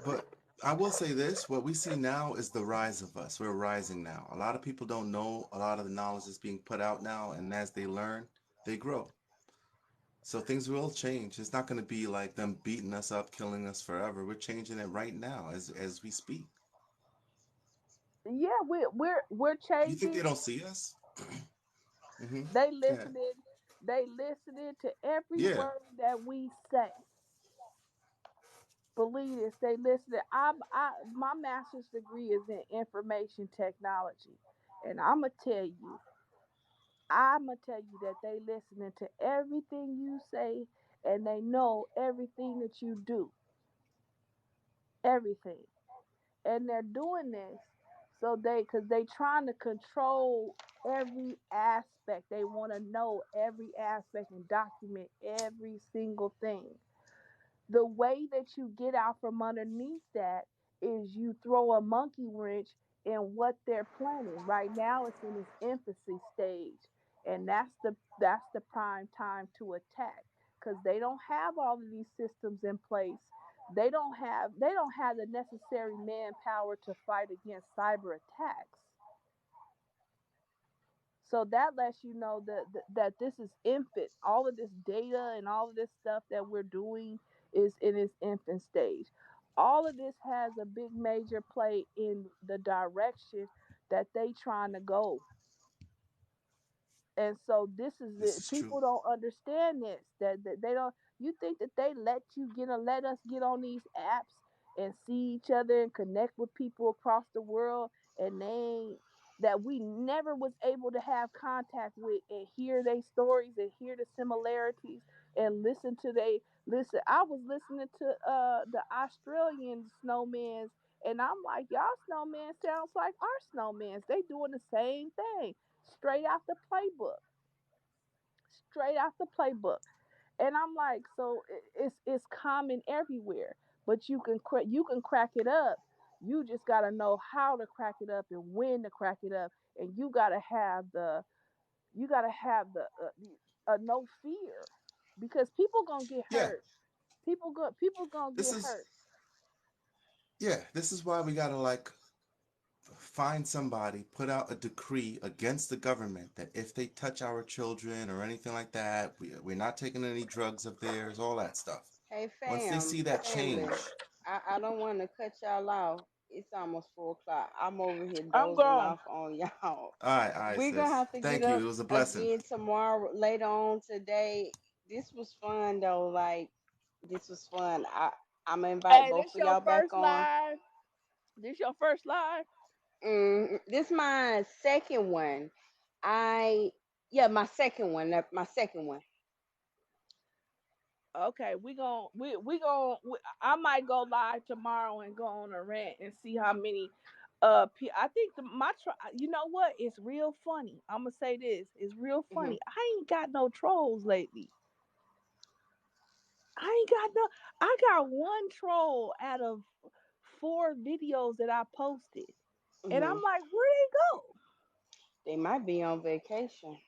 but I will say this: what we see now is the rise of us. We're rising now. A lot of people don't know a lot of the knowledge that's being put out now, and as they learn, they grow. So things will change. It's not going to be like them beating us up, killing us forever. We're changing it right now as we speak. yeah, we're You think they changing. don't see us? Mm-hmm. They Yeah. listening. They listening to every Yeah. word that we say. Believe this, they listen. My master's degree is in information technology, and I'm gonna tell you that they listening to everything you say, and they know everything that you do, everything, and they're doing this because they trying to control every aspect. They want to know every aspect and document every single thing. The way that you get out from underneath that is you throw a monkey wrench in what they're planning. Right now it's in its infancy stage, and that's the prime time to attack, because they don't have all of these systems in place. They don't have the necessary manpower to fight against cyber attacks. So that lets you know that this is infant. All of this data and all of this stuff that we're doing is in its infant stage. All of this has a big major play in the direction that they trying to go. And so this is This it. is true. People don't understand this. That they don't. You think that they let us get on these apps and see each other and connect with people across the world, and they ain't, that we never was able to have contact with and hear their stories and hear the similarities and listen to they listen. I was listening to the Australian snowmans, and I'm like, y'all snowman sounds like our snowmans. They doing the same thing straight out the playbook, straight out the playbook. And I'm like, so it's common everywhere, but you can crack it up. You just got to know how to crack it up and when to crack it up, and you got to have the no fear, because people gonna get Yeah. hurt. People gonna This get is hurt. yeah. This is why we gotta like find somebody, put out a decree against the government that if they touch our children or anything like that, we're not taking any drugs of theirs, all that stuff. Hey Once they see that family. change, I don't want to cut y'all off. It's almost 4 o'clock. I'm over here I'm dozing grown. off on y'all. all right, We're gonna sis. have to get Thank you. up It was a blessing. again tomorrow later on today. This was fun though. Like this was fun. I'm gonna invite Hey, both this of your y'all back first on. live. This your first live. This my second one. I Yeah, my second one. My second one. Okay, I might go live tomorrow and go on a rant and see how many I think you know what? It's real funny. I'm gonna say this. It's real Mhm. funny. I ain't got no trolls lately. I ain't got no I got one troll out of four videos that I posted. And I'm Mhm. like, where they go? They might be on vacation.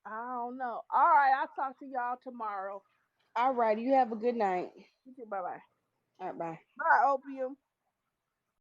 I don't know. All right, I'll talk to y'all tomorrow. All right. You have a good night. You too. Bye bye. All right. Bye. Bye, opium.